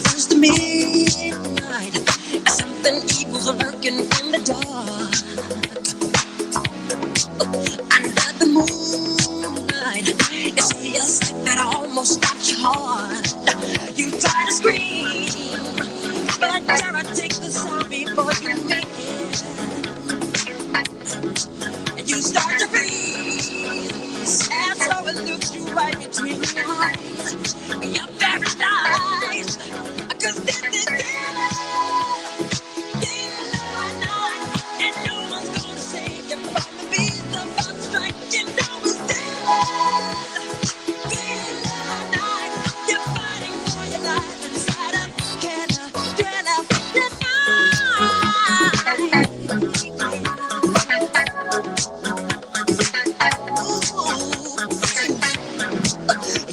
Close to midnight, something evil's lurking in the dark. Under the moonlight, you see a sight that almost stops your heart. You try to scream, but terror takes the sound before you make it. And you start to freeze, and so it looks you right between your eyes. You're paralyzed, 'cause this is and no one's gonna save you from the beast of strike. You know it's night. You're fighting for your life inside of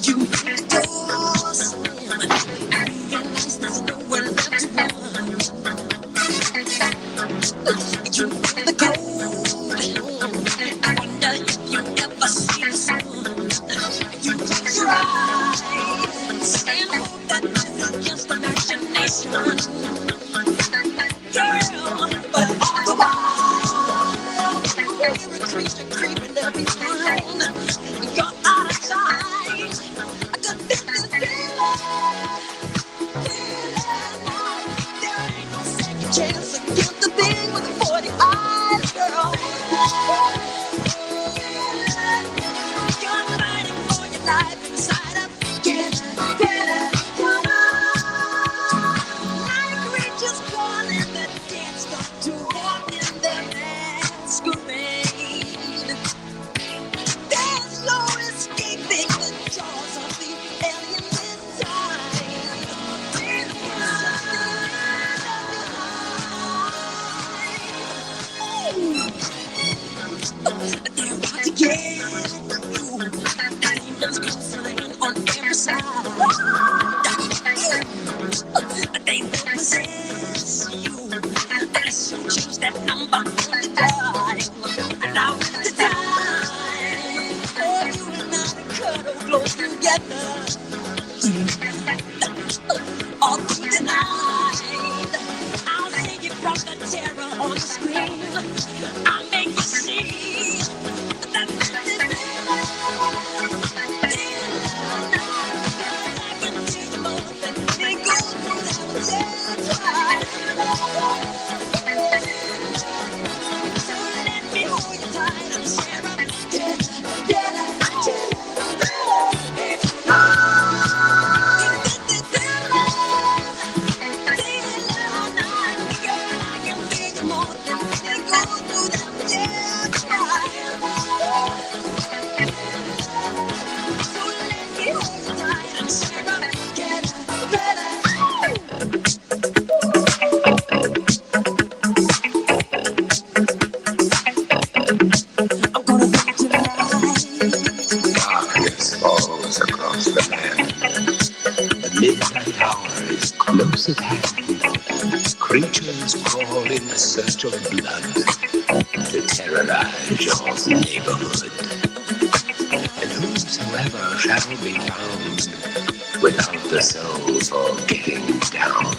you realize there's nowhere left to run. You feel the cold. I wonder if you ever see the sun. You close your eyes and hope that this is just imagination. Girl, but all the while, you're a creature creeping every time. You're out of sight. I got this feeling. There ain't no second chance against the thing with the 40 eyes, girl. You're fighting for your life inside of get come on. Night creatures calling that can't stop to walk in their masquerade. There's no escaping the jaws of the alien inside. They're out to get you. Demons concerning on every side. They will possess you. Unless you choose that number on the die. Allow it to die. For you and I to cuddle close together. All through the night, I'll save you from the terror on the screen. I'll make you see that this is real. I can see the moment that they go through that so let me hold you tight and share up. I'm gonna make you Darkness falls across the land. The midnight hour is close at hand. Creatures crawl in search of blood to terrorize your neighborhood. And whosoever shall be found without the soul for getting down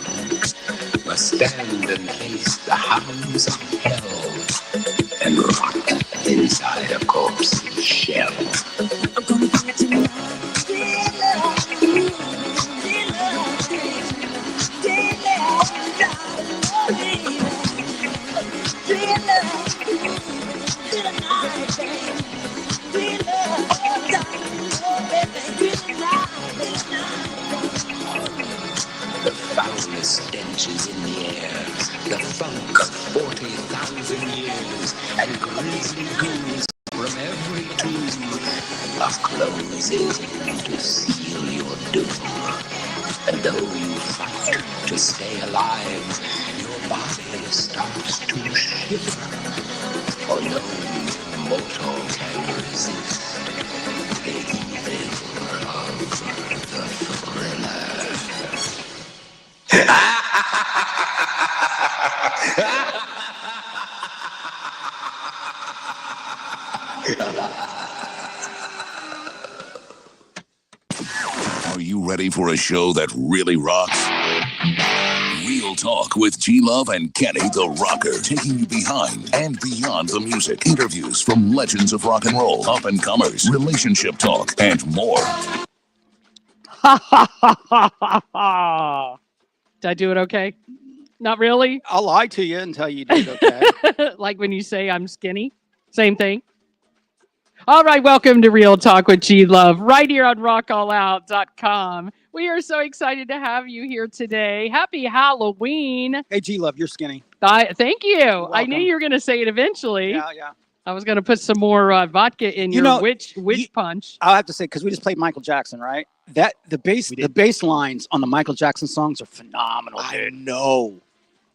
must stand and face the hounds of hell and rot inside a corpse's shell. I'm gonna get you The foulest stench is in the air, the funk of 40,000 years, and grisly ghouls from every tomb are closing in to seal your doom. And though you fight to stay alive, your body starts to shiver, for no mortal can resist the evil of the thriller. Are you ready for a show that really rocks? Real Talk with G Love and Kenny the Rocker, taking you behind and beyond the music. Interviews from legends of rock and roll, up and comers, relationship talk, and more. Ha ha ha ha ha ha. Did I do it okay? Not really. I'll lie to you until you did okay. Like when you say I'm skinny. Same thing. All right, welcome to Real Talk with G Love, right here on rockallout.com. We are so excited to have you here today. Happy Halloween. Hey, G Love, you're skinny. Thank you. I welcome. knew you were going to say it eventually. Yeah. I was going to put some more vodka in You your know, witch punch. I'll have to say, because we just played Michael Jackson, right? The bass lines on the Michael Jackson songs are phenomenal. I know.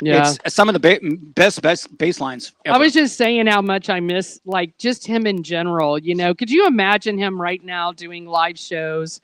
Yeah. It's some of the best bass lines ever. I was just saying how much I miss, like, just him in general. You know, could you imagine him right now doing live shows,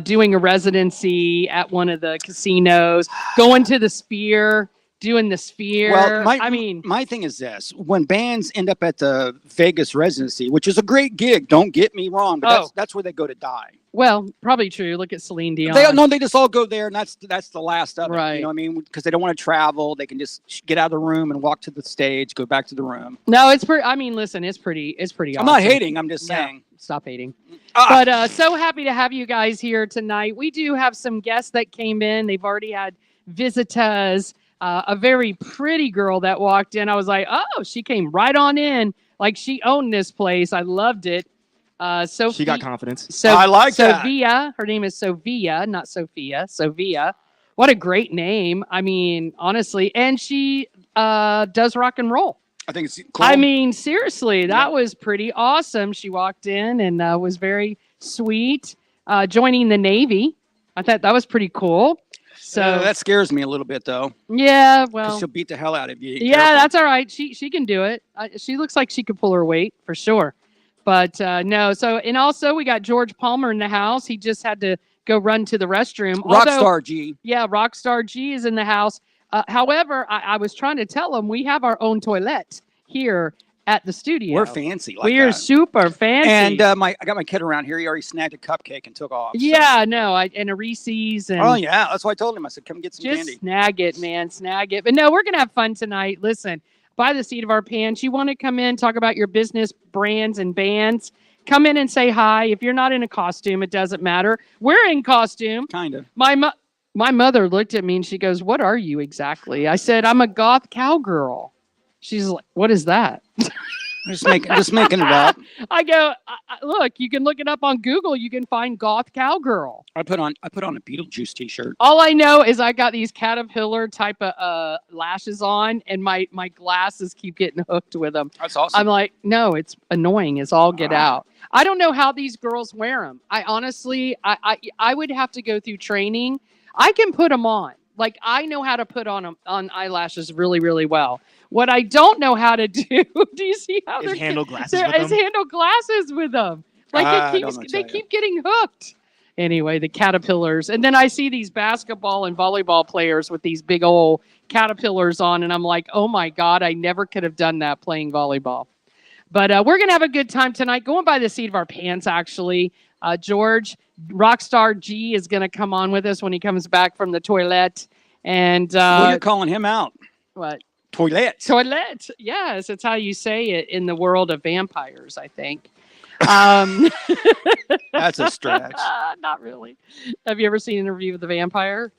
doing a residency at one of the casinos, going to the Sphere, doing the Sphere? Well, my my thing is this: when bands end up at the Vegas residency, which is a great gig, don't get me wrong, but that's where they go to die. well, probably true. Look at Celine Dion. They just all go there, and that's the last of it. Right. You know what I mean? Because they don't want to travel, they can just get out of the room and walk to the stage, go back to the room. No, it's pretty. I mean, listen, it's pretty awesome. I'm not hating. I'm just Yeah. saying. Stop hating. Ah. But so happy to have you guys here tonight. We do have some guests that came in. They've already had visitors. A very pretty girl that walked in. I was like, oh, she came right on in. Like she owned this place. I loved it. Sophie, She got confidence. So I like that. Sofia. Her name is Sofia, not Sophia. Sofia. What a great name. I mean, honestly. And she does rock and roll. I think it's cool. I mean, seriously, that Yeah. was pretty awesome. She walked in and was very sweet, joining the Navy. I thought that was pretty cool. So that scares me a little bit, though. yeah, 'Cause well, she'll beat the hell out of you. yeah, Careful. that's all right. She can do it. She looks like she could pull her weight for sure. But no, so and also we got George Palmer in the house. He just had to go run to the restroom. Although- Rockstar G. Yeah, Rockstar G is in the house. However, I was trying to tell him we have our own toilet here at the studio. We're fancy like We are that. super fancy. And I got my kid around here. He already snagged a cupcake and took off. so- yeah, no, and a Reese's and Oh yeah, that's why I told him. I said, "Come get some just candy." snag it, man, snag it. But no, we're gonna have fun tonight. Listen, by the seat of our pants, you want to come in, talk about your business, brands, and bands. Come in and say hi. If you're not in a costume, it doesn't matter. We're in costume. Kind of. My mother looked at me and she goes, "What are you exactly?" I said, "I'm a goth cowgirl." She's like, "What is that?" Just making it up. I go, "Look, you can look it up on Google. You can find goth cowgirl." I put on a Beetlejuice T-shirt. All I know is I got these caterpillar type of lashes on, and my glasses keep getting hooked with them. That's awesome. I'm like, no, it's annoying. It's all get Ah. out. I don't know how these girls wear them. I honestly, I would have to go through training. I can put them on. Like I know how to put on eyelashes really, really well. What I don't know how to do, do you see how Is they're handle glasses there with is them? handle glasses with them. Like I it don't keeps, know what to they tell you. keep getting hooked. Anyway, the caterpillars, and then I see these basketball and volleyball players with these big old caterpillars on, and I'm like, oh my god, I never could have done that playing volleyball. But we're gonna have a good time tonight. Going by the seat of our pants, actually. George Rockstar G is gonna come on with us when he comes back from the toilet. And Well, you're calling him out. what? Toilet. Toilet. Yes, it's how you say it in the world of vampires, I think. That's a stretch. Not really. Have you ever seen Interview with the Vampire?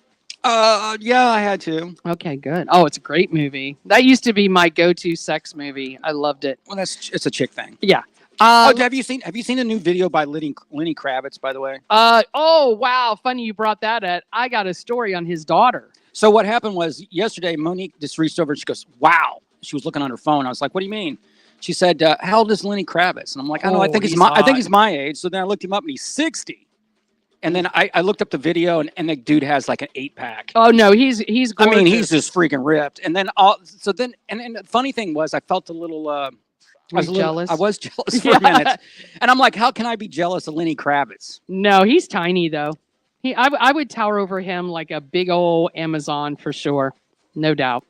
Yeah, I had to. Okay, good. Oh, it's a great movie. That used to be my go-to sex movie. I loved it. Well, it's a chick thing. Yeah. Have you seen a new video by Lenny Kravitz, by the way? Oh, wow. Funny you brought that up. I got a story on his daughter. So what happened was yesterday, Monique just reached over and she goes, "Wow." She was looking on her phone. I was like, "What do you mean?" She said, "How old is Lenny Kravitz?" And I'm like, "I don't know. I Oh, think he's he's my age." So then I looked him up, and he's 60. And then I looked up the video, and the dude has like an 8-pack. Oh, no, he's gorgeous. I mean, he's just freaking ripped. And then and the funny thing was, I felt a little. I was jealous? I was jealous for Yeah. a minute, and I'm like, "How can I be jealous of Lenny Kravitz?" No, he's tiny, though. I would tower over him like a big old Amazon for sure. No doubt.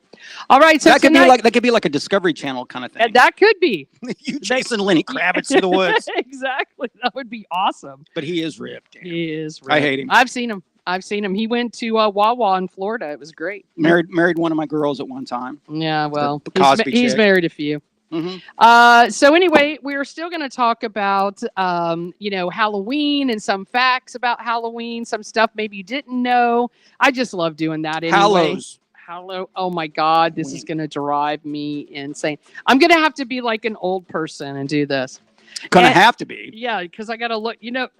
All right, so that tonight, could be like a Discovery Channel kind of thing. that could be. You chasing Lenny Kravitz to the woods, Exactly. That would be awesome. but he is ripped. Damn. He is. I ripped. hate him. I've seen him. I've seen him. He went to Wawa in Florida. It was great. Married one of my girls at one time. Yeah, well, The Cosby he's chick. married a few. So anyway, we're still going to talk about, Halloween and some facts about Halloween, some stuff maybe you didn't know. I just love doing that anyway. Hallows. Oh my God, this is going to drive me insane. I'm going to have to be like an old person and do this. Gonna And- have to be. Yeah, because I got to look, It's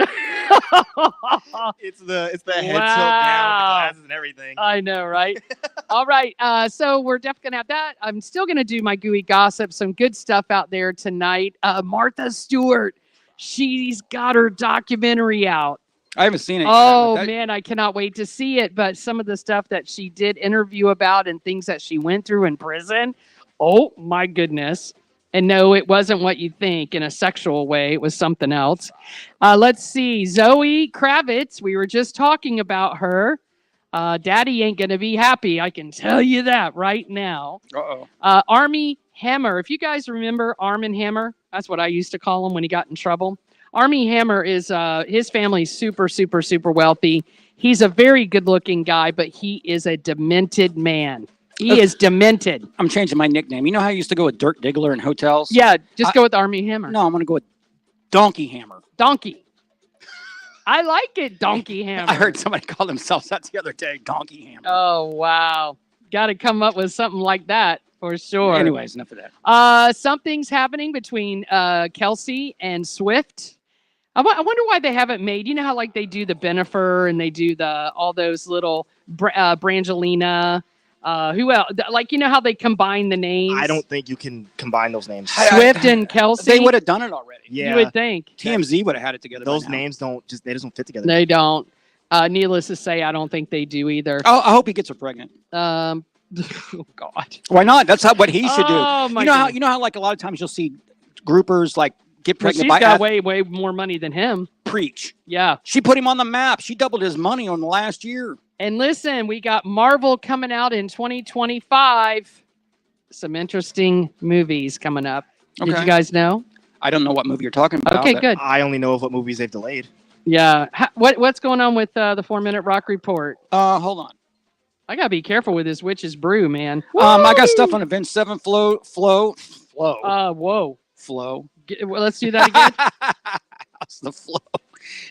the head tilt down with the glasses and everything. I know, right? All right. So we're definitely going to have that. I'm still going to do my gooey gossip, some good stuff out there tonight. Martha Stewart, she's got her documentary out. I haven't seen it. yet, Oh, but that- man, I cannot wait to see it. But some of the stuff that she did interview about and things that she went through in prison. Oh, my goodness. And no, it wasn't what you think in a sexual way. It was something else. Let's see. Zoe Kravitz. We were just talking about her. Daddy ain't going to be happy. I can tell you that right now. Uh-oh. Army Hammer. If you guys remember Arm & Hammer, that's what I used to call him when he got in trouble. Army Hammer is his family's super, super, super wealthy. He's a very good-looking guy, but he is a demented man. He is demented. I'm changing my nickname. You know how I used to go with Dirt Diggler in hotels? Yeah, just go with Army Hammer. No, I'm going to go with Donkey Hammer. Donkey. I like it, Donkey Hammer. I heard somebody call themselves that the other day, Donkey Hammer. Oh, wow. Got to come up with something like that for sure. Anyways, enough of that. Something's happening between Kelsey and Swift. I wonder why they haven't made, you know how like they do the Benifer and they do all those little Brangelina. Who else? Like, you know how they combine the names? I don't think you can combine those names. Swift and Kelsey. They would have done it already. Yeah, You would think. TMZ would have had it together. those by now. names don't fit together. They don't. Needless to say, I don't think they do either. I hope he gets her pregnant. Oh, God. Why not? That's what he should do. Oh, my You know how like a lot of times you'll see groupers like get Well, pregnant she's by got way more money than him. preach. Yeah. She put him on the map. She doubled his money on the last year. And listen, we got Marvel coming out in 2025. Some interesting movies coming up. Did Okay. you guys know? I don't know what movie you're talking about. Okay, but- good. I only know of what movies they've delayed. Yeah. What's going on with the 4-minute rock report? Hold on. I gotta be careful with this witch's brew, man. I got stuff on Avenged Sevenfold. Flow. Whoa. Well, let's do that again. That's the flow.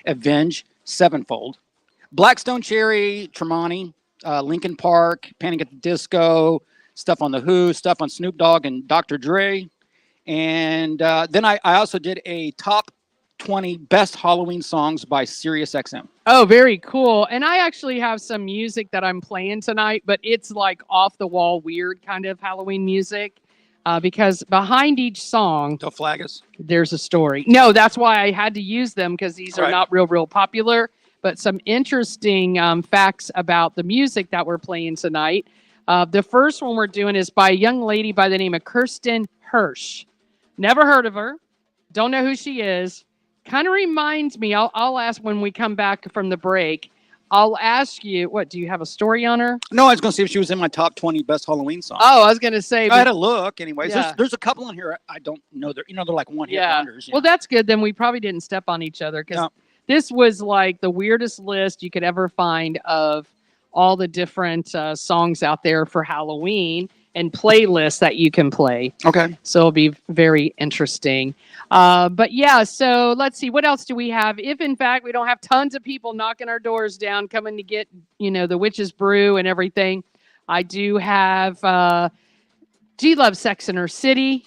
Avenge Sevenfold. Blackstone Cherry, Tremonti, Linkin Park, Panic at the Disco, stuff on The Who, stuff on Snoop Dogg and Dr. Dre. And then I also did a top 20 best Halloween songs by SiriusXM. Oh, very cool. And I actually have some music that I'm playing tonight, but it's like off the wall, weird kind of Halloween music. Because behind each song, Don't flag us. there's a story. No, that's why I had to use them because these are Right. not real popular. But some interesting facts about the music that we're playing tonight. The first one we're doing is by a young lady by the name of Kirsten Hirsch. Never heard of her. Don't know who she is. Kind of reminds me. I'll ask when we come back from the break. I'll ask you. What, do you have a story on her? No, I was going to see if she was in my top 20 best Halloween songs. Oh, I was going to say. I had a look. Anyways, Yeah. there's a couple in here I don't know. They're like one hit Yeah. wonders. Well, that's good. Then we probably didn't step on each other because No. this was like the weirdest list you could ever find of all the different songs out there for Halloween and playlists that you can play. Okay. So it'll be very interesting. But yeah, so let's see. What else do we have? If in fact we don't have tons of people knocking our doors down, coming to get, the witch's brew and everything, I do have G Love Sex in Her City.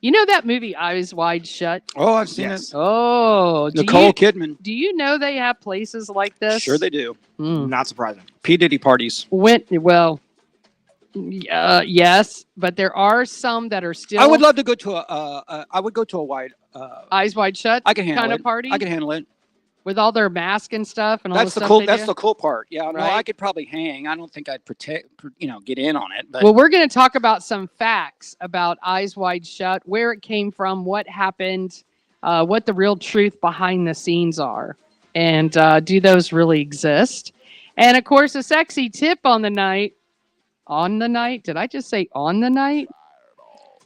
You know that movie Eyes Wide Shut? Oh, I've seen Yes. it. Oh, Nicole Kidman. do you know they have places like this? Sure they do. Mm. Not surprising. P. Diddy parties. Yes, but there are some that are still I would love to go to a wide. Eyes Wide Shut I can handle kind it. of party I can handle it. with all their mask and stuff and all That's the the stuff cool. they That's do? the cool part. Yeah, no, Right. I could probably hang. I don't think I'd get in on it. But Well, we're going to talk about some facts about Eyes Wide Shut, where it came from, what happened, what the real truth behind the scenes are, and do those really exist? And of course, a sexy tip on the night. On the night? Did I just say on the night?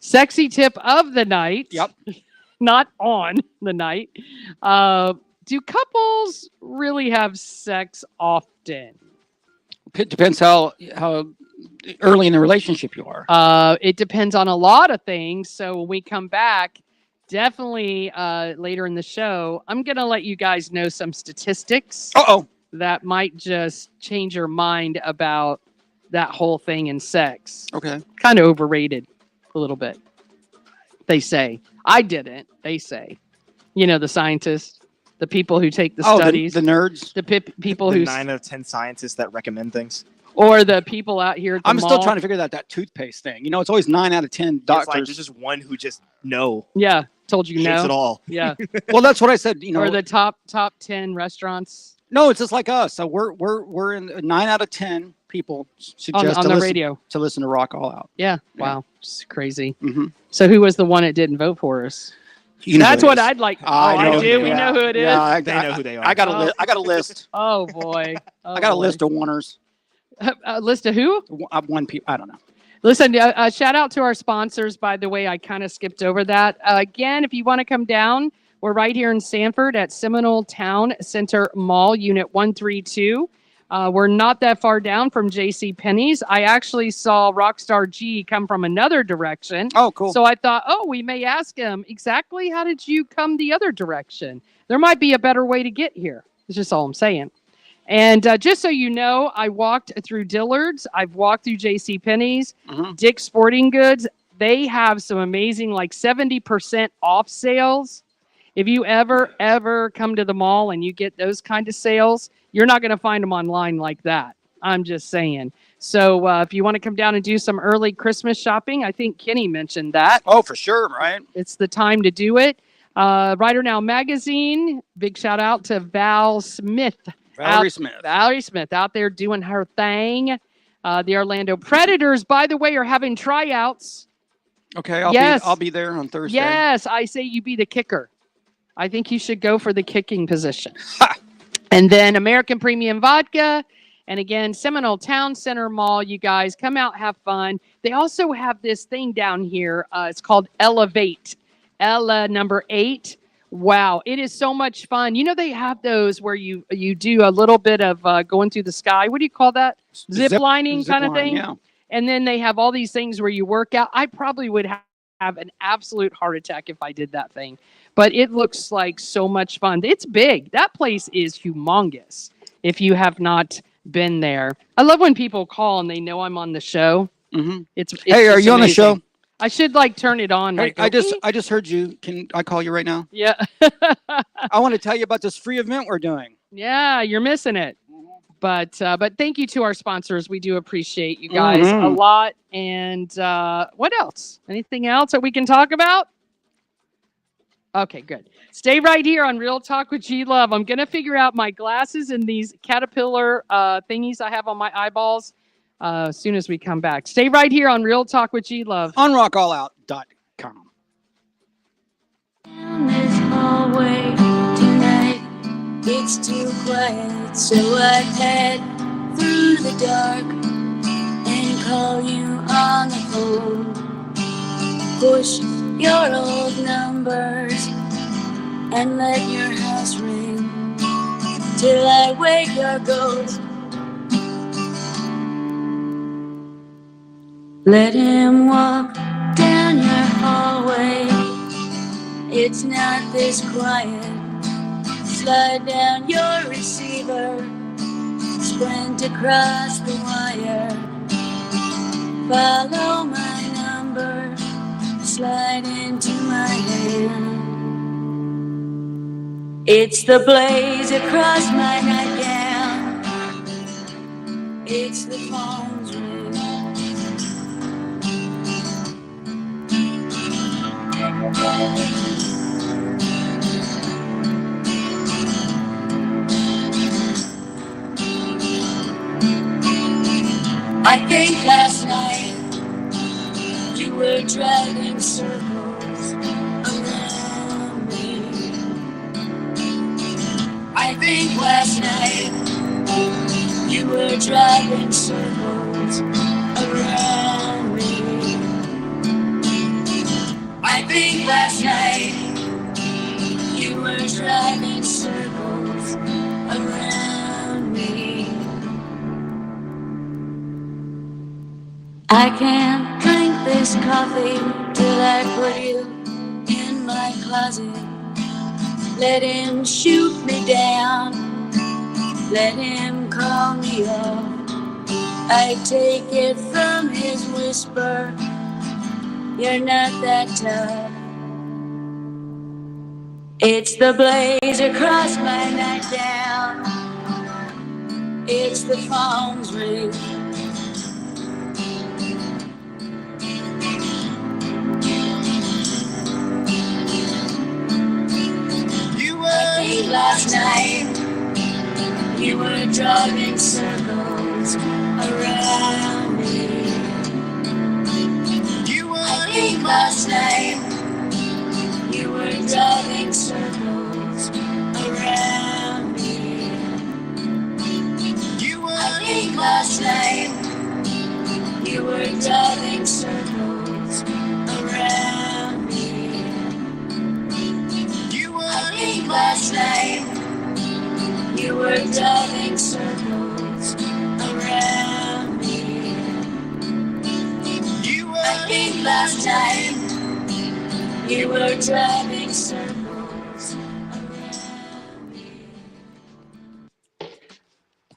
Sexy tip of the night. Yep. Not on the night. do couples really have sex often? It depends how early in the relationship you are. It depends on a lot of things. So when we come back, definitely later in the show, I'm going to let you guys know some statistics Uh-oh. that might just change your mind about that whole thing in sex. Okay. Kind of overrated a little bit. They say. I didn't. They say. You know, the scientists, the people who take the studies, the nerds. the people The who 9 out of 10 scientists that recommend things. or the people out here at the I'm mall. still trying to figure out that toothpaste thing. You know, it's always 9 out of 10 It's like doctors. there's just one who just no Yeah, told you hates no. it all. Yeah, Well, that's what I said. You know, or the top 10 restaurants no, it's just like us. So we're in 9 out of 10 people suggest on to the listen radio. to listen to Rock All Out. Yeah, Yeah. wow, it's crazy. Mm-hmm. So who was the one that didn't vote for us? You know That's who it what is. I'd like. I I know do. who We they know are. who it is. Yeah, They know who they are. I got a Oh. list. I got a list. Oh boy. Oh, I got a boy. list of oneers. A list of who? One people. I don't know. Listen, shout out to our sponsors, by the way. I kind of skipped over that. Again, if you want to come down, we're right here in Sanford at Seminole Town Center Mall, Unit 132. We're not that far down from J.C. Penney's. I actually saw Rockstar G come from another direction. Oh, cool. So I thought, we may ask him exactly how did you come the other direction? There might be a better way to get here. That's just all I'm saying. And just so you know, I walked through Dillard's. I've walked through J.C. Penney's, Mhm. Dick's Sporting Goods. They have some amazing, like 70% off sales. If you ever come to the mall and you get those kind of sales, you're not going to find them online like that. I'm just saying. So if you want to come down and do some early Christmas shopping, I think Kenny mentioned that. Oh, for sure, right? It's the time to do it. Writer Now Magazine, big shout out to Val Smith. Valerie Smith. Valerie Smith out there doing her thing. The Orlando Predators, by the way, are having tryouts. Okay, Yes. I'll be there on Thursday. Yes, I say you be the kicker. I think you should go for the kicking position. And then American Premium Vodka. And again, Seminole Town Center Mall. You guys come out, have fun. They also have this thing down here. It's called Elevate. Ella number 8. Wow, it is so much fun. You know, they have those where you do a little bit of going through the sky. What do you call that? Zip lining kind of line, thing? Yeah. And then they have all these things where you work out. I probably would have an absolute heart attack if I did that thing. But it looks like so much fun. It's big. That place is humongous if you have not been there. I love when people call and they know I'm on the show. Mm-hmm. It's Hey, are just you on the amazing. show? I should like turn it on. Hey, Like, I go, just heard you. Can I call you right now? yeah. I want to tell you about this free event we're doing. Yeah, you're missing it. But thank you to our sponsors. We do appreciate you guys a Mhm. lot. And what else? Anything else that we can talk about? Okay, good. Stay right here on Real Talk with G Love. I'm gonna figure out my glasses and these caterpillar thingies I have on my eyeballs as soon as we come back. Stay right here on Real Talk with G Love. On rockallout.com. Down this hallway tonight, it's too quiet, so I head through the dark and call you on the phone. Push your old numbers and let your house ring till I wake your ghost. Let him walk down your hallway. It's not this quiet. Slide down your receiver, sprint across the wire. Follow my number, slide into my hand. It's the blaze across my nightgown. It's the phone's ring. I think last night you were driving circles around me. I think last night you were driving circles around me. I think last night you were driving circles I can't drink this coffee till I put you in my closet. Let him shoot me down, let him call me up. I take it from his whisper, you're not that tough. It's the blaze across my nightgown, it's the phone's ring. I think last night you were driving circles around me. I think last night you were driving circles around me. I think last night you were driving circles around me. I think last night you were driving circles around me. I think last night you were driving circles around me.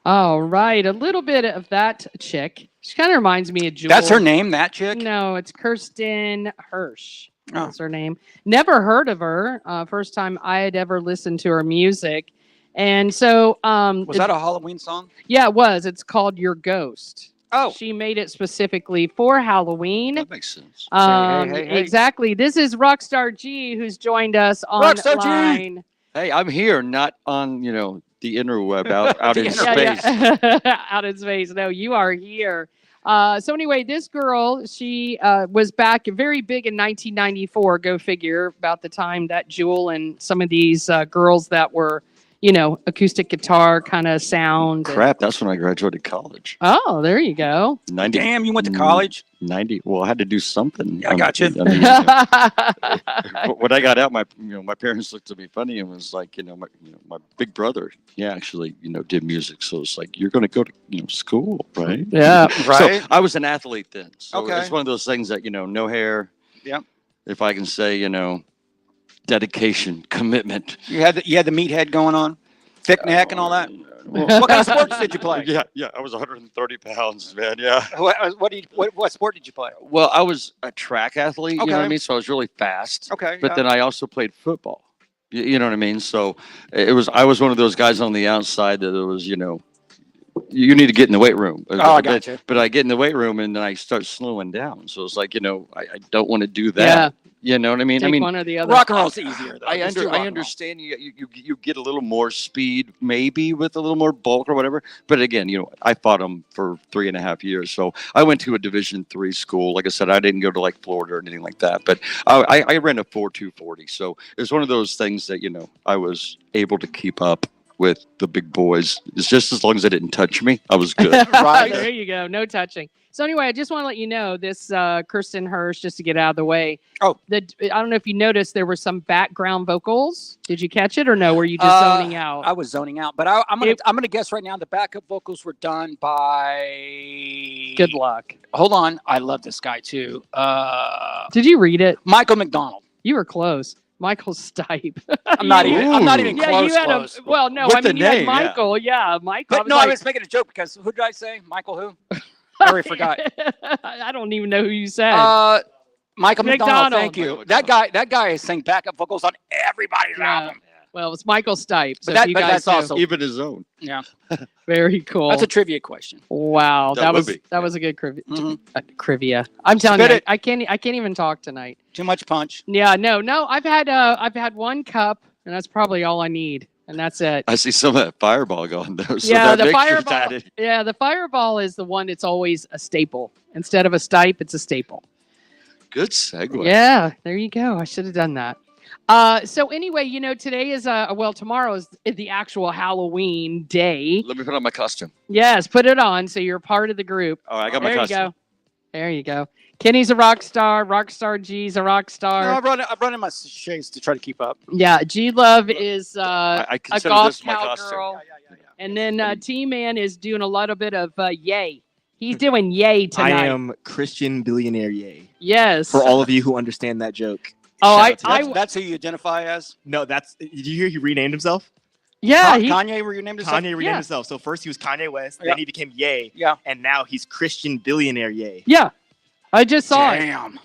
All right, a little bit of that chick. She kind of reminds me of Jewel. That's her name, that chick? No, it's Kirsten Hirsch. Oh. That's her name. Never heard of her. First time I had ever listened to her music. And so Was that a Halloween song? yeah, it was. It's called Your Ghost. Oh. She made it specifically for Halloween. That makes sense. Hey. Exactly. This is Rockstar G who's joined us Rockstar G! online. Hey, I'm here, not on, the interweb out The in internet. space. Yeah. Out in space. No, you are here. So anyway, this girl, she was back very big in 1994. Go figure, about the time that Jewel and some of these girls that were, acoustic guitar kind of sound. Crap, that's when I graduated college. Oh, there you go. 90, Damn, you went to college? 90. Well, I had to do something. I got you. When I got out, my parents looked at me funny and was like, my big brother, he actually, did music. So it's like, you're going to go to, school, right? Yeah. Right. So I was an athlete then. So Okay. it's one of those things that, no hair. Yep. If I can say, dedication, commitment. You had the meathead going on? Thick neck and all that? Well, What kind of sports did you play? Yeah. I was 130 pounds, man. Yeah. What sport did you play? Well, I was a track athlete, you know what I Okay. mean? So I was really fast. Okay. But then I also played football. You know what I mean? So I was one of those guys on the outside that it was, you need to get in the weight room. Oh, I got you. But I get in the weight room and then I start slowing down. So it's like, I don't want to do that. Yeah. You know what I mean? Take I mean, one or the other. Rock and roll's easier, though. I Just do rock and roll. understand you get a little more speed, maybe with a little more bulk or whatever. But again, I fought them for 3.5 years. So I went to a Division III school. Like I said, I didn't go to like Florida or anything like that. But I ran a 4.240. So it's one of those things that I was able to keep up with the big boys. It's just as long as they didn't touch me, I was good. Right. There you go. No touching. So anyway, I just want to let you know this Kirsten Hirsch, just to get out of the way. Oh. I don't know if you noticed there were some background vocals. Did you catch it or no? Were you just zoning out? I was zoning out, but I'm gonna guess right now the backup vocals were done by. Good luck. Hold on, I love this guy too. Did you read it? Michael McDonald. You were close. Michael Stipe. I'm not even Yeah, close. you had close. well, no, With I mean the you had name, yeah. Michael. Yeah, Michael. But no, I was making a joke because who did I say? Michael who? I already forgot. I don't even know who you said. Michael McDonald. McDonald. Thank you. Michael That guy has sang backup vocals on everybody's Yeah. album. Well, it's Michael Stipe. So But if you but guys that's know. also Even his own. yeah. Very cool. That's a trivia question. Wow, That that would was be. that was a good trivia. Mhm. Trivia. I'm telling Spit you, it. I can't even talk tonight. Too much punch. Yeah, no. I've had one cup, and that's probably all I need, and that's it. I see some of that fireball going though. So Yeah, that the mixture's Fireball. added. Yeah, the Fireball is the one that's always a staple. Instead of a Stipe, it's a staple. Good segue. Yeah, there you go. I should have done that. So anyway, today is tomorrow is the actual Halloween day. Let me put on my costume. Yes, put it on so you're part of the group. All right, I got my There you costume. go. There you go. Kenny's a rock star. Rockstar G's a rock No, star. I've run in my shades to try to keep up. Yeah, G Love is I a consider goth this my costume. cowgirl. And then T Man is doing a little bit of Yay. He's doing yay I tonight. am Christian billionaire yay. Yes. For all of you who understand that joke. Oh, shout out to you. That's who you identify as? No, that's. Did you hear he renamed himself? yeah. He, Kanye renamed himself? Kanye renamed Yeah. himself. So first he was Kanye West, Yeah. then he became Ye, Yeah. and now he's Christian billionaire Ye. yeah. I just saw it. Damn.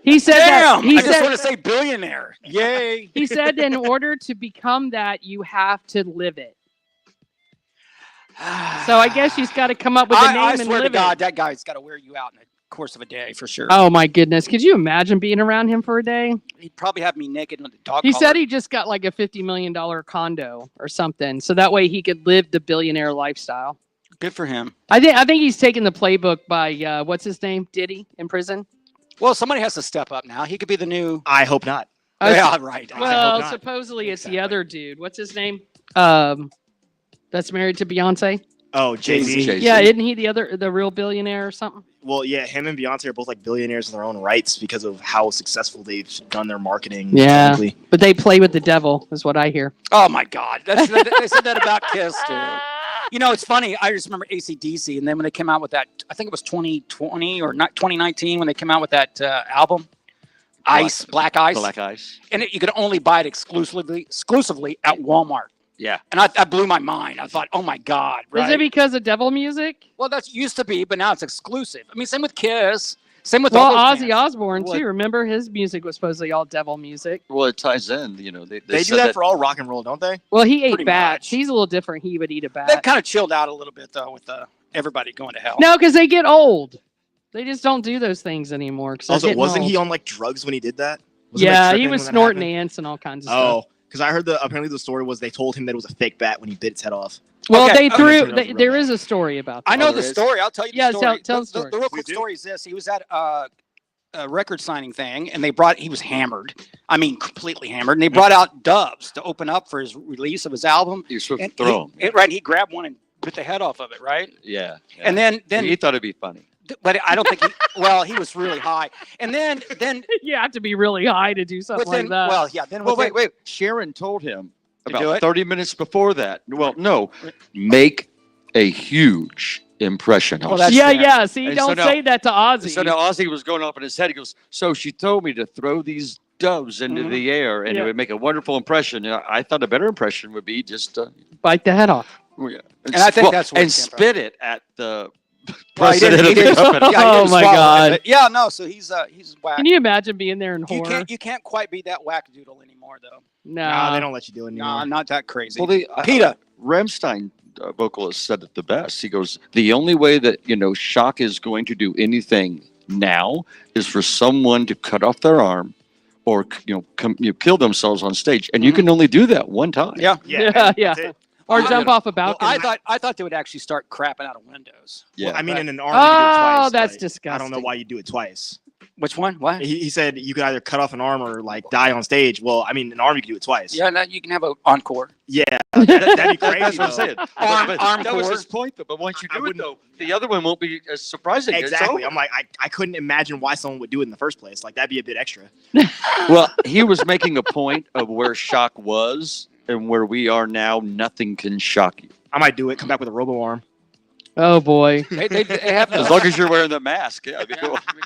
He said that. Damn. He I just said. want to say billionaire. Yay. He said in order to become that, you have to live it. So I guess she's got to come up with a name I and swear to live God, it. that guy's got to wear you out in the course of a day for sure. Oh my goodness! Could you imagine being around him for a day? He'd probably have me naked with a dog He collar. said he just got like a $50 million condo or something, so that way he could live the billionaire lifestyle. Good for him. I think he's taking the playbook by what's his name, Diddy, in prison. Well, somebody has to step up now. He could be the new. I hope not. Yeah, right. I Well, hope not. supposedly it's the Exactly. other dude. What's his name? That's married to Beyonce. Oh, Jay-Z. Jay-Z. Yeah, isn't he the real billionaire or something? Well, yeah, him and Beyonce are both like billionaires in their own rights because of how successful they've done their marketing. Yeah. technically. But they play with the devil, is what I hear. Oh my God. They said that about Kiss too. You know, it's funny. I just remember AC/DC, and then when they came out with that, I think it was 2020 or not 2019 when they came out with that album, Black Ice, Black Ice. and you could only buy it exclusively at Walmart. Yeah. And I blew my mind. I thought, oh my God, Is right? it because of devil music? Well, that's used to be, but now it's exclusive. I mean, same with Kiss, same with Well, all those Ozzy bands. Osbourne What? too. Remember his music was supposedly all devil music. Well, it ties in. You know, they They do said that for all rock and roll, don't they? Well, he ate Pretty bats. much. He's a little different. He would eat a They've bat. kind of chilled out a little bit though with everybody going to hell. No, because they get old. They just don't do those things anymore. Also, wasn't he on like drugs when he did that? Was he, like, Yeah, he tripping was when that snorting happened? ants and all kinds of stuff. Oh, because I heard apparently the story was they told him that it was a fake bat when he bit its head off. Well, Okay, they okay. threw. That was real There bad. is a story about that. I know Oh, the there is? story. I'll tell you the Yeah, story. tell the story. The real quick Please do. story is this: he was at a record signing thing, and he was hammered. I mean, completely hammered. And they brought out doves to open up for his release of his album. You're supposed And to throw them. right, he grabbed one and bit the head off of it, right? Yeah. And then he thought it'd be funny. but I don't think he was really high. And then You have to be really high to do something within, like that. well, yeah, then Well, within, wait. Sharon told him To do about it? 30 minutes before that. Well, no, make a huge impression on Well, us. that's yeah, fair. yeah. See, And so don't now- say that to Ozzy. So now Ozzy was going off in his head. He goes, so she told me to throw these doves into Mhm. the air and Yeah. it would make a wonderful impression. And I thought a better impression would be just Bite the head off. And I think that's where and it came from. spit it at the Well, he president didn't- of the he didn't- company. yeah, he Oh didn't my swallow it, God. but yeah, no. So he's whack. Can you imagine being there in You horror? can't quite be that wackadoodle anymore, though. No. Nah, they don't let you do it No, anymore. I'm not that crazy. Well, the PETA. Rammstein vocalist said it the best. He goes, the only way that, Shock is going to do anything now is for someone to cut off their arm or, kill themselves on stage. And you Mhm. can only do that one time. Yeah. Yeah, yeah. that's it. Or Well, jump off a balcony. I thought they would actually start crapping out of windows. Yeah. Well, I mean, in an arm, you can do it twice. Oh, that's but disgusting. I don't know why you do it twice. Which one? What? He said you could either cut off an arm or like die on stage. Well, I mean, an arm you can do it twice. Yeah, no, you can have an encore. Yeah, that'd be crazy. That's what I'm though. saying. Arm that was core. his point, though. But once you I do it, wouldn't- though, the other one won't be as surprising. It's Exactly. over. I'm like, I couldn't imagine why someone would do it in the first place. Like that'd be a bit extra. Well, he was making a point of where Shock was and where we are now. Nothing can shock you. I might do it. Come back with a robo arm. Oh boy, They have As long as you're wearing the mask. Yeah, that'd be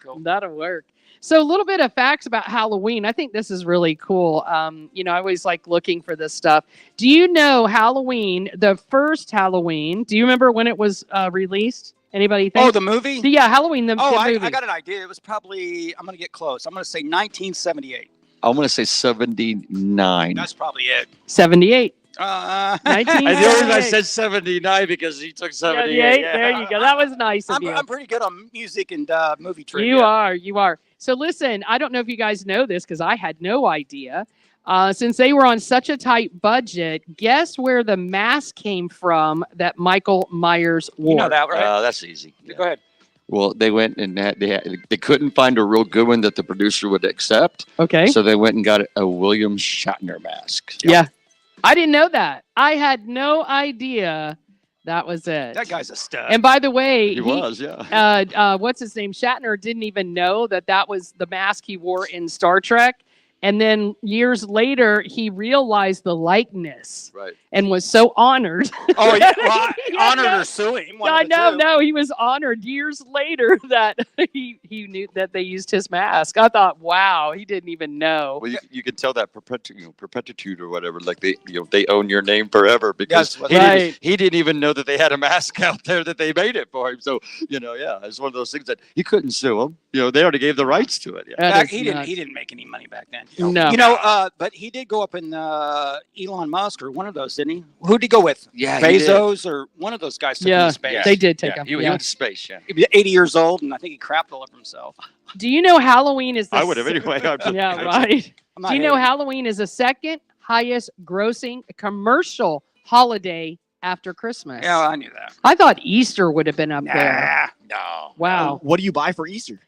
cool. that'll work. So a little bit of facts about Halloween. I think this is really cool. I always like looking for this stuff. Do you know Halloween, the first Halloween? Do you remember when it was released? Anybody think? Oh, the movie? Yeah, Halloween, the I movie. got an idea. It was probably, I'm going to get close. I'm going to say 1978. I'm going to say 79. That's probably it. 78. 1978. And the only reason I said 79 because he took 78. 78. Yeah. There you go. That was nice of I'm, you. I'm pretty good on music and movie trivia. You are. So listen, I don't know if you guys know this because I had no idea. Since they were on such a tight budget, guess where the mask came from that Michael Myers wore? You know that, right? That's easy. Go ahead. Well, they went and they couldn't find a real good one that the producer would accept. Okay. So they went and got a William Shatner mask. Yeah. I didn't know that. I had no idea that was it. That guy's a stud. And by the way, He was, yeah. what's his name? Shatner didn't even know that was the mask he wore in Star Trek. And then years later, he realized the likeness Right. and was so honored. Oh yeah, well, Yeah, honored no. or suing. one of I the know, two. no, he was honored years later that he knew that they used his mask. I thought, wow, he didn't even know. Well, you can tell that perpetuity or whatever, like they own your name forever because Yes, he, right. he didn't even know that they had a mask out there that they made it for him. So yeah, it's one of those things that he couldn't sue them. They already gave the rights to it. Yeah. That Back, is he didn't. nuts. He didn't make any money back then. No. But he did go up in Elon Musk or one of those, didn't he? Who did he go with? Yeah, he did. Bezos or one of those guys took him Yeah, to space. they did take Yeah, him. he yeah. went to space. Yeah, He was 80 years old, and I think he crapped all over himself. Do you know Halloween is the I would have anyway. Yeah, right. I'm not Do you know hating. Halloween is the second highest grossing commercial holiday after Christmas? Yeah, I knew that. I thought Easter would have been up there. No. Wow. What do you buy for Easter?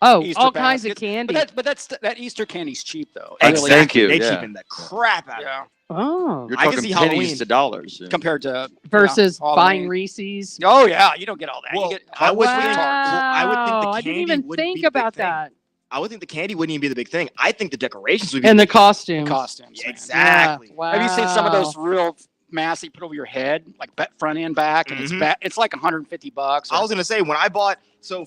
Oh, Easter all kinds of baskets. candy. But that Easter candy's cheap though. Exactly. Thank you, They yeah. cheapen the crap out of Yeah. it. Oh. You're I can talking see pennies Halloween. to dollars. Yeah. Compared to Versus Halloween. buying Reese's. Oh yeah, you don't get all that. Well, you get I would Hot think- Wheels. I would think the Wow, I candy didn't even wouldn't think be the big about thing. that. I would think the candy wouldn't even be the big thing. I think the decorations would be And the big costumes. costumes. thing. man. Exactly. Yeah. Wow. Have you seen some of those real masks you put over your head, like front and back, and Mhm. it's like $150. I was gonna say when I bought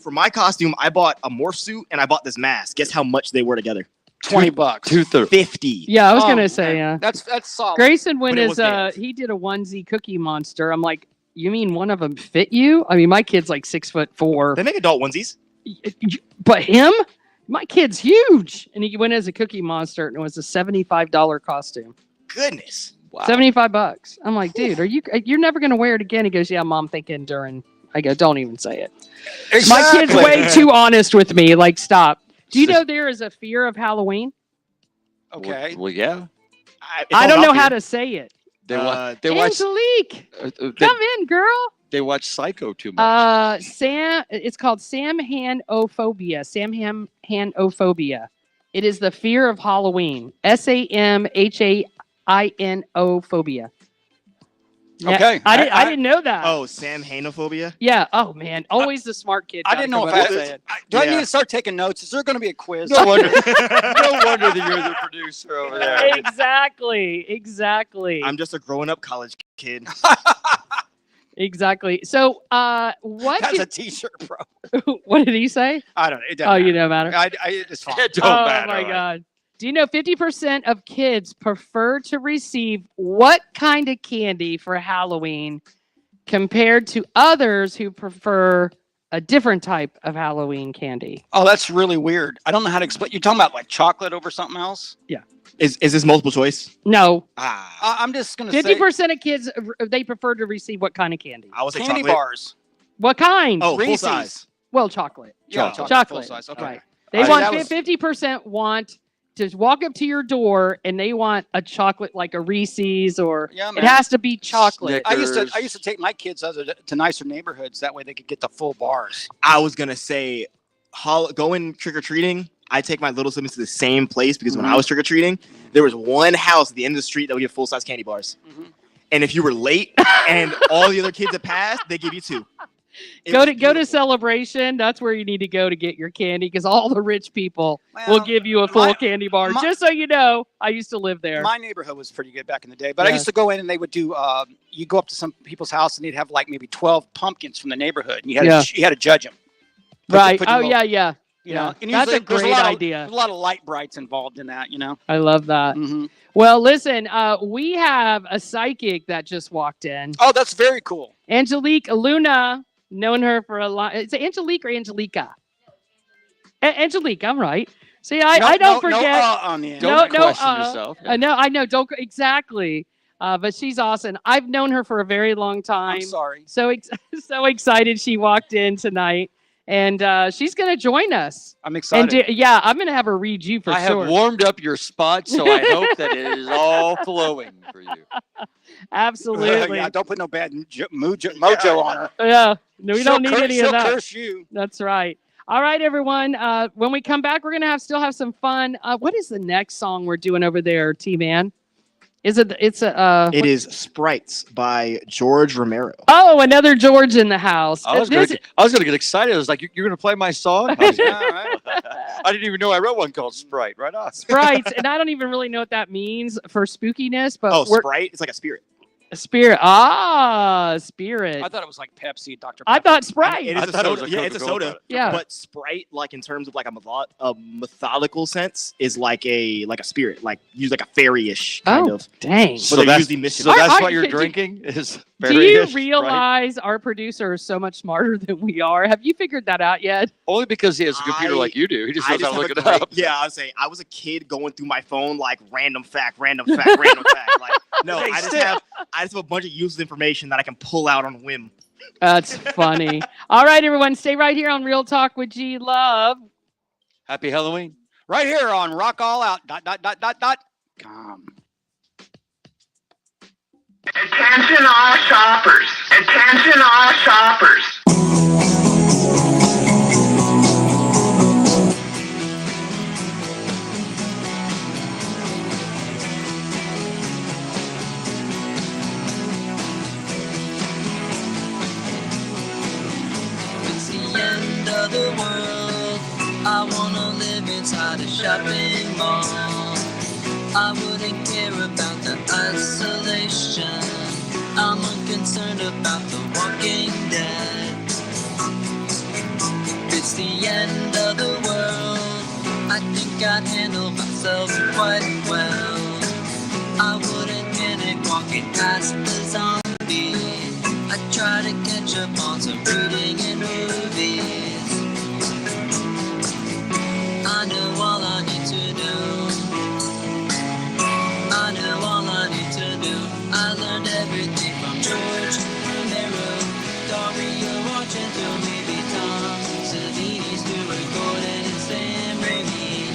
for my costume, I bought a morph suit and I bought this mask. Guess how much they were together? $20. 230. 50. Yeah, I was Oh, gonna say, man. yeah. That's solid. Grayson, when But it his was theirs. he did a onesie Cookie Monster. I'm like, you mean one of them fit you? I mean, my kid's like 6'4", They make adult onesies. but him, my kid's huge, and he went as a Cookie Monster, and it was a $75 costume. Goodness. Wow. $75. I'm like, dude, you're never gonna wear it again? He goes, yeah, Mom, thinking during. I go, don't even say it. My kid's way too honest with me. Like, stop. Do you know there is a fear of Halloween? Okay. Well, yeah. I don't know how to say it. They Uh, watch. Angelique, come in, girl. They watch Psycho too much. It's called Samhanophobia. Samhanophobia. It is the fear of Halloween. SAMHAINO phobia. Yeah, Okay. I didn't know that. Oh, Sam Hanophobia. Yeah. Oh man, always the smart kid. I didn't know if gotta I, come up with it. do I Yeah. need to start taking notes? Is there going to be a quiz? No wonder. No wonder that you're the producer over there. Exactly. I'm just a growing up college kid. Exactly. So, what That's a did, T-shirt, bro. what did he say? I don't know. It Oh, doesn't you matter. don't matter. It's fine. It don't Oh matter. my God. Do you know 50% of kids prefer to receive what kind of candy for Halloween compared to others who prefer a different type of Halloween candy? Oh, that's really weird. I don't know how to explain. You're talking about like chocolate over something else? Is this multiple choice? No. Ah, I'm just going to say 50% of kids, they prefer to receive what kind of candy? I would say candy chocolate. bars. What kind? Oh, full Reese's. size. Well, chocolate. Yeah, Chocolate. Full size. Okay. Right. They I- want that was- 50% want to walk up to your door and they want a chocolate like a Reese's or Yeah, it man. has to be chocolate. I used to take my kids to nicer neighborhoods. That way they could get the full bars. I was gonna say, going trick or treating. I take my little siblings to the same place because when I was trick or treating, there was one house at the end of the street that would give full size candy bars. Mhm. And if you were late and all the other kids had passed, they give you two. It Go was to beautiful. Celebration. That's where you need to go to get your candy because all the rich people will Well, give you a full my- candy bar. my- Just so you know, I used to live there. My neighborhood was pretty good back in the day, but I Yeah. used to go in and they would do. You go up to some people's house and they'd have like maybe 12 pumpkins from the neighborhood, and you had to judge them. Right. put your Oh little- yeah. You know, and That's a usually there's great lot idea. There's a lot of light brights involved in that. You know. I love that. Mhm. Well, listen, we have a psychic that just walked in. Oh, that's very cool. Angelique Luna, known her for a lot. It's Angelique or Angelica? Angelique, I'm right. See, I don't forget. No, on the end. Don't no, question uh, yourself. I know. Don't go exactly. But she's awesome. I've known her for a very long time. I'm sorry. So so excited she walked in tonight, and she's going to join us. I'm And excited. yeah, I'm going to have her read you for I sure. have warmed up your spot, so I hope that it is all flowing for you. Absolutely. Yeah, don't put no bad mojo on her. Yeah. No, we don't need any of she'll that. curse you. That's right. All right, everyone. When we come back, we're gonna still have some fun. What is the next song we're doing over there, T-Man? Is it? It's a. It is Sprites by George Romero. Oh, another George in the house. I was This- gonna get excited. I was like, "You're gonna play my song?" All right. I didn't even know I wrote one called Sprite. Right on. Sprites, and I don't even really know what that means for spookiness, but Oh, we're Sprite. It's like a spirit. a spirit. Ah, spirit. I thought it was like Pepsi, Dr. I Pepper. thought Sprite. It I is a thought it was soda. a Yeah, it's a Coca-Cola soda. product. Yeah. But Sprite, like in terms of like a methodical sense, is like a spirit, like use like a fairy-ish kind Oh, of. dang. So they're usually mischievous. So that's I- what you're do- drinking is Do you berry-ish, right? realize our producer is so much smarter than we are? Have you figured that out yet? Only because he has a computer I- like you do. He just I knows how just to have look a it great- up. Yeah, I was saying I was a kid going through my phone like random fact, random fact, random fact. Like no, Hey, I just Steph. have a bunch of useless information that I can pull out on a whim. That's funny. All right, everyone, stay right here on Real Talk with G Love. Happy Halloween. Right here on Rock All Out. .com. Attention all shoppers. Attention all shoppers. It's the end of the world. I wanna live inside a shopping mall. I wouldn't care about the isolation. I'm unconcerned about the walking dead. It's the end of the world. I think I'd handle myself quite well. I wouldn't panic walking past the zombie. I try to catch up on some reading and movies. I know all I need to do. I know all I need to do. I learned everything from George Romero, Dario Argento, maybe Tom Savini, Stuart Gordon, and Sam Raimi.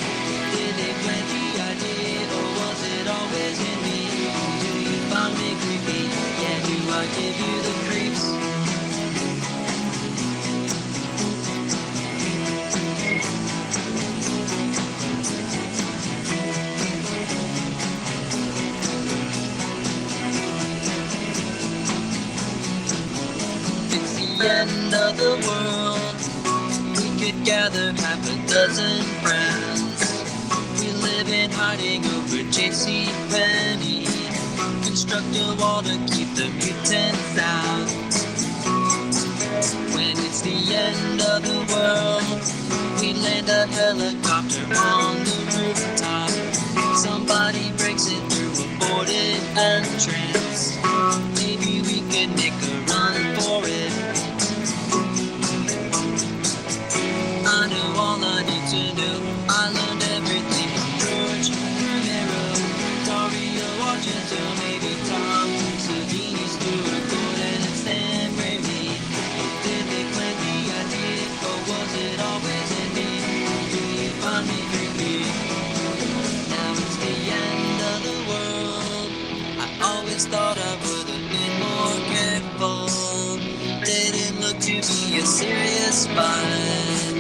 Did they plant the idea, or was it always in me? Do you find me creepy? Yeah, do I give you the creeps? It's the end of the world. We could gather half a dozen friends. We live in hiding over J.C. Penney. Construct a wall to keep the mutants out. When it's the end of the world, we land a helicopter on the rooftop. Somebody breaks it through a boarded entrance. Maybe we could make a run for it. I know all I need to do. I learned everything from George Romero, Dario Argento, maybe Tom Savini, Stuart Gordon, and Sam Raimi. Did they plant the idea, or was it always in me? Do you find me creepy? Now it's the end of the world. I always thought I would have been more careful. Didn't look to be a serious fight.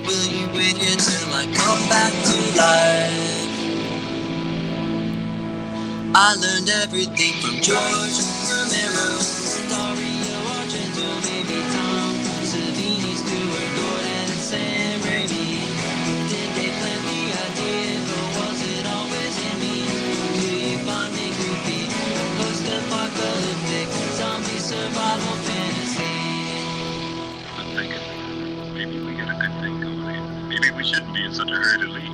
Will you wait here till I come back to life? I learned everything from George Romero, Dario Argento, maybe Tom Savini, Stuart Gordon, and Sam Raimi. Did they plant the idea, or was it always in me? Do you find me creepy? Post-apocalyptic zombie survival fantasy. I'm thinking maybe we got a good thing going. Maybe we shouldn't be in such a hurry to leave.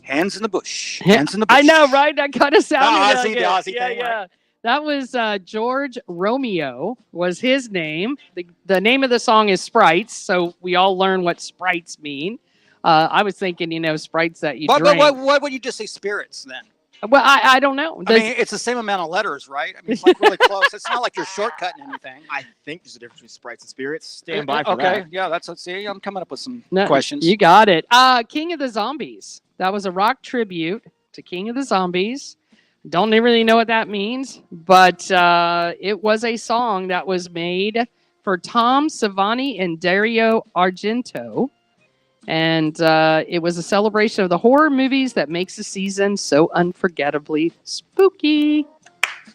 Hands in the bush. Hands in the bush. I know, right? That kind of sounded Ozzy, like the it. Ozzy Yeah, thing, yeah. right? That was George Romeo was his name. The name of the song is Sprites, so we all learn what sprites mean. I was thinking, sprites that you But drink. why would you just say spirits then? Well, I don't know. I mean, it's the same amount of letters, right? I mean, it's like really close. It's not like you're shortcutting anything. I think there's a difference between sprites and spirits. Stand by for Okay, that. yeah, let's see. I'm coming up with some No, questions. You got it. King of the Zombies. That was a rock tribute to King of the Zombies. Don't really know what that means, but it was a song that was made for Tom Savini and Dario Argento. And it was a celebration of the horror movies that makes the season so unforgettably spooky.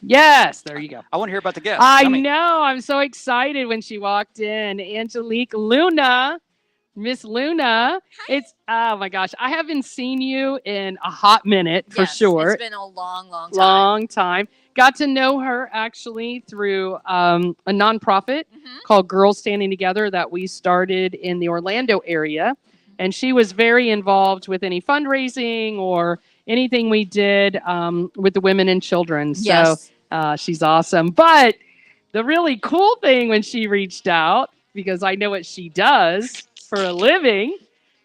Yes, there you go. I want to hear about the guest. I Tell me. know. I'm so excited when she walked in. Angelique Luna Miss Luna. It's oh my gosh, I haven't seen you in a hot minute for Yes, sure. It's been a long, long time. Long time. Got to know her actually through a nonprofit called Girls Standing Together that we started in the Orlando area. And she was very involved with any fundraising or anything we did with the women and children. So Yes. she's awesome. But the really cool thing when she reached out, because I know what she does for a living,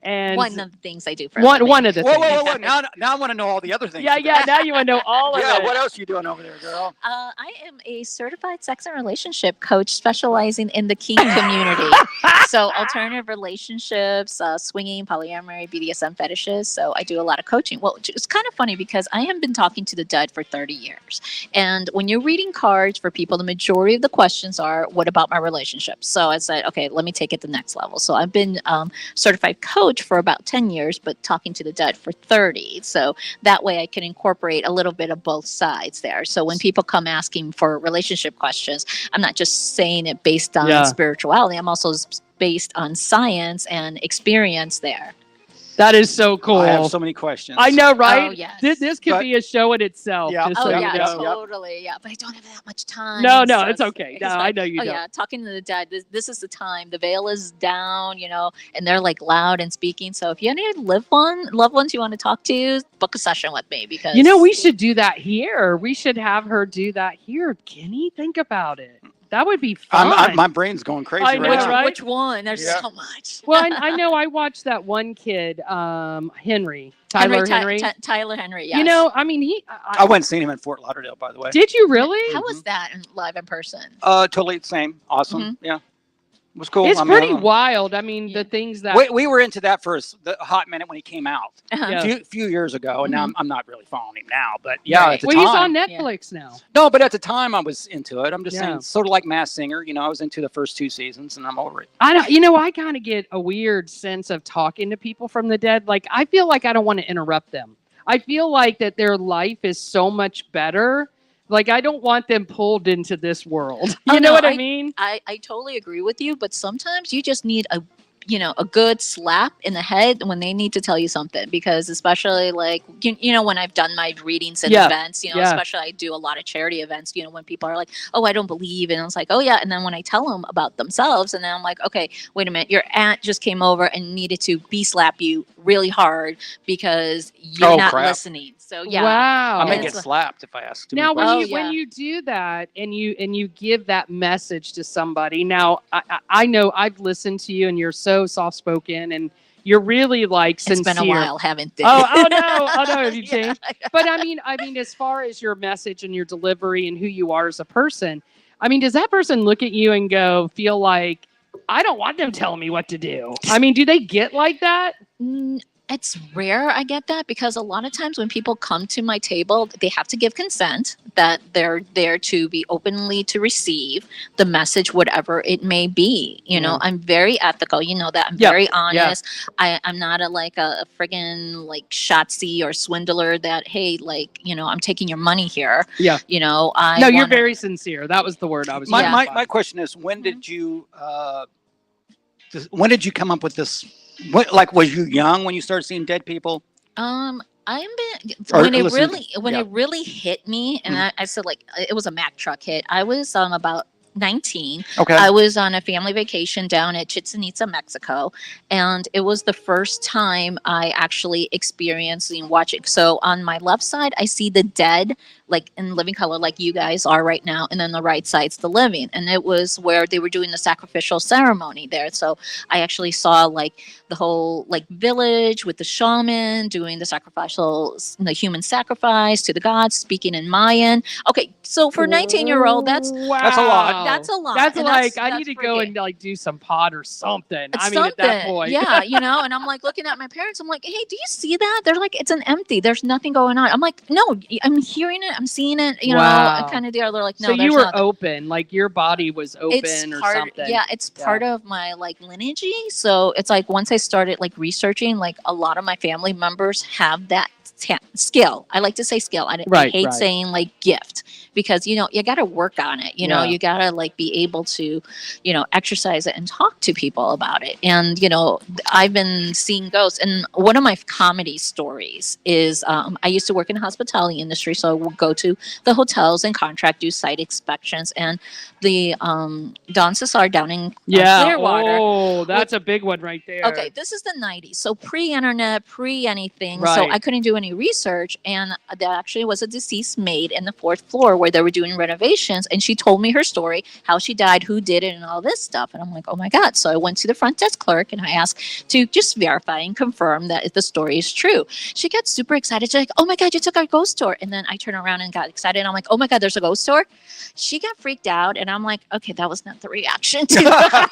and One of the things I do for a one living. of the Whoa, things. whoa, whoa, whoa. Now I want to know all the other things. Yeah, yeah. Now you want to know all of Yeah, it. what else you doing over there, girl? I am a certified sex and relationship coach specializing in the kink community. So alternative relationships, swinging, polyamory, BDSM fetishes. So I do a lot of coaching. Well, it's kind of funny because I have been talking to the dead for 30 years. And when you're reading cards for people, the majority of the questions are, what about my relationship? So I said, okay, let me take it to the next level. So I've been certified coach for about 10 years, but talking to the dead for 30. So that way I can incorporate a little bit of both sides there. So when people come asking for relationship questions, I'm not just saying it based on Yeah. spirituality. I'm also based on science and experience there. That is so cool. I have so many questions. I know, right? Oh, yes. This could But- be a show in itself. Yeah. just Oh so you yeah, know. totally. Yeah, but I don't have that much time. No, no, so it's okay. No, it's I fine. know you Oh don't. yeah, talking to the dead. This is the time. The veil is down, and they're like loud and speaking. So if you have any loved ones you want to talk to, book a session with me because We should do that here. We should have her do that here. Kenny, think about it. That would be fun. my brain's going crazy I right know, now. right? which one? There's Yeah. so much. Well, I know I watched that one kid, Henry, Tyler Henry. Tyler Henry. Yes. I went and seen him in Fort Lauderdale, by the way. Did you really? How was that live in person? Totally the same. Awesome. Yeah. It was cool. It's I mean, pretty wild. I mean, the things that we were into that for a hot minute when he came out Yeah. a few years ago, and now I'm not really following him now. But yeah, Right. at the well, he's on time, Netflix now. no, but at the time I was into it. I'm just Yeah. saying, sort of like Mass Singer. I was into the first 2 seasons, and I'm over it. I don't. I kind of get a weird sense of talking to people from the dead. Like I feel like I don't want to interrupt them. I feel like that their life is so much better. Like I don't want them pulled into this world. You Oh, know no, what I mean? I totally agree with you, but sometimes you just need a good slap in the head when they need to tell you something, because especially like when I've done my readings and Yeah. events, Yeah. especially I do a lot of charity events, when people are like, oh, I don't believe, and I was like, oh yeah, and then when I tell them about themselves, and then I'm like, okay, wait a minute, your aunt just came over and needed to slap you really hard because you're Oh, not crap. listening. So yeah. Wow. I may And get it's like- slapped if I ask too Now, many when Oh, you questions. when you do that and you give that message to somebody, now I know I've listened to you and you're so soft spoken and you're really like It's sincere. been a while, haven't it? Oh no! Have you Yeah. changed? But I mean, as far as your message and your delivery and who you are as a person, I mean, does that person look at you and feel like, I don't want them telling me what to do? I mean, do they get like that? It's rare I get that, because a lot of times when people come to my table, they have to give consent that they're there to be openly to receive the message, whatever it may be. I'm very ethical. You know that I'm Yeah, very yeah. honest. I'm not a friggin' like Shotzi or swindler that, hey, I'm taking your money here. Yeah. No, You're very sincere. That was the word I was. My, trying my, to my find. question is, when did you come up with this? Was you young when you started seeing dead people? I'm Or when it listen- really hit me, and I said it was a Mack truck hit. I was about 19. Okay. I was on a family vacation down at Chichen Itza, Mexico, and it was the first time I actually experienced watching. So on my left side, I see the dead, like in living color, like you guys are right now, and then the right side's the living, and it was where they were doing the sacrificial ceremony there. So I actually saw the whole village with the shaman doing the the human sacrifice to the gods, speaking in Mayan. Okay, so for a 19-year-old, that's That's a lot. that's a lot. That's and like I that's need to for go you. and do some pot or something. It's I mean, at that point, yeah, and I'm looking at my parents. I'm like, hey, do you see that? They're like, it's an empty. There's nothing going on. I'm like, no, I'm hearing it. I'm seeing it. Wow. Kind of deal. They're like, no, so you there's were nothing. open, like your body was open It's or part, something. yeah, it's part of my lineage. So it's once I started researching, a lot of my family members have that skill. I like to say skill. I hate Right. saying gift, because you got to work on it. Yeah. You got to like be able to exercise it and talk to people about it. And I've been seeing ghosts. And one of my comedy stories is I used to work in the hospitality industry, so I would go to the hotels and contract, do site inspections. And the Don Cesar down in Clearwater. Oh, that's a big one right there. Okay, this is the 90s, so pre-internet, pre-anything, so Right. I couldn't do any research. And there actually was a deceased maid in the 4th floor where they were doing renovations, and she told me her story, how she died, who did it, and all this stuff. And I'm like, oh my God. So I went to the front desk clerk and I asked to just verify and confirm that the story is true. She got super excited. She's like, oh my God, you took our ghost tour. And then I turned around and got excited. And I'm like, oh my God, there's a ghost tour. She got freaked out, and I'm like, okay, that was not the reaction to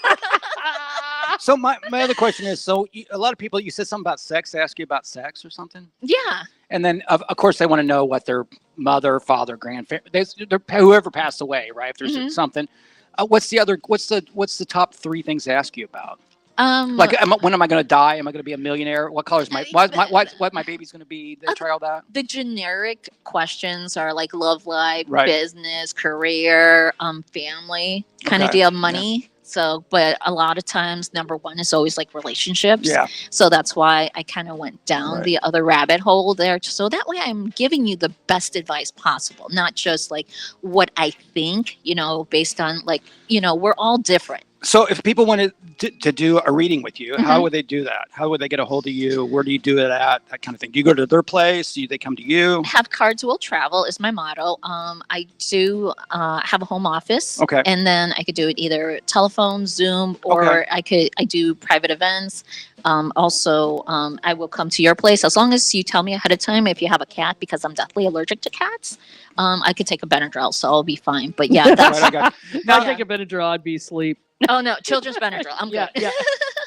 So my other question is, so a lot of people, you said something about sex, they ask you about sex or something? Yeah. And then of course they want to know what their mother, father, whoever passed away, right? If there's Mhm. something, what's the top 3 things they ask you about? Like, when am I going to die? Am I going to be a millionaire? What color is what my baby's going to be? They try all that. The generic questions are like love life, Right. business, career, family kind of Okay. deal, money. So, but a lot of times, number one is always like relationships. Yeah. So that's why I kind of went down Right. the other rabbit hole there. So that way I'm giving you the best advice possible, not just like what I think, based on like, we're all different. So if people wanted to do a reading with you, how Mhm. would they do that? How would they get a hold of you? Where do you do it at? That kind of thing. Do you go to their place? Do they come to you? Have cards will travel is my motto. I do have a home office. Okay. And then I could do it either telephone, Zoom, or I do private events. Also, I will come to your place as long as you tell me ahead of time if you have a cat, because I'm deathly allergic to cats. I could take a Benadryl, so I'll be fine. But yeah, that's Right, I got you. Not Now, take a Benadryl, I'd be asleep. oh no, children's Benadryl. I'm good. Yeah, yeah.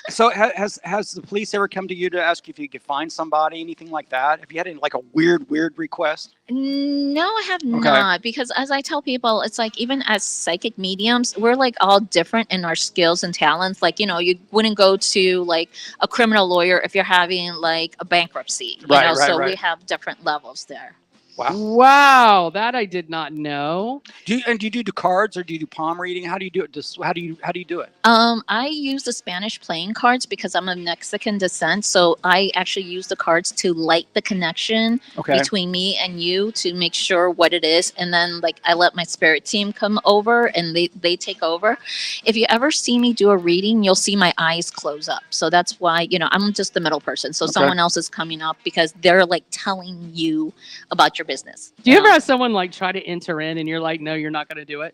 so has the police ever come to you to ask if you could find somebody, anything like that? Have you had any, like a weird request? No, I have not, because as I tell people, it's like even as psychic mediums, we're like all different in our skills and talents. Like, you wouldn't go to like a criminal lawyer if you're having like a bankruptcy. Right, So we right. have different levels there. Wow. Wow, that I did not know. Do you do cards, or do you do palm reading? How do you do it? How do you do it? I use the Spanish playing cards because I'm of Mexican descent. So I actually use the cards to light the connection Okay. between me and you to make sure what it is. And then like I let my spirit team come over and they take over. If you ever see me do a reading, you'll see my eyes close up. So that's why, I'm just the middle person. So someone else is coming up because they're like telling you about your business. Do you ever have someone like try to enter in and you're like, no, you're not going to do it?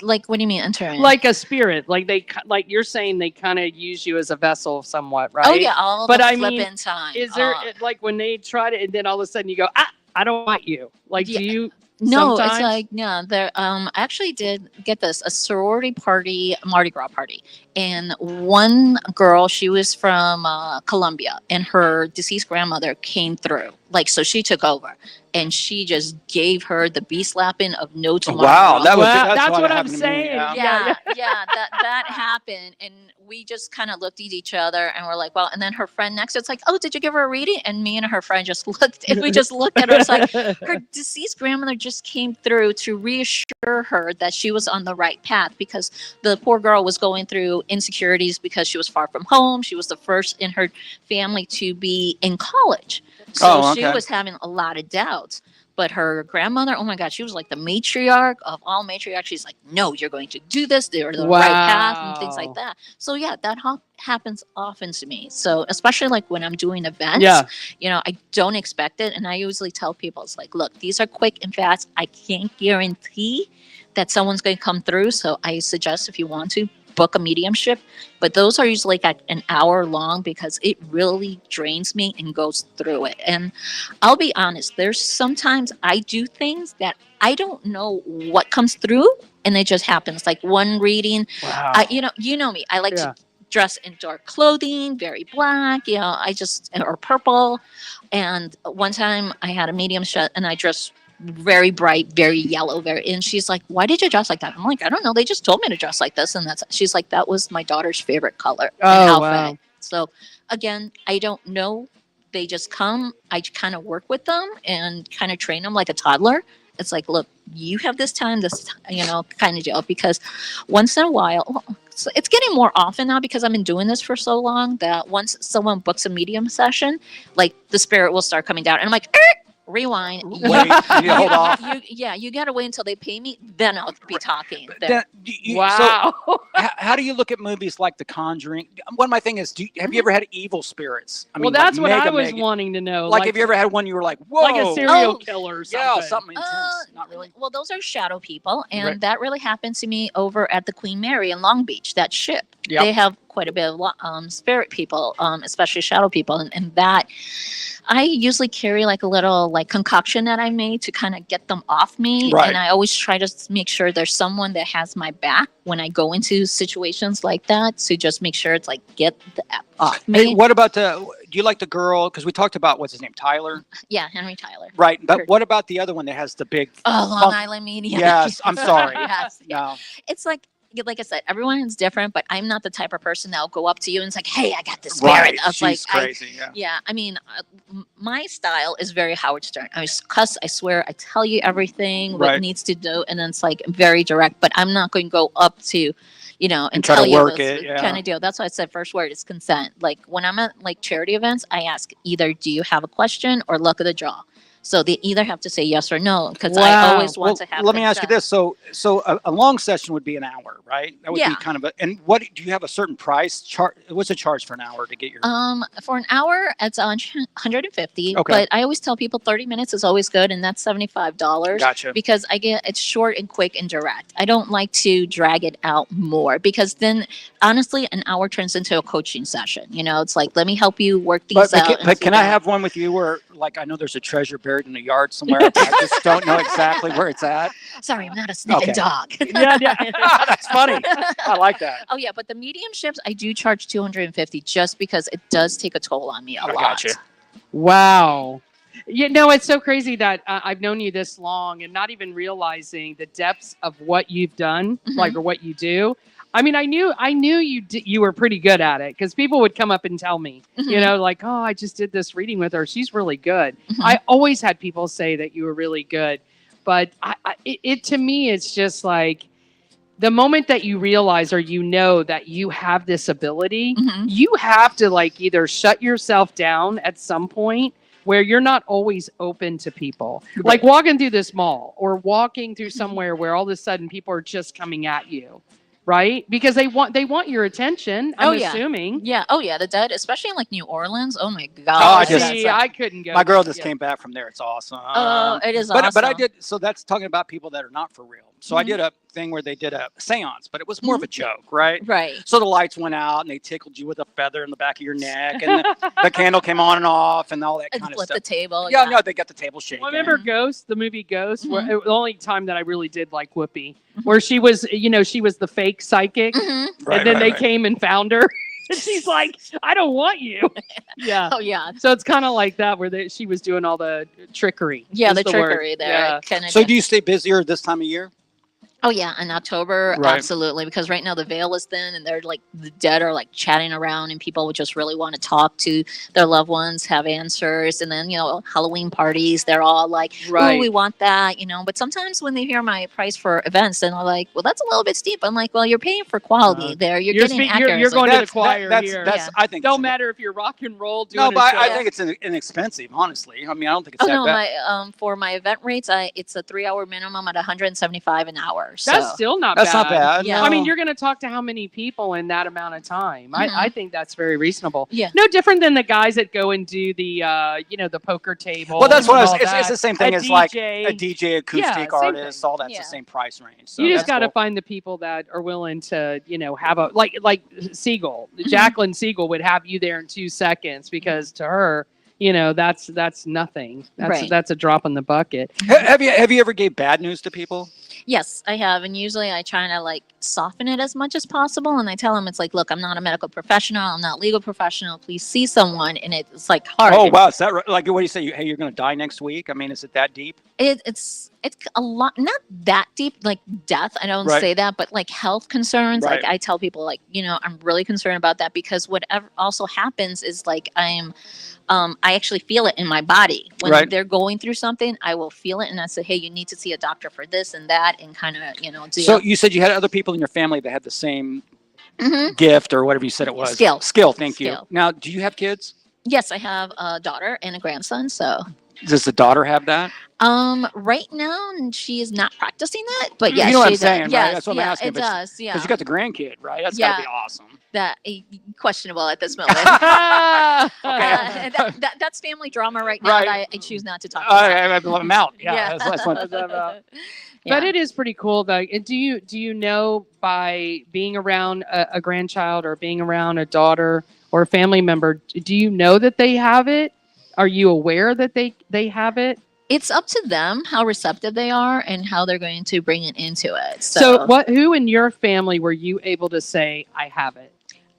Like what do you mean enter in? Like a spirit, like like you're saying they kind of use you as a vessel somewhat, right? Oh yeah, all But the I flip mean, in time. Is there like when they try to, and then all of a sudden you go, I don't want you. Like, Yeah. do you? No, sometimes? it's like no. There, I actually did get this a sorority party, Mardi Gras party, and one girl, she was from Colombia, and her deceased grandmother came through. Like, so she took over, and she just gave her the bee slapping of no tomorrow. Wow, that was Well, that's that's what I'm happened to me, saying. yeah. Yeah, that happened, and we just kind of looked at each other, and we're like, well. And then her friend next to it's like, oh, did you give her a reading? And me and her friend just looked, and we just looked at her. It's like her deceased grandmother just came through to reassure her that she was on the right path, because the poor girl was going through insecurities because she was far from home. She was the first in her family to be in college, so she was having a lot of doubts. But her grandmother, oh my God, she was like the matriarch of all matriarchs. She's like, no, you're going to do this. They're the right path and things like Wow. that. So yeah, that happens often to me. So especially like when I'm doing events, Yeah. I don't expect it. And I usually tell people, it's like, look, these are quick and fast. I can't guarantee that someone's going to come through. So I suggest if you want to book a mediumship, but those are usually like an hour long because it really drains me and goes through it. And I'll be honest, there's sometimes I do things that I don't know what comes through and it just happens. Like one reading, Wow. you know me, I like Yeah. to dress in dark clothing, very black, or purple. And one time I had a medium shut and I dressed very bright, very yellow, and she's like, why did you dress like that? I'm like, I don't know. They just told me to dress like this. And she's like, that was my daughter's favorite color and Oh, outfit. wow. So again, I don't know. They just come, I kind of work with them and kind of train them like a toddler. It's like, look, you have this time, kind of deal. Because once in a while, so it's getting more often now because I've been doing this for so long that once someone books a medium session, like the spirit will start coming down, and I'm like, rewind. Wait, you hold off. You got to wait until they pay me, then I'll be talking. Then, Wow. So, how do you look at movies like The Conjuring? One of my thing is, have you ever had evil spirits? I Well, like that's what I mega, was mega- wanting to know. Like, have you ever had one you were like, whoa, like a serial Oh, killer or yeah, something? something intense? Not really. Well, those are shadow people, and Right. that really happened to me over at the Queen Mary in Long Beach. That ship, Yep. they have quite a bit of spirit people, especially shadow people, and that I usually carry like a little like concoction that I made to kind of get them off me, Right. and I always try to make sure there's someone that has my back when I go into situations like that, to just make sure it's like get the F off me. Hey, what about do you like the girl? Because we talked about what's his name, Tyler, Yeah, Henry Tyler. right? But Kurt. what about the other one that has the big? Oh, Long funk- Island Media. Yes, I'm sorry. Yes, yeah. No, It's like I said, everyone is different, but I'm not the type of person that'll go up to you and it's like, "Hey, I got this spirit." right? It's like, She's crazy. Yeah. yeah, I mean, my style is very Howard Stern. I cuss, I swear, I tell you everything what Right. needs to do, and then it's like very direct. But I'm not going to go up to, and try tell to you work this it, yeah. kind of deal. That's why I said first word is consent. Like when I'm at like charity events, I ask either, "Do you have a question?" or "Luck of the draw." So they either have to say yes or no, because I Wow. always want to have. Let me ask you consent. this: so a long session would be an hour, right? That would Yeah. be kind of a. And what do you have a certain price? What's the charge for an hour to get your? For an hour, it's 150. Okay. But I always tell people 30 minutes is always good, and that's $75. Gotcha. Because it's short and quick and direct. I don't like to drag it out more, because then honestly, an hour turns into a coaching session. It's like, let me help you work these But, out. but, and but do can I that. have one with you where, like, I know there's a treasure buried in a yard somewhere. I just don't know exactly where it's at. Sorry, I'm not a sniffing Okay. dog. Yeah, yeah. That's funny. I like that. Oh yeah, but the mediumships I do charge 250 just because it does take a toll on me a I lot. gotcha. Wow. It's so crazy that I've known you this long and not even realizing the depths of what you've done, Mhm. or what you do. I mean, I knew you were pretty good at it, because people would come up and tell me, Mhm. like, "Oh, I just did this reading with her. She's really good." Mhm. I always had people say that you were really good, but it to me, it's just like the moment that you realize, or that you have this ability, Mhm. you have to like either shut yourself down at some point where you're not always open to people. Like walking through this mall or walking through somewhere where all of a sudden people are just coming at you, right? Because they want your attention, I'm Oh, yeah. assuming. Yeah. Oh yeah, the dead, especially in like New Orleans. Oh my Oh, god. I just- See, I couldn't go. My girl just yeah. came back from there. It's awesome. Oh, it is But awesome. I did. So that's talking about people that are not for real. So I Mhm. did a thing where they did a seance, but it was more of a joke, right? Right. So the lights went out and they tickled you with a feather in the back of your neck, and the candle came on and off, and all that And kind of flip stuff. the table. Yeah, no, they got the table shaking. Well, remember Ghost, the movie Ghost? Where Mhm. the only time that I really did like Whoopi, where she was the fake psychic, Mhm. Right, and then right, they right. came and found her. And she's like, "I don't want you." Yeah. Oh yeah. So it's kind of like that, where she was doing all the trickery. Yeah, is the word. trickery there. Yeah. Kinda So do you stay busier this time of year? Oh yeah, in October, Right. absolutely. Because right now the veil is thin, and they're like the dead are like chatting around, and people would just really want to talk to their loved ones, have answers, and then Halloween parties. They're all like, Right. "Oh, we want that," But sometimes when they hear my price for events, then they're like, "Well, that's a little bit steep." I'm like, "Well, you're paying for quality there. You're getting accuracy." you're going to the That's- choir that's, here. That's, Yeah. I think. Don't it's- matter if you're rock and roll doing No, a but show. I think it's inexpensive, honestly. I mean, I don't think it's Oh that no, bad. for my event rates, it's a 3-hour minimum at 175 an hour. So. That's still not That's bad. not bad. Yeah. I mean, no. you're going to talk to how many people in that amount of time? Mhm. I think that's very reasonable. Yeah. No different than the guys that go and do the the poker table. Well, that's what I and was. all It's that. the same thing A as like DJ. a DJ, acoustic Yeah, same artist. thing. All that's Yeah. the same price range. So You just that's got to cool. find the people that are willing to, have a like Siegel. Mm-hmm. Jacqueline Siegel would have you there in 2 seconds, because to her, that's nothing. Right. That's a drop in the bucket. Have you ever gave bad news to people? Yes, I have, and usually I try to like soften it as much as possible, and I tell them it's like, look, I'm not a medical professional, I'm not a legal professional. Please see someone, and it's like hard. Oh wow, is that right? Like what do you say? Hey, you're going to die next week? I mean, is it that deep? It's a lot, not that deep, like death. I don't Right. say that, but like health concerns. Right. Like I tell people, like, I'm really concerned about that, because whatever also happens is like I actually feel it in my body when Right. they're going through something. I will feel it, and I say, hey, you need to see a doctor for this and that, and kind of deal. So you said you had other people in your family that had the same Mhm. gift or whatever you said it was. Skill. Thank you. Skill. Now, do you have kids? Yes, I have a daughter and a grandson. So Does the daughter have that? right now she is not practicing that, but yeah, You know what I'm she does. saying, right? Yes, That's what I'm yeah, asking, it but she- does. Yeah, Because you got the grandkid, right? That's got to be awesome. that questionable at this moment. That's family drama right now. Right. That I choose not to talk about. I love him out. Yeah, that's what. But Yeah. it is pretty cool though. And do you know, by being around a grandchild or being around a daughter or a family member, do you know that they have it? Are you aware that they have it? It's up to them how receptive they are and how they're going to bring it into it. So who in your family were you able to say, I have it?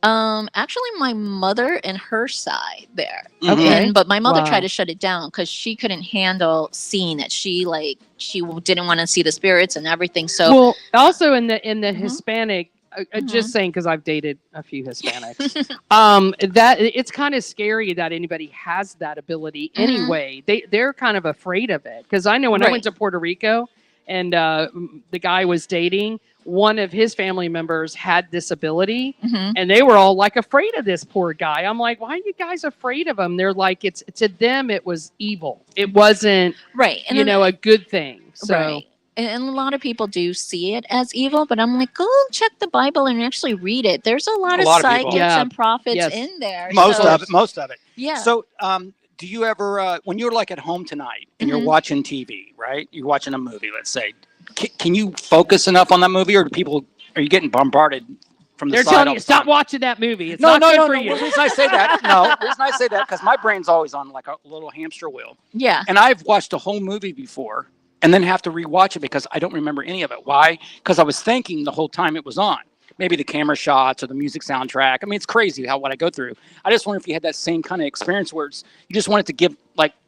Actually, my mother and her side there. Okay. But my mother Wow. tried to shut it down because she couldn't handle seeing it. She didn't want to see the spirits and everything. So Well, also in the Mhm. Hispanic, Mhm. just saying, because I've dated a few Hispanics, that it's kind of scary that anybody has that ability Mhm. anyway. They're kind of afraid of it, because I know when I Right. went to Puerto Rico and the guy I was dating, one of his family members had this ability, Mhm. and they were all like afraid of this poor guy. I'm like, why are you guys afraid of him? They're like, it's to them it was evil. It wasn't, right, and then- a good thing. So right. And a lot of people do see it as evil, but I'm like, go check the Bible and actually read it. There's a lot of lot of people. psychics Yeah. and prophets Yes. in there. Most so, of it. Most of it. Yeah. So, do you ever, when you're like at home tonight and you're Mhm. watching TV, right? You're watching a movie, let's say. Can you focus enough on that movie, or are you getting bombarded from the they're side telling all you, the stop time? watching that movie. It's No, not no, good no, for no. you. The reason I say that, the reason I say that, because my brain's always on like a little hamster wheel, yeah. and I've watched a whole movie before, and then have to rewatch it because I don't remember any of it. Why? Because I was thinking the whole time it was on. Maybe the camera shots or the music soundtrack. I mean, it's crazy what I go through. I just wonder if you had that same kind of experience where you just wanted to give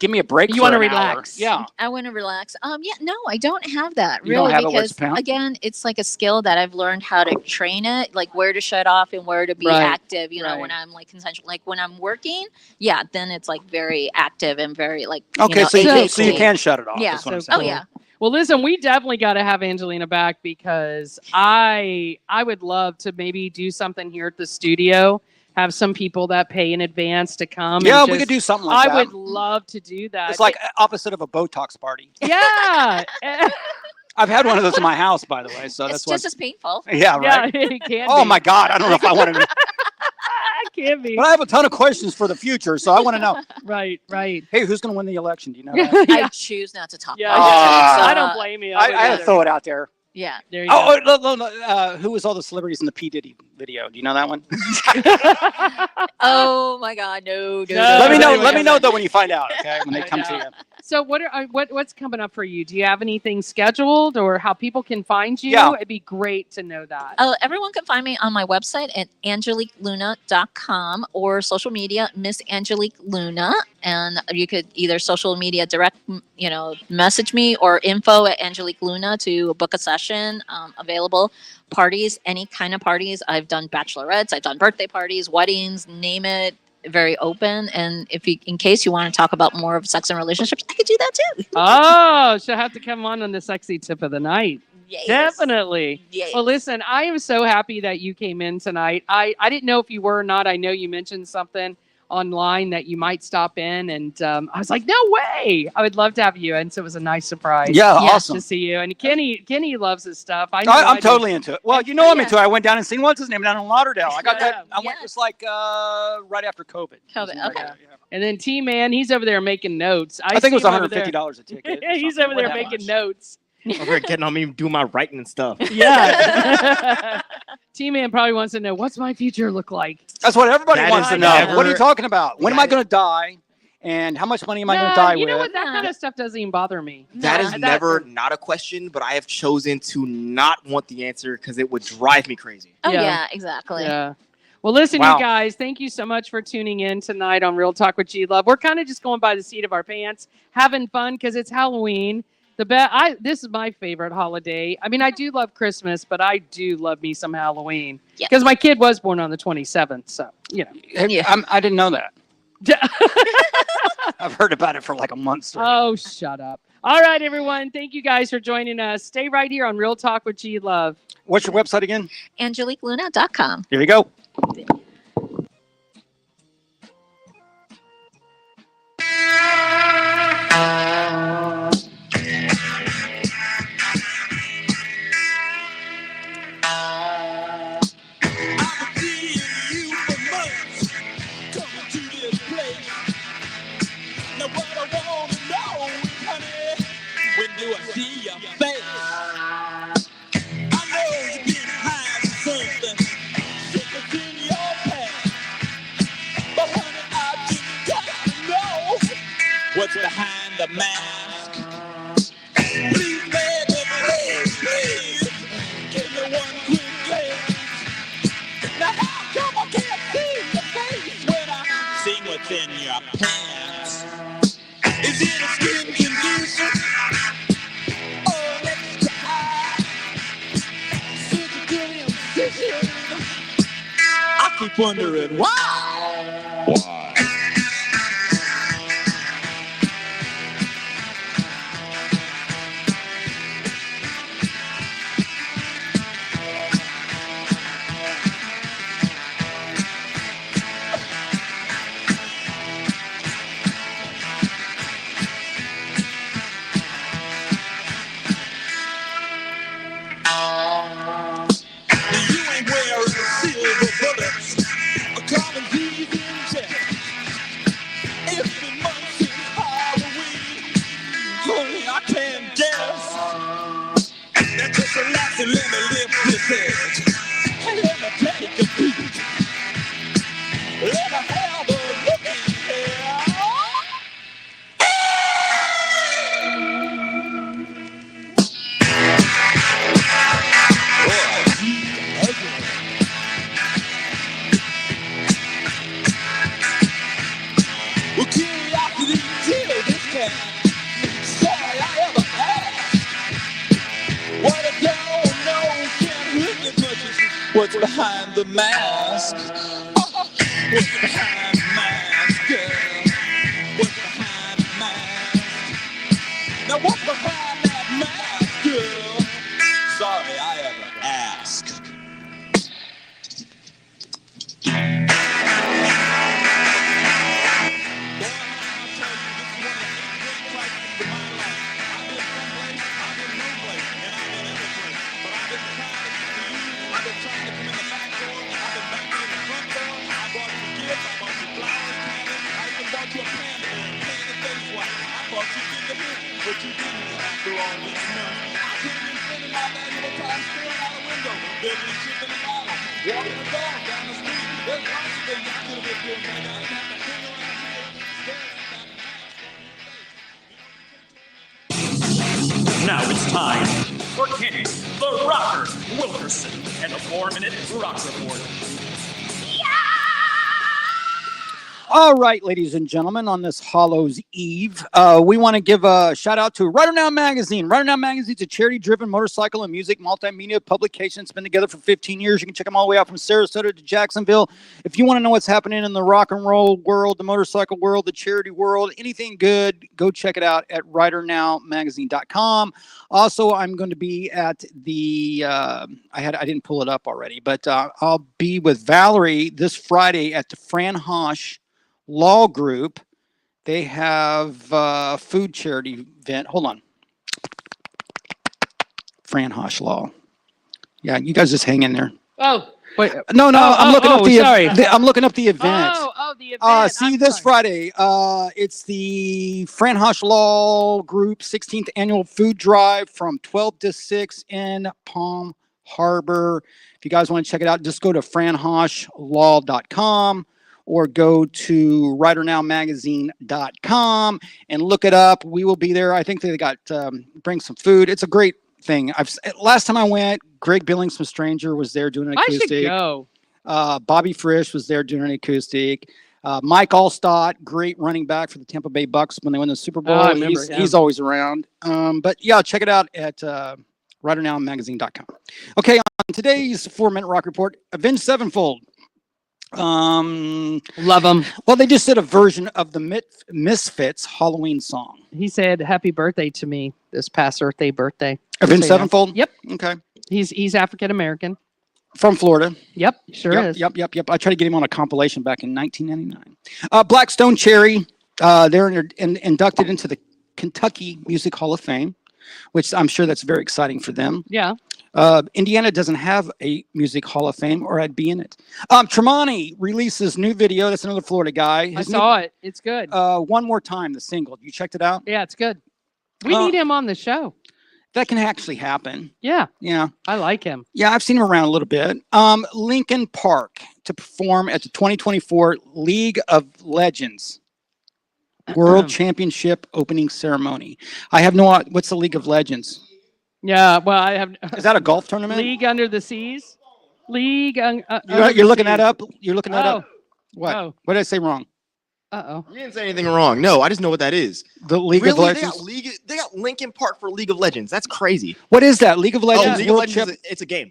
me a break. You for wanna an hour. relax. Yeah. I want to relax. Yeah, no, I don't have that You don't really have it where it's because pound- again, it's like a skill that I've learned how to train it, like where to shut off and where to be Right, active. You know, right. when I'm like consensual, like when I'm working, yeah, then it's like very active and very like. Okay, so ADHD. you can shut it off. Yeah. That's what I'm So saying. Oh yeah. Well, listen, we definitely got to have Angelina back, because I would love to maybe do something here at the studio, have some people that pay in advance to come. Yeah, and we just- could do something like I that. would love to do that. It's like opposite of a Botox party. yeah, I've had one of those in my house, by the way. So It's that's why. just as painful. Yeah, yeah, right. it can. Oh be. my God, I don't know if I want to. It can be. But I have a ton of questions for the future, so I want to know. Right, right. Hey, who's going to win the election? Do you know that? I choose not to talk Yeah, about it. Ah. I don't blame you. I would had either. to throw it out there. Yeah. There you go. Who was all the celebrities in the P Diddy video? Do you know that one? Oh my God, no. No. Let me know. anyway, Let me yeah. know though when you find out. Okay, when they come to know. you. So what's coming up for you? Do you have anything scheduled, or how people can find you? Yeah. It'd be great to know that. Everyone can find me on my website at angeliqueluna.com or social media, Miss Angelique Luna. And you could either social media direct, message me, or info at Angelique Luna to book a session. Available parties, any kind of parties. I've done bachelorettes, I've done birthday parties, weddings, name it. Very open. And in case you want to talk about more of sex and relationships, I could do that too. Oh, she'll have to come on the sexy tip of the night. Yes. Definitely. Yes. Well, listen, I am so happy that you came in tonight. I didn't know if you were or not. I know you mentioned something online that you might stop in, and I was like, no way. I would love to have you. And so it was a nice surprise. Yeah, Yeah. awesome. To see you. And Kenny loves his stuff. I know I'm do. totally into it. Well, you know I'm Yeah. into it. I went down and seen what's his name down in Lauderdale. I got Yeah. that. I went Yes. just like right after COVID. COVID, okay. Yeah. And then T-Man, he's over there making notes. I think it was see him over there. $150 a ticket. or He's something. over there Wasn't that making much. notes. Over here getting on me, doing my writing and stuff. Yeah. T-Man probably wants to know, what's my future look like? That's what everybody That wants is to know. never- What are you talking about? When am I That- going to die? And how much money am I going Nah, to die you know with? what? That kind of stuff doesn't even bother me. That No, is that- never not a question, but I have chosen to not want the answer because it would drive me crazy. Oh Yeah. yeah, exactly. Yeah. Well, listen, Wow. you guys, thank you so much for tuning in tonight on Real Talk with G Love. We're kind of just going by the seat of our pants, having fun because it's Halloween. This is my favorite holiday. I mean, I do love Christmas, but I do love me some Halloween Yeah. because my kid was born on the 27th. So Hey, I didn't know that. I've heard about it for like a month straight. Oh, shut up. All right, everyone. Thank you guys for joining us. Stay right here on Real Talk with G Love. What's your website again? AngeliqueLuna.com. Here you go. What's behind the mask? Please, baby, please, give me one quick glance. Now how come I can't see your face when I see what's in your pants? Is it a skin condition? Or an extra eye? Surgically incision? I keep wondering why. Why? You ain't wearing silver bullets, a common disease in check. It's been months since Halloween, honey, I can't guess. Now just relax and let me lift this edge. And let me take a peek. Let me have a look in here. Well, curiosity killed this cat. Sorry I ever asked. What I don't know can't hurt as much as what's behind the mask. What's behind the mask, girl? What's behind the mask? Now what's behind that mask, girl? Sorry I ever asked. But you didn't after all these months. I couldn't even spend my valuable time staring out a window, building a ship in a bottle, walking a dog down the street. There's lots of things I could have been doing, man. I didn't have to hang around here staring at that mask. Now it's time for Kenny, the Rocker Wilkerson, and the 4-minute Rock Report. All right, ladies and gentlemen, on this Hallows Eve, we want to give a shout out to Rider Now Magazine. Rider Now Magazine is a charity-driven motorcycle and music multimedia publication. It's been together for 15 years. You can check them all the way out from Sarasota to Jacksonville. If you want to know what's happening in the rock and roll world, the motorcycle world, the charity world, anything good, go check it out at ridernowmagazine.com. Also, I'm going to be at the, I didn't pull it up already, but I'll be with Valerie this Friday at the Fran Hosh Law Group. They have a food charity event. Hold on. Fran Hosh Law. Yeah, you guys just hang in there. Oh, wait. No, I'm looking up the sorry. I'm looking up the event. The event. See you I'm this sorry. Friday. It's the Fran Hosh Law Group 16th annual food drive from 12 to 6 in Palm Harbor. If you guys want to check it out, just go to franhoshlaw.com or go to ridernowmagazine.com and look it up. We will be there. I think they got bring some food. It's a great thing. Last time I went, Greg Billings from Stranger was there doing an I acoustic. should go. Bobby Frisch was there doing an acoustic. Mike Allstott, great running back for the Tampa Bay Bucks when they won the Super Bowl. I remember he's, him. he's always around. But yeah, check it out at ridernowmagazine.com. Okay, on today's 4-Minute Rock Report, Avenged Sevenfold. Love him. Well, they just did a version of the Misfits Halloween song. He said happy birthday to me this past birthday. Avenged Say that. Sevenfold? Yep. Okay. He's African American. From Florida. Yep, sure Yep, is. Yep. I tried to get him on a compilation back in 1999. Black Stone Cherry, they're inducted into the Kentucky Music Hall of Fame, which I'm sure that's very exciting for them. Yeah. Indiana doesn't have a music hall of fame, or I'd be in it. Tremonti releases new video. That's another Florida guy. I saw it. It's good. One More Time, the single. You checked it out? Yeah, it's good. We need him on the show. That can actually happen. Yeah, Yeah. I like him. Yeah, I've seen him around a little bit. Lincoln Park to perform at the 2024 League of Legends World Championship opening ceremony. I have no idea. What's the League of Legends? Yeah, well, I have. Is that a golf tournament? League Under the Seas? League. You're looking that up? You're looking that up? What? Oh. What did I say wrong? Uh-oh. You didn't say anything wrong. No, I just know what that is. The League of Really? They Legends? got Lincoln Park for League of Legends. That's crazy. What is that? League of Legends League of World Legends, Chip? it's a game.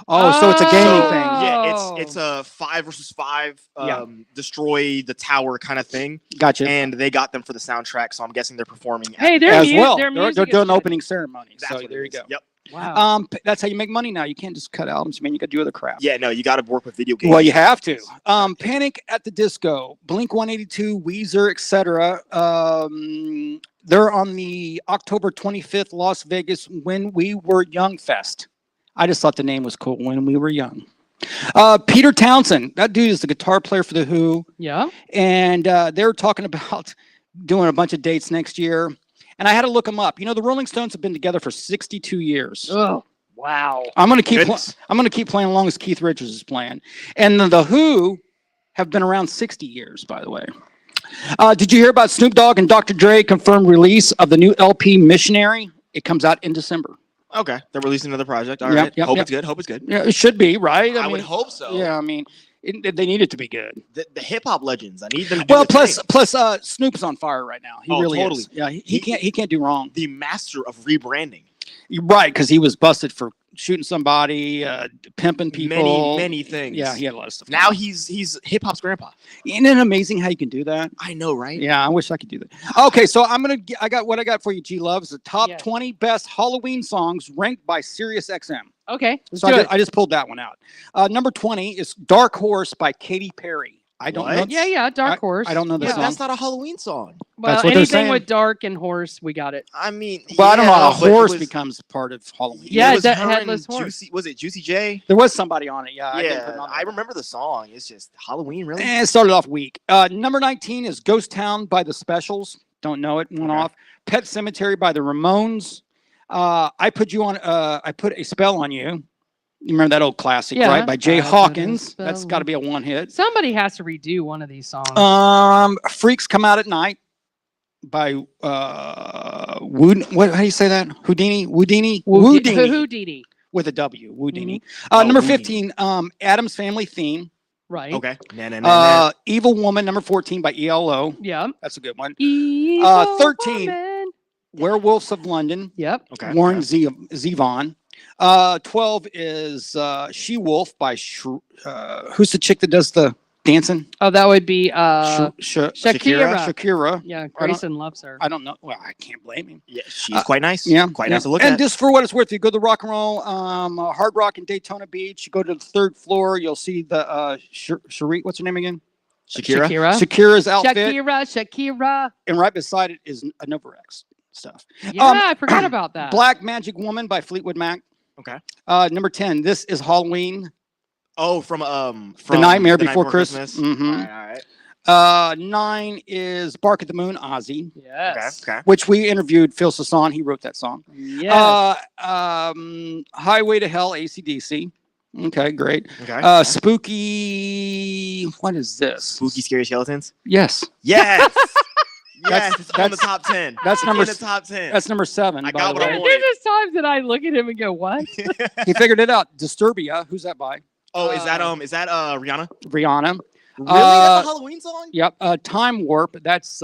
Oh, so it's a gaming thing. Yeah, it's a 5 versus 5, destroy the tower kind of thing. Gotcha. And they got them for the soundtrack, so I'm guessing they're performing. Hey, As well. their They're music is doing good. opening ceremony. That's So what there it you is. go. Yep. Wow. That's how you make money now. You can't just cut albums, man. You got to do other crap. Yeah, no, you got to work with video games. Well, you have to. Panic at the Disco, Blink 182, Weezer, etc. They're on the October 25th Las Vegas When We Were Young Fest. I just thought the name was cool. When We Were Young. Peter Townsend, that dude is the guitar player for the Who, Yeah. and they're talking about doing a bunch of dates next year. And I had to look them up. You know, the Rolling Stones have been together for 62 years. Oh, wow. I'm gonna keep. Goodness. I'm gonna keep playing as long as Keith Richards is playing. And the Who have been around 60 years, by the way. Did you hear about Snoop Dogg and Dr. Dre confirmed release of the new LP Missionary? It comes out in December. Okay, they're releasing another project. All Yep, right. yep, Hope yep. it's good. Hope it's good. Yeah, it should be right. I would hope so. Yeah, I mean, they need it to be good. The hip hop legends. I need them to do Well, their thing. plus, Snoop's on fire right now. He Oh, really totally. is. Yeah, he can't do wrong. The master of rebranding. You're right, because he was busted for shooting somebody, pimping people. Many things. Yeah, he had a lot of stuff. Now he's hip hop's grandpa. Isn't it amazing how you can do that? I know, right? Yeah, I wish I could do that. Okay, so I got what I got for you, G Loves, the top Yes. 20 best Halloween songs ranked by SiriusXM. Okay. Let's So do I just pulled that one out. Number 20 is Dark Horse by Katy Perry. I don't know. What? Yeah, Dark Horse. I don't know the Yeah, song. that's not a Halloween song. Well, That's what they're anything saying. with dark and horse, we got it. I mean, Well, I don't know how a but it horse was- becomes part of Halloween. Yeah, it was that her and headless horse. Juicy, was it Juicy J? There was somebody on it. Yeah, I didn't put it Yeah, on I there. remember the song. It's just Halloween, really. It started off weak. Number 19 is Ghost Town by the Specials. Don't know it. Went Okay. off. Pet Cemetery by the Ramones. I put a spell on you. You remember that old classic, Yeah. right? By Jay I put a Hawkins. That's spell got to be a one hit. Somebody has to redo one of these songs. Freaks Come Out at Night by what? How do you say that? Houdini. Houdini. With a W. Woodini. Oh, Number Houdini. 15. Adam's Family Theme. Right. Okay. Nah. Evil Woman. Number 14 by ELO. Yeah. That's a good one. Evil 13. woman. Werewolves of London. Yep. Okay. Warren okay. Zevon. 12 is She Wolf by who's the chick that does the dancing? Oh, that would be Shakira. Shakira. Yeah, I don't- Grayson loves her. I don't know. Well, I can't blame him. Yeah, she's quite nice. Yeah, Quite yeah. nice to look and at. just for what it's worth, you go to Rock and Roll, Hard Rock in Daytona Beach. You go to the third floor, you'll see the Cherie. What's her name again? Shakira. Shakira's outfit, Shakira. and right beside it is a Novarex stuff. Yeah, I forgot about that. Black Magic Woman by Fleetwood Mac. Okay. Number 10. This is Halloween. Oh, from The Nightmare Before Christmas. Mhm. All right. 9 is Bark at the Moon, Ozzy, Yes. Okay. which we interviewed Phil Sasson. He wrote that song. Yes. Highway to Hell, AC/DC. Okay, great. Okay. Spooky. What is this? Spooky Scary Skeletons. Yes, Yes. yes. It's on the that's- top 10. that's It's number in the top 10. that's number 7. I by got the what I way. wanted. There's just times that I look at him and go, "What?" He figured it out. Disturbia. Who's that by? Oh, is that Rihanna? Rihanna. Really? That's a Halloween song? Yep. Time Warp. That's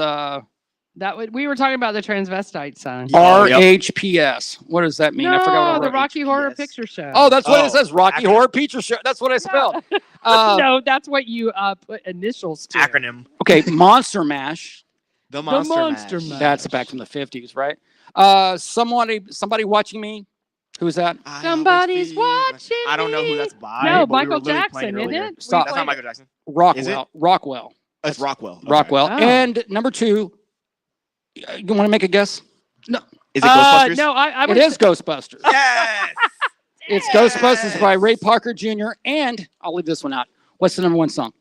we were talking about the transvestite song. Oh, yep. RHPS. What does that mean? No, I forgot what the I wrote. Rocky Horror HPS. Picture Show. Oh, that's what Oh, it says. Rocky acronym. Horror Picture Show. That's what I spelled. No, that's what you put initials to. Acronym. Okay, Monster Mash. The The Monster, Monster Mash. Mash. That's back from the 50s, right? Somebody watching me. Who's that? I Somebody's always watching feel- I don't know who me. that's by. No, but we were Michael literally Jackson, playing it isn't earlier. it? Stop. That's not Michael Jackson. Rockwell. Rockwell. That's Rockwell. Okay. Rockwell. Oh. And number 2, you want to make a guess? Is it Ghostbusters? No, I It would is Ghostbusters. Yes. It's Ghostbusters by Ray Parker Jr. And I'll leave this one out. What's the number 1 song?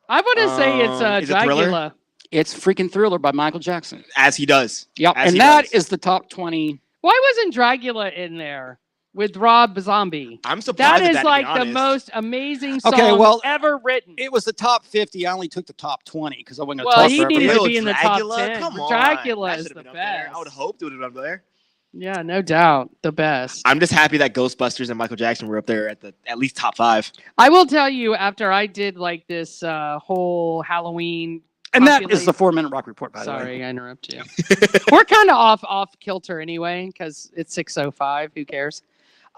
I want to say it's Is it Thriller? Dracula. It's freaking Thriller by Michael Jackson. As he does. Yep. As And he that does. is the top 20. Why wasn't Dracula in there with Rob Zombie? I'm surprised That at is that, to be like the honest. most amazing song Okay, well, ever written. It was the top 50. I only took the top 20 because I wasn't going to Well, talk he forever. needed to Ew, be in the top Dracula? 10. Come on. Dracula That is should've the been up there. best. I would hope it would have been up there. Yeah, no doubt, the best. I'm just happy that Ghostbusters and Michael Jackson were up there at least top 5. I will tell you, after I did like this whole Halloween. And that is the population- 4-minute rock report, by the way. Sorry, I interrupt you. We're kind of off kilter anyway because it's 6:05. Who cares?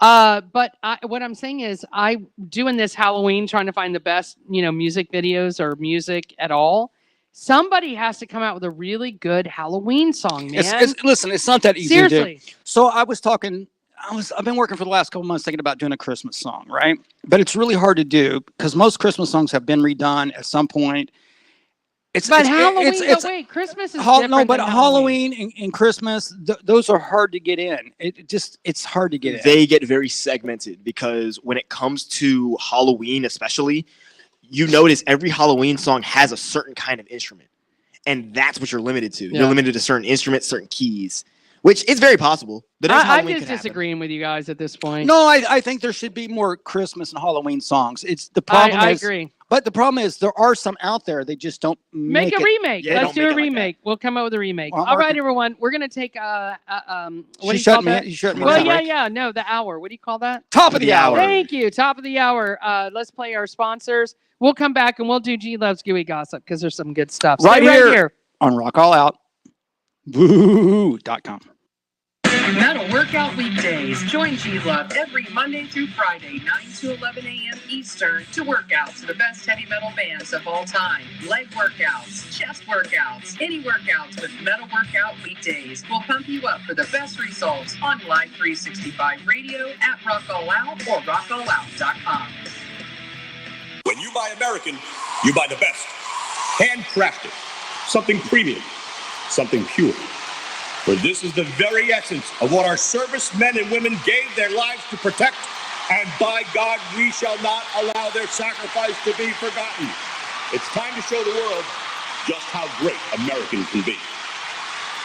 But what I'm saying is, I doing this Halloween, trying to find the best, music videos or music at all. Somebody has to come out with a really good Halloween song, man. Listen, it's not that easy Seriously. to do. So I've been working for the last couple months thinking about doing a Christmas song, right? But it's really hard to do because most Christmas songs have been redone at some point. But Halloween, wait, Christmas is different no, but than Halloween and Christmas, those are hard to get in. It's hard to get in. They get very segmented because when it comes to Halloween, especially, you notice every Halloween song has a certain kind of instrument, and that's what you're limited to. Yeah. You're limited to certain instruments, certain keys, which is very possible. The next I'm Halloween just could happen. disagreeing with you guys at this point. No, I think there should be more Christmas and Halloween songs. It's the problem. I is, agree. But the problem is there are some out there. They just don't Make a it. remake. Yeah, Let's don't do make a it like remake. We'll come up with a remake. Well, All right, Mark- everyone. We're gonna take what do You you shut call me. that? You shut me. Well, down. yeah. No, the hour. What do you call that? Top of the hour. Thank you. Top of the hour. Let's play our sponsors. We'll come back and we'll do G Loves Gooey Gossip because there's some good stuff. Right Stay here. On Rock All Out. Woo.com. Metal Workout Weekdays. Join G-Love every Monday through Friday, 9 to 11 a.m. Eastern, to work out to the best heavy metal bands of all time. Leg workouts, chest workouts, any workouts with Metal Workout Weekdays will pump you up for the best results on Live 365 Radio at Rock All Out or rockallout.com. When you buy American, you buy the best. Handcrafted. Something premium. Something pure. For this is the very essence of what our servicemen and women gave their lives to protect. And by God, we shall not allow their sacrifice to be forgotten. It's time to show the world just how great American can be.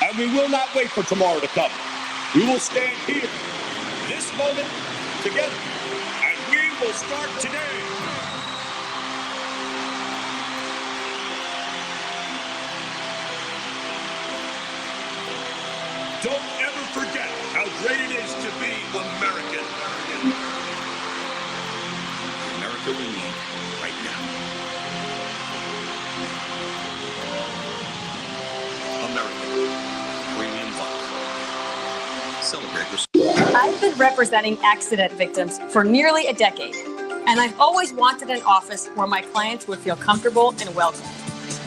And we will not wait for tomorrow to come. We will stand here, this moment, together. And we will start today. Don't ever forget how great it is to be American. America we need right now. American premium vodka. Celebrate respect. I've been representing accident victims for nearly a decade, and I've always wanted an office where my clients would feel comfortable and welcome.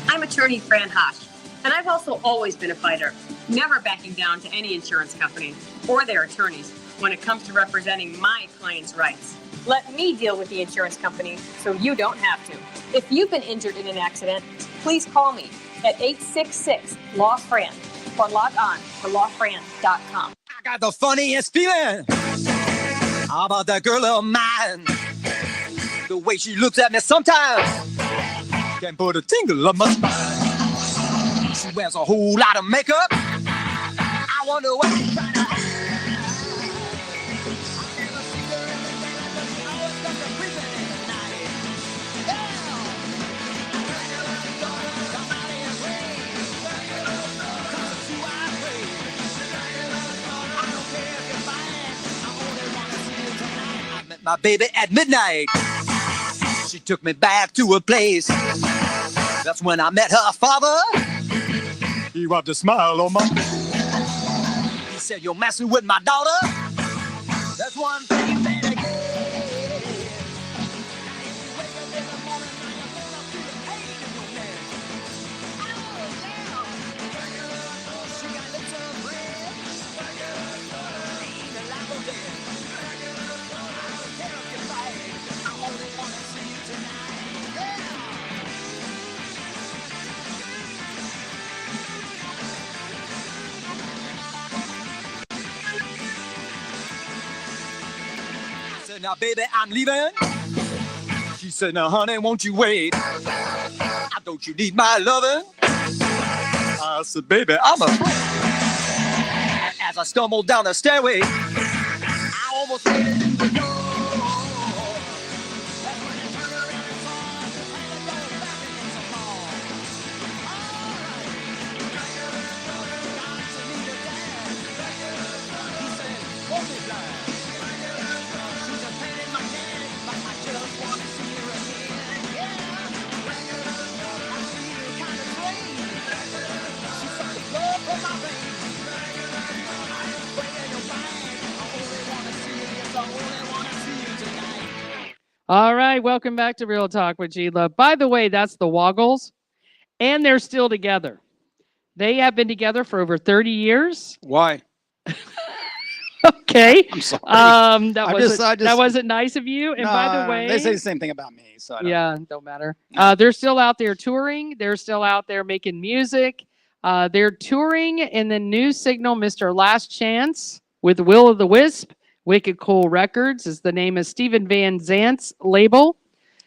I'm attorney Fran Hosh, and I've also always been a fighter, never backing down to any insurance company or their attorneys when it comes to representing my clients' rights. Let me deal with the insurance company so you don't have to. If you've been injured in an accident, please call me at 866-LAW-FRAN or log on to lawfran.com. I got the funniest feeling about that girl of mine. The way she looks at me sometimes can put a tingle on my spine. She wears a whole lot of makeup. I wonder what she's trying to hide. I met my baby at midnight. She took me back to a place That's when I met her father. He rubbed a smile on my face. He said, "You're messing with my daughter. That's one thing that I get." "Now, baby, I'm leaving." She said, "Now, honey, won't you wait? Don't you need my loving?" I said, "Baby, I'm afraid." As I stumbled down the stairway, I almost made it in the door. That's when I turned around and saw the door back against the wall. He said, "Won't it blind?" All right, welcome back to Real Talk with G Love. By the way, that's the Woggles, and they're still together. They have been together for over 30 years. Why? Okay. I'm sorry. That wasn't nice of you. And by the way, they say the same thing about me. So I don't yeah, don't matter. They're still out there touring. They're still out there making music. They're touring in the new signal, Mr. Last Chance, with Will of the Wisp. Wicked Cool Records is the name of Steven Van Zant's label.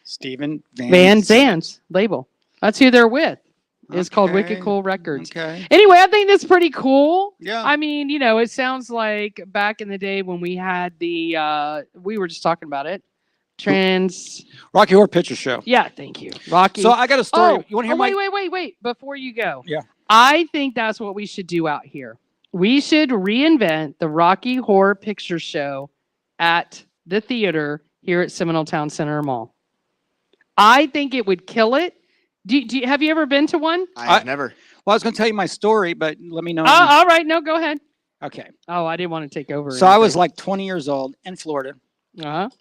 Steven Van Zant's label. That's who they're with. It's called Wicked Okay. Cool Records. Okay. Anyway, I think that's pretty cool. Yeah. I mean, it sounds like back in the day when we had the, we were just talking about it. Rocky Horror Picture Show. Yeah, thank you. Rocky. So I got a story. Oh, You want to hear my? wait. Before you go. Yeah. I think that's what we should do out here. We should reinvent the Rocky Horror Picture Show at the theater here at Seminole Town Center Mall. I think it would kill it. Have you ever been to one? I've never. Well, I was going to tell you my story, but let me know. All right. No, go ahead. Okay. Oh, I didn't want to take over. So I was like 20 years old in Florida,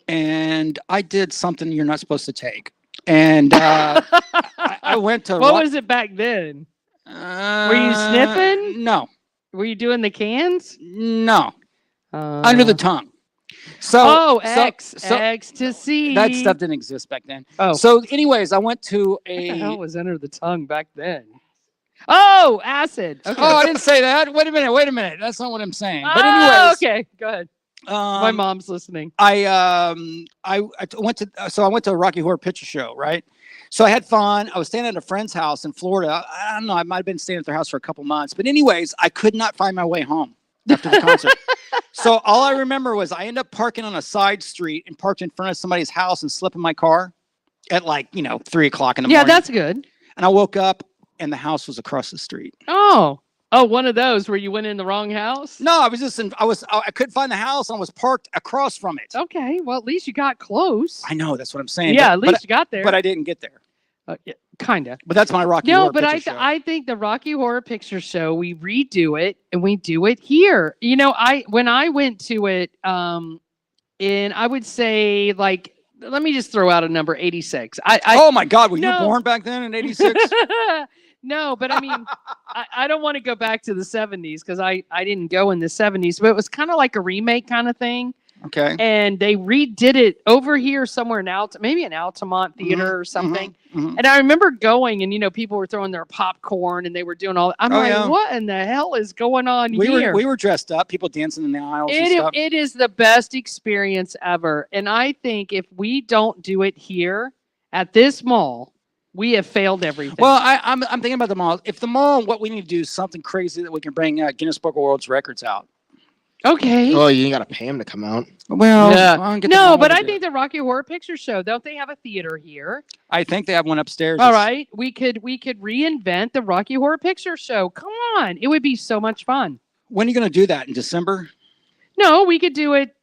and I did something you're not supposed to take. And I went to. What was it back then? Were you sniffing? No. Were you doing the cans? No. Under the tongue. Ecstasy. That stuff didn't exist back then. Oh. So, anyways, I went to What the hell a. was under the tongue back then? Oh, acid. Okay. Oh, I didn't say that. Wait a minute. That's not what I'm saying. But Oh, anyways, okay. Go ahead. My mom's listening. I went to a Rocky Horror Picture Show, right? So I had fun. I was staying at a friend's house in Florida. I don't know. I might have been staying at their house for a couple months. But anyways, I could not find my way home after the concert. So all I remember was I ended up parking on a side street and parked in front of somebody's house and slept in my car at 3:00 in the morning. Yeah, that's good. And I woke up and the house was across the street. Oh, one of those where you went in the wrong house? No, I couldn't find the house and I was parked across from it. Okay, well, at least you got close. I know, that's what I'm saying. Yeah, but- at least but- you got there. But I didn't get there. Yeah, kind of. But that's my Rocky No, Horror but Picture Show. I think the Rocky Horror Picture Show, we redo it and we do it here. When I went to it, and I would say let me just throw out a number, 86. Oh my God, were you No. born back then in 86? No, but I mean, I don't want to go back to the 70s because I didn't go in the 70s, but it was kind of like a remake kind of thing. Okay. And they redid it over here somewhere in maybe an Altamont theater or something. And I remember going and, people were throwing their popcorn and they were doing all I'm like, yeah. what in the hell is going on We here? were dressed up, people dancing in the aisles and stuff. It is the best experience ever. And I think if we don't do it here at this mall, we have failed everything. Well, I'm thinking about the mall. If the mall, what we need to do is something crazy that we can bring Guinness Book of World Records out. Okay. Oh, you got to pay him to come out. Well, Yeah. I'll get the No, mall but to I do think it. the Rocky Horror Picture Show, don't they have a theater here? I think they have one upstairs. All right. We could reinvent the Rocky Horror Picture Show. Come on. It would be so much fun. When are you going to do that? In December? No, we could do it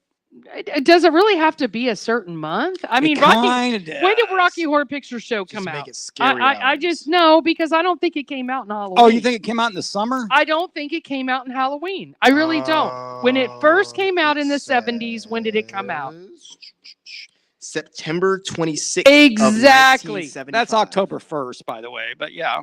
Does it really have to be a certain month? I mean, when did Rocky Horror Picture Show come Just out? make it scary. I just know because I don't think it came out in Halloween. Oh, you think it came out in the summer? I don't think it came out in Halloween. I really don't. When it first came out in the 70s, when did it come out? September 26th. Exactly. That's October 1st, by the way. But yeah.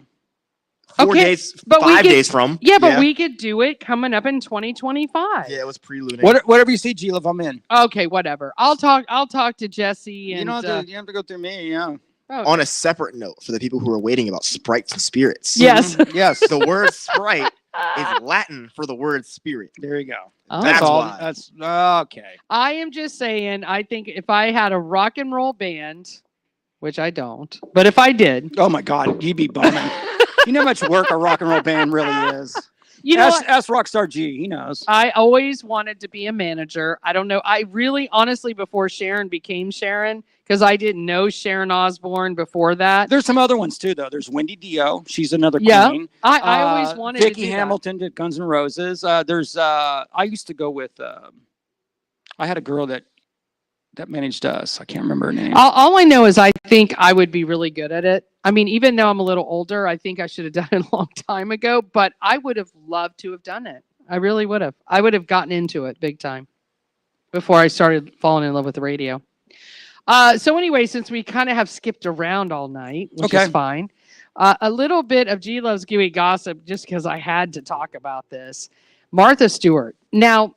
4 days, but we 5 could- days from. Yeah, but we could do it coming up in 2025. Yeah, it was pre-lunar. Whatever you see, G-Love, I'm in. Okay, whatever. I'll talk to Jesse and You don't have to, you have to go through me, yeah. On a separate note, for the people who are waiting about sprites and spirits. Yes. Yes. The word sprite is Latin for the word spirit. There you go. Oh. That's all. why. That's okay. I am just saying, I think if I had a rock and roll band, which I don't, but if I did. Oh my God, you'd be bumming. You know how much work a rock and roll band really is. You know, ask Rockstar G. He knows. I always wanted to be a manager. I don't know. I really, honestly, before Sharon became Sharon, because I didn't know Sharon Osbourne before that. There's some other ones too, though. There's Wendy Dio. She's another Yeah, queen. I always wanted to Vicky do that. Hamilton did Guns N' Roses. There's I used to go with. I had a girl that managed us. I can't remember her name. All I know is I think I would be really good at it. I mean, even though I'm a little older, I think I should have done it a long time ago, but I would have loved to have done it. I really would have. I would have gotten into it big time before I started falling in love with the radio. So anyway, since we kind of have skipped around all night, which is fine, a little bit of G Love's Gooey gossip, just because I had to talk about this. Martha Stewart. Now,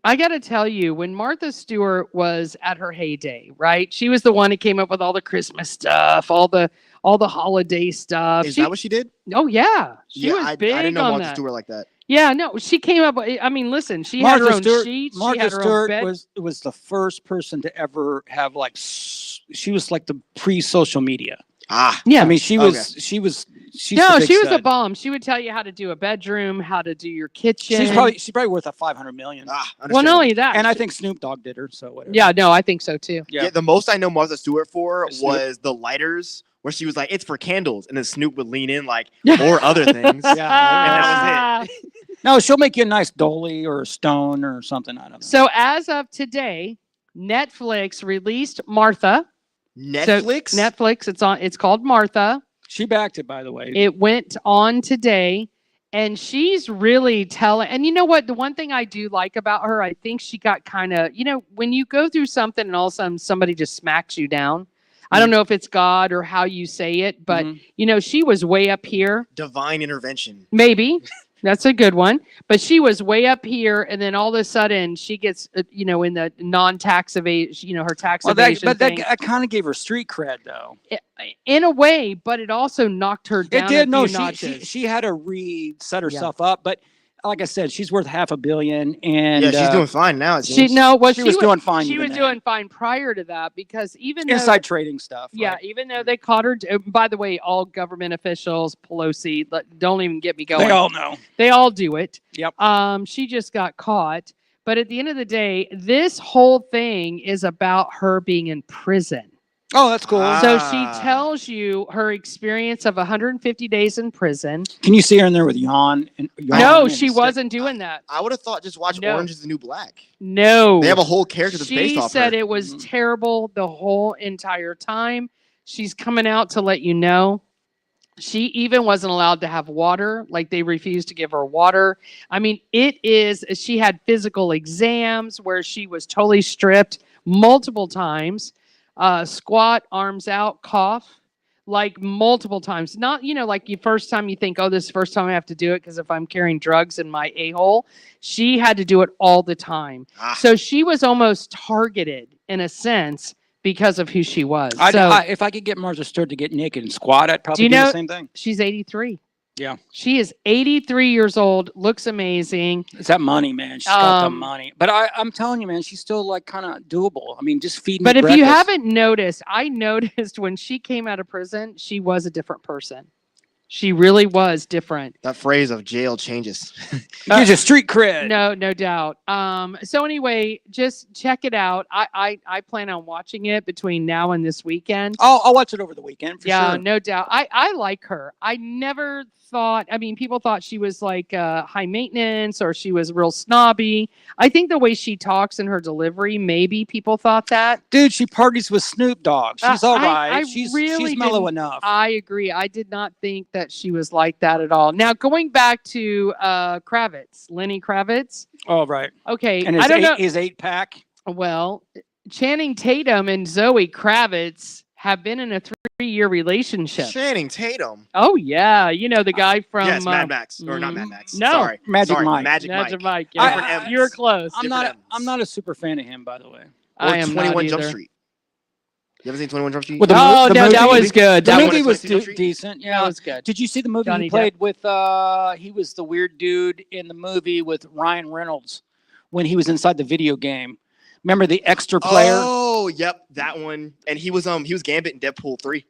I got to tell you, when Martha Stewart was at her heyday, right? She was the one that came up with all the Christmas stuff, all the holiday stuff. Is that what she did? Oh yeah, she was big I didn't know on Martha that. Stewart like that. Yeah, no, she came up. I mean, listen, she had her own sheets. She Martha had her own Stewart bed. was the first person to ever have she was like the pre-social media. Yeah, I mean, she's no, the she big was a stud. bomb. She would tell you how to do a bedroom, how to do your kitchen. She's probably worth a $500 million. Well, not only that, and I think Snoop Dogg did her. So whatever. Yeah, no, I think so too. Yeah, the most I know Martha Stewart for Snoop. was the lighters, where she was like, "It's for candles," and then Snoop would lean in like, or other things. And that was it. No, she'll make you a nice dolly or a stone or something. I don't know. So as of today, Netflix released Martha. Netflix? So Netflix. It's called Martha. She backed it, by the way. It went on today, and she's really telling. And you know what? The one thing I do like about her, I think she got kind of, when you go through something and all of a sudden somebody just smacks you down. I don't know if it's God or how you say it, but she was way up here. Divine intervention. Maybe. That's a good one. But she was way up here, and then all of a sudden she gets, in the non-tax evasion, her tax evasion thing. That kind of gave her street cred, though. In a way, but it also knocked her down. It did. A few No, notches. she had to set herself up, but like I said, she's worth $500 million, and Yeah, she's doing fine now. It She seems. was doing fine. She even was then. doing fine prior to that because even though, inside trading stuff. yeah, right? even though they caught her. By the way, all government officials, Pelosi, don't even get me going. They all know. They all do it. Yep. She just got caught. But at the end of the day, this whole thing is about her being in prison. Oh, that's cool. So she tells you her experience of 150 days in prison. Can you see her in there with Jan? No, she wasn't doing that. I would have thought just watch No. Orange is the New Black. No. They have a whole character that's based She off said her. it was terrible the whole entire time. She's coming out to let you know. She even wasn't allowed to have water. Like they refused to give her water. I mean, she had physical exams where she was totally stripped multiple times. Squat, arms out, cough, like multiple times. Not, like the first time you think, oh, this is the first time I have to do it because if I'm carrying drugs in my a-hole, she had to do it all the time. So she was almost targeted in a sense because of who she was. If I could get Martha Stewart to get naked and squat, I'd probably do the same thing. She's 83. Yeah. She is 83 years old, looks amazing. It's that money, man. She's got the money. But I'm telling you, man, she's still like kind of doable. I mean, just feeding. But if you breakfast. haven't noticed, I noticed when she came out of prison, she was a different person. She really was different. That phrase of jail changes. Gives you street cred. No doubt. So anyway, just check it out. I plan on watching it between now and this weekend. I'll watch it over the weekend for Yeah, sure. no doubt. I like her. I never thought, I mean, people thought she was like high maintenance or she was real snobby. I think the way she talks and her delivery, maybe people thought that. Dude, she parties with Snoop Dogg. She's all right. I She's really mellow didn't- enough. I agree. I did not think that she was like that at all. Now, going back to Kravitz, Lenny Kravitz. Oh, right. Okay. And I don't know. his 8-pack. Well, Channing Tatum and Zoe Kravitz have been in a 3-year relationship. Channing Tatum. Oh yeah, you know the guy from Yes, Mad Max. Or not Mad Max. No, Sorry. Magic Sorry, Mike. Magic Magic Mike. Mike. Yeah. Different M's. You're close. I'm not a super fan of him, by the way. Or I am 21 not Jump either. Street. You ever seen 21 Jump Street? Well, the Oh the no, movie, that was good. The That movie was 22 Jump Street? decent. Yeah, That was good. Did you see the movie Johnny he played with? He was the weird dude in the movie with Ryan Reynolds when he was inside the video game. Remember the extra player Oh, yep, that one. And he was Gambit in Deadpool 3.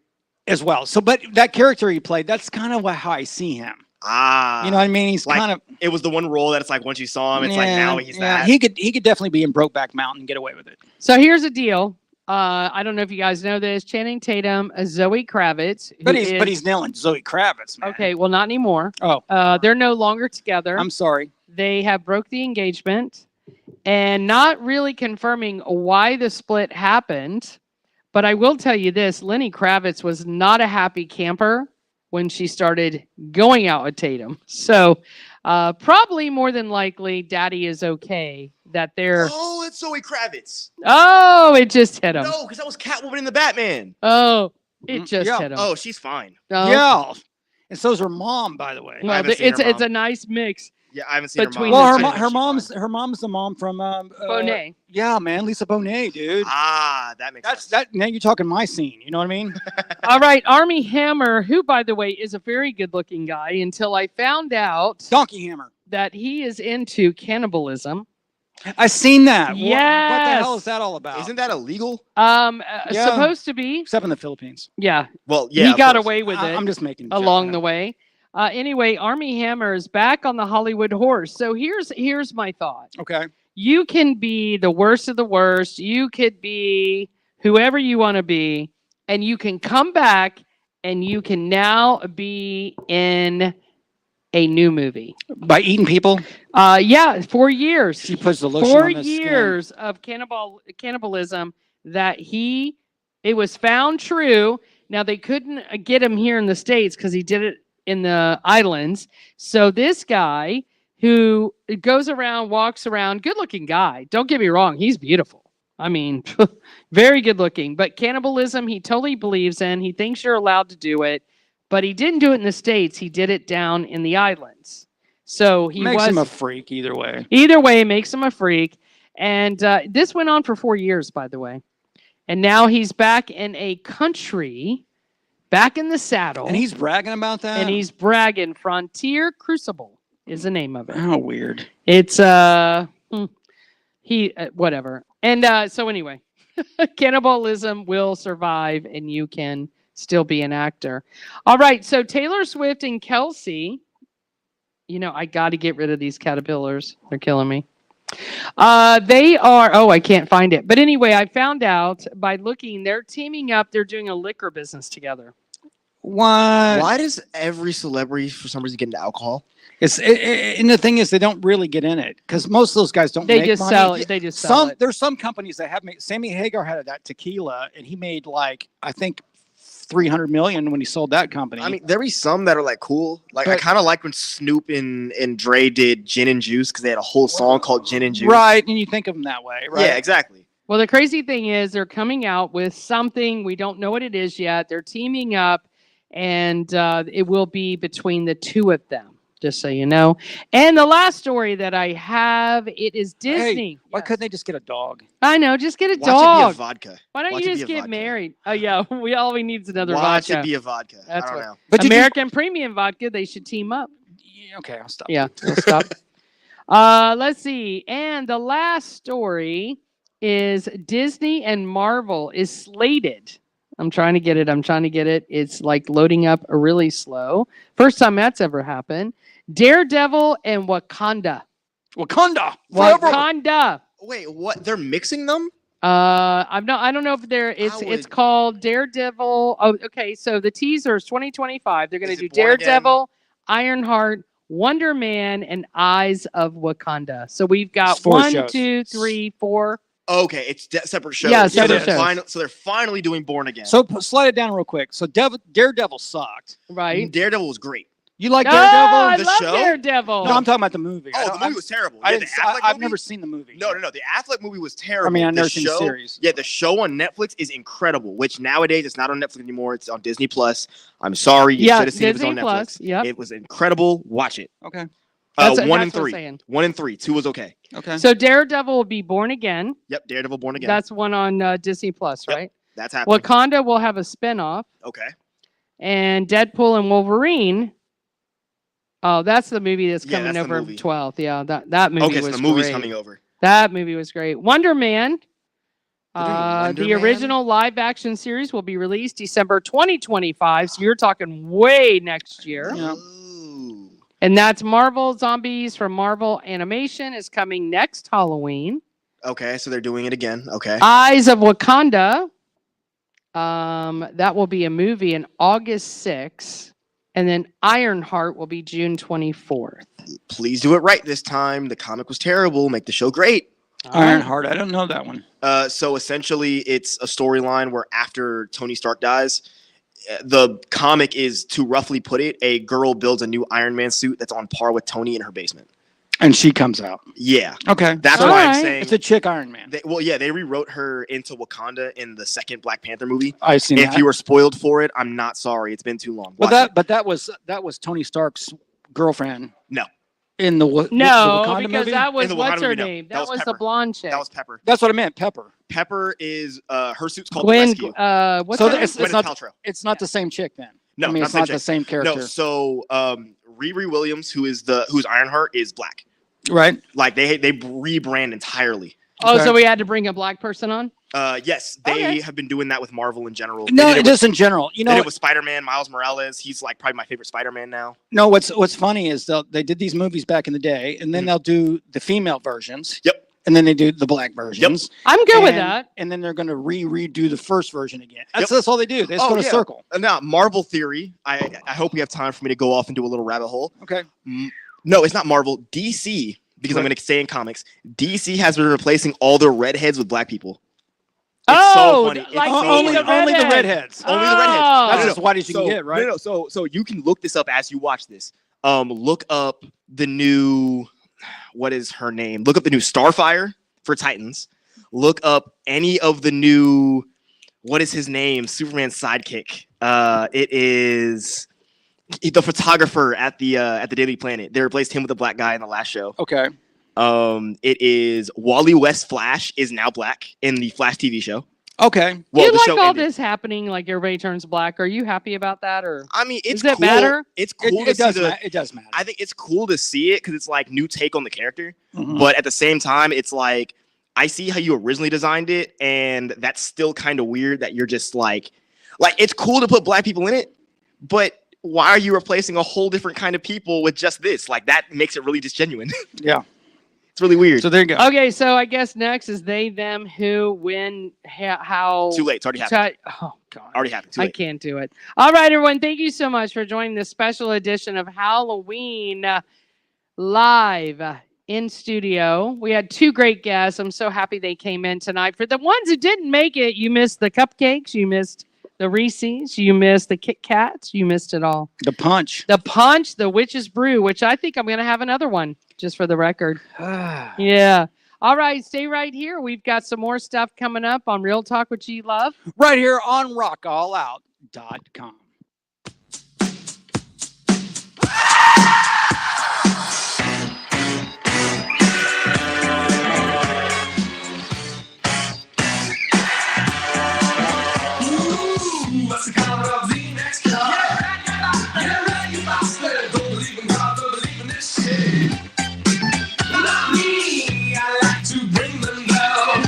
as well. So, but that character he played, that's kind of how I see him. Ah. You know what I mean? He's like, kind of. It was the one role that it's like once you saw him, it's like now he's that. He could definitely be in Brokeback Mountain and get away with it. So here's the deal. I don't know if you guys know this. Channing Tatum, Zoe Kravitz. But who he's nailing Zoe Kravitz, man. okay. Well, not anymore. Oh, They're no longer together. I'm sorry. They have broke the engagement and not really confirming why the split happened. But I will tell you this, Lenny Kravitz was not a happy camper when she started going out with Tatum. So probably more than likely daddy is okay that they're, Oh, it's Zoe Kravitz. oh, it just hit him. No, because that was Catwoman in the Batman. Oh, it just Yeah. hit him. Oh, she's fine. Oh, Yeah. And so's her mom, by the way. I well, haven't seen her it's mom. a nice mix. Yeah, I haven't seen Between her the mom. two. Her mom's the mom from Bonet. Yeah, man, Lisa Bonet, dude. Ah, that makes That's sense. that. Now you're talking my scene. You know what I mean? All right, Army Hammer, who, by the way, is a very good-looking guy until I found out Donkey Hammer. that he is into cannibalism. I seen that. What the Yes. hell is that all about? Isn't that illegal? Yeah. Supposed to be. Except in the Philippines. Yeah, Well, yeah. he of got course. away with it I'm just making a joke, along I the know. way. Anyway, Army Hammer is back on the Hollywood horse. So here's my thought. Okay. You can be the worst of the worst. You could be whoever you want to be, and you can come back and you can now be in a new movie. By eating people, Yeah, 4 years. she puts the lotion 4 on the skin. years of cannibalism that it was found true. Now they couldn't get him here in the States because he did it in the islands. So this guy who goes around, walks around, good looking guy. Don't get me wrong. He's beautiful. I mean, very good looking, but cannibalism, he totally believes in. He thinks you're allowed to do it, but he didn't do it in the States. He did it down in the islands. So he Makes was him a freak either way. either way, it makes him a freak. And this went on for 4 years, by the way. And now he's back in a country, back in the saddle. And he's bragging about that. and he's bragging. Frontier Crucible is the name of it. oh weird. It's whatever. And so anyway, cannibalism will survive, and you can still be an actor. All right. So Taylor Swift and Kelsey. You know, I got to get rid of these caterpillars. They're killing me. They are, I can't find it. But anyway, I found out by looking, they're teaming up. They're doing a liquor business together. What? Why does every celebrity for some reason get into alcohol? And the thing is, they don't really get in it because most of those guys don't. They make just money. sell it. They just sell it. There's some companies that have made. Sammy Hagar had that tequila, and he made like I think 300 million when he sold that company. I mean, there be some that are like cool. Like I But- kind of like when Snoop and Dre did Gin and Juice because they had a whole song called Gin and Juice. right, and you think of them that way, right? Yeah, exactly. Well, the crazy thing is they're coming out with something. We don't know what it is yet. They're teaming up, and it will be between the two of them, just so you know. And the last story that I have, it is Disney. Hey, why Yes. couldn't they just get a dog? I know, just get a Watch it be a dog. vodka. Why don't Watch you it be just a get vodka. married? Oh yeah, all we need is another Watch vodka. it be a vodka. That's I don't right. know. But did you- American Premium Vodka. They should team up. Yeah, okay, I'll stop. Yeah, we'll stop. Let's see. And the last story is Disney and Marvel is slated. I'm trying to get it. It's like loading up really slow. First time that's ever happened. Daredevil and Wakanda. Wakanda. Forever. Wakanda. Wait, what? They're mixing them? I don't know if it's called Daredevil. Oh, okay. So the teaser is 2025. They're going to do Daredevil, Ironheart, Wonder Man, and Eyes of Wakanda. So we've got It's 4 1, shows. 2, 3, 4. Okay, it's separate shows. Yeah, so separate they're shows. so they're finally doing Born Again. So slide it down real quick. So Daredevil sucked. Right. Daredevil was great. You like Oh, Daredevil? I The love show? Daredevil. No, I'm talking about the movie. Oh, the movie was terrible. I Yeah, didn't, the Affleck I've movie? never seen the movie. No. The Affleck movie was terrible. I mean, I've The never seen the show- series. Yeah, the show on Netflix is incredible, which nowadays it's not on Netflix anymore. It's on Disney Plus. I'm sorry. You Yeah, should have seen Disney it was on Plus, Netflix. yep. It was incredible. Watch it. Okay. 1 That's and what I'm 3. saying. 1 and 3. 2 was okay. Okay. So Daredevil will be Born Again. Yep, Daredevil Born Again. That's one on Disney Plus, Yep. right? That's happening. Wakanda will have a spinoff, Okay. and Deadpool and Wolverine. Oh, that's the movie that's Yeah, coming that's the over movie. 12th. Yeah, that movie Okay, was so the movie's great. coming over. That movie was great. Wonder Man. They're doing Wonder The Man? original live action series will be released December 2025. So you're talking way next year. Yeah. Ooh. And that's Marvel Zombies from Marvel Animation is coming next Halloween. Okay, so they're doing it again. Okay. Eyes of Wakanda. That will be a movie in August 6th. And then Ironheart will be June 24th. Please do it right this time. The comic was terrible. Make the show great. Ironheart. I don't know that one. So essentially, it's a storyline where after Tony Stark dies, the comic is, to roughly put it, a girl builds a new Iron Man suit that's on par with Tony in her basement. And she comes out. Yeah, Okay. that's All why I'm right. saying. It's a chick Iron Man. They rewrote her into Wakanda in the second Black Panther movie. I've seen If that. you were spoiled for it, I'm not sorry. It's been too long. Well, Watch that was Tony Stark's girlfriend. No. In the No, the Wakanda because movie? that was In the what's Wakanda her movie, no. name? That That was was the Pepper. blonde chick. That was Pepper. That's what I meant. Pepper. Pepper is her suit's called Gwen. Rescue. What's So her name? it's Gwyneth not. Paltrow. It's not the same chick then. No, I mean, not it's same not chick. the same character. No, so Riri Williams, who's Ironheart, is black. Right. Like they rebrand entirely. Oh, Okay. so we had to bring a black person on? Yes, they Okay. have been doing that with Marvel in general. They No, did it with- just in general. You they did know, it with Spider-Man, Miles Morales. He's like probably my favorite Spider-Man now. no. What's funny is they did these movies back in the day, and then they'll do the female versions. Yep. And then they do the black versions. I'm good with And- that. And then they're going to redo the first version again. That's all they do. They just go to yeah. circle. Now, Marvel theory. I hope we have time for me to go off and do a little rabbit hole. Okay. No, it's not Marvel. DC, because I'm going to stay in comics. DC has been replacing all their redheads with black people. It's Oh, so funny. It's like so me, only the funny. the redhead. redheads. Only the redheads. Oh. That's No, as white as you so, can get, right? No, so you can look this up as you watch this. Look up the new, what is her name? Look up the new Starfire for Titans. Look up any of the new, what is his name? Superman's sidekick. It is the photographer at the Daily Planet. They replaced him with a black guy in the last show. Okay. It is Wally West Flash is now black in the Flash TV show. Okay. Well, you the like show all ended. this happening, like everybody turns black. Are you happy about that, or I mean, it's does it cool. matter? It's cool to It see does. the. It does matter. I think it's cool to see it because it's like new take on the character. Mhm. But at the same time, it's like I see how you originally designed it, and that's still kind of weird that you're just like it's cool to put black people in it, but why are you replacing a whole different kind of people with just this? Like that makes it really disgenuine. Yeah. It's really weird. So there you go. Okay, so I guess next is they, them, who, when, how. Too late. It's already happened. Oh God, Already happened. Too I late. can't do it. All right, everyone. Thank you so much for joining this special edition of Halloween live in studio. We had two great guests. I'm so happy they came in tonight. For the ones who didn't make it, you missed the cupcakes, you missed the Reese's, you missed the Kit Kats, you missed it all. The punch. The punch, the Witch's Brew, which I think I'm going to have another one, just for the record. Yeah. All right, stay right here. We've got some more stuff coming up on Real Talk with G Love. Right here on rockallout.com. What's the color of the next car? Get ready, bastard. Don't believe in God, don't believe in this shit. Not me, I like to bring them down.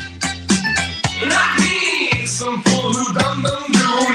Not me, some fool who done them do.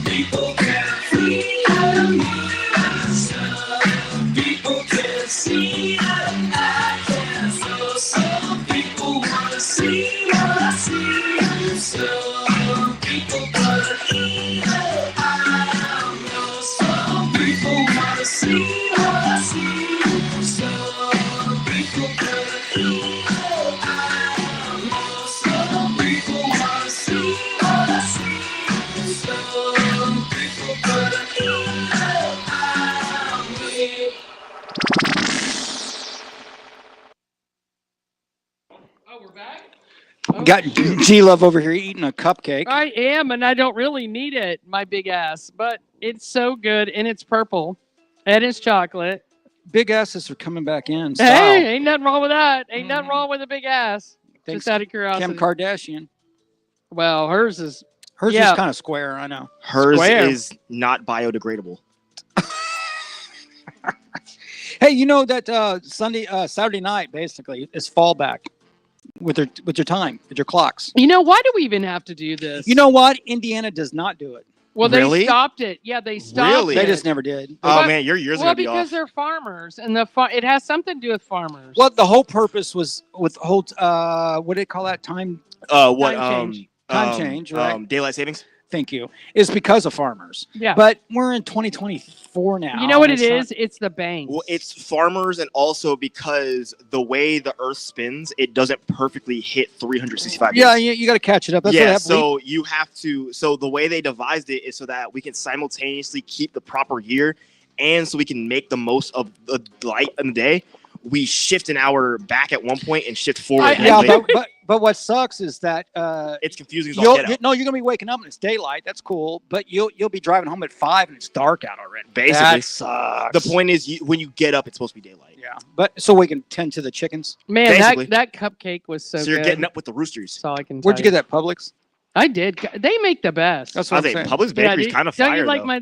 People can freedom. People can see and I can feel. Some people wanna see what I see. Some people wanna evil. I am yours. Some people wanna see what I see. Some people wanna evil. I am yours. Some people wanna see what I see. Some people wanna evil. I am yours. Oh, we're back? Got G Love over here eating a cupcake. I am, and I don't really need it, my big ass, but it's so good, and it's purple, and it's chocolate. Big asses are coming back in. Style. Hey, ain't nothing wrong with that. Ain't nothing wrong with a big ass. Thanks, Just out of curiosity. Kim Kardashian. Well, hers is Hers yeah. is kind of square. I know. Hers Square. is not biodegradable. Hey, you know that Saturday night basically is fallback with your time, with your clocks. You know, why do we even have to do this? You know what? Indiana does not do it. Well, they Really? stopped it. Yeah, they stopped Really? it. They just never did. Oh But- man, your years are well, gonna be because off. they're farmers, and it has something to do with farmers. Well, the whole purpose was with whole what do they call that time? What? Time change. Time change, right? Daylight savings. Thank you. Is because of farmers. Yeah. But we're in 2024 now. You know what it It's not- is? It's the banks. Well, it's farmers, and also because the way the Earth spins, it doesn't perfectly hit 365 Yeah, days. you got to catch it up. That's what Yeah, happened. so you have to. So the way they devised it is so that we can simultaneously keep the proper year, and so we can make the most of the light in the day. We shift an hour back at one point and shift forward. yeah, later. but what sucks is that It's confusing as all get out. no, you're gonna be waking up and it's daylight. That's cool, but you'll be driving home at 5 and it's dark out already. Basically, that sucks. the point is, when you get up, it's supposed to be daylight. yeah, but so we can tend to the chickens. Man, basically. that cupcake was so So you're good. getting up with the roosters. That's all I can Where'd you tell get that, Publix? I did. They make the best. That's I what I'm think saying. Publix Bakery's dude, kind of don't fire. you like though. my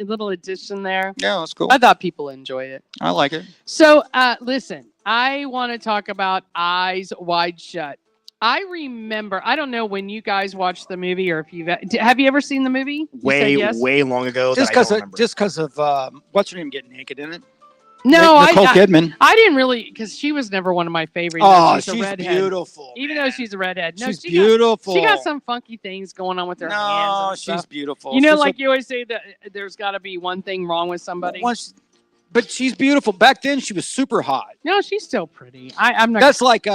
little addition there? Yeah, that's cool. I thought people enjoy it. I like it. So, listen, I want to talk about Eyes Wide Shut. I remember, I don't know when you guys watched the movie or if have you ever seen the movie? You said way, yes? way long ago. Just because of what's her name getting naked in it? No, Nicole Kidman. I didn't really, because she was never one of my favorites. Oh, she's a she's redhead. beautiful. Even though she's a redhead. No, She's she beautiful. Got, she got some funky things going on with her hands. No, And she's stuff. beautiful. You know, She's like you always say that there's got to be one thing wrong with somebody. but she's beautiful. Back then, she was super hot. No, she's still pretty. I'm not. That's like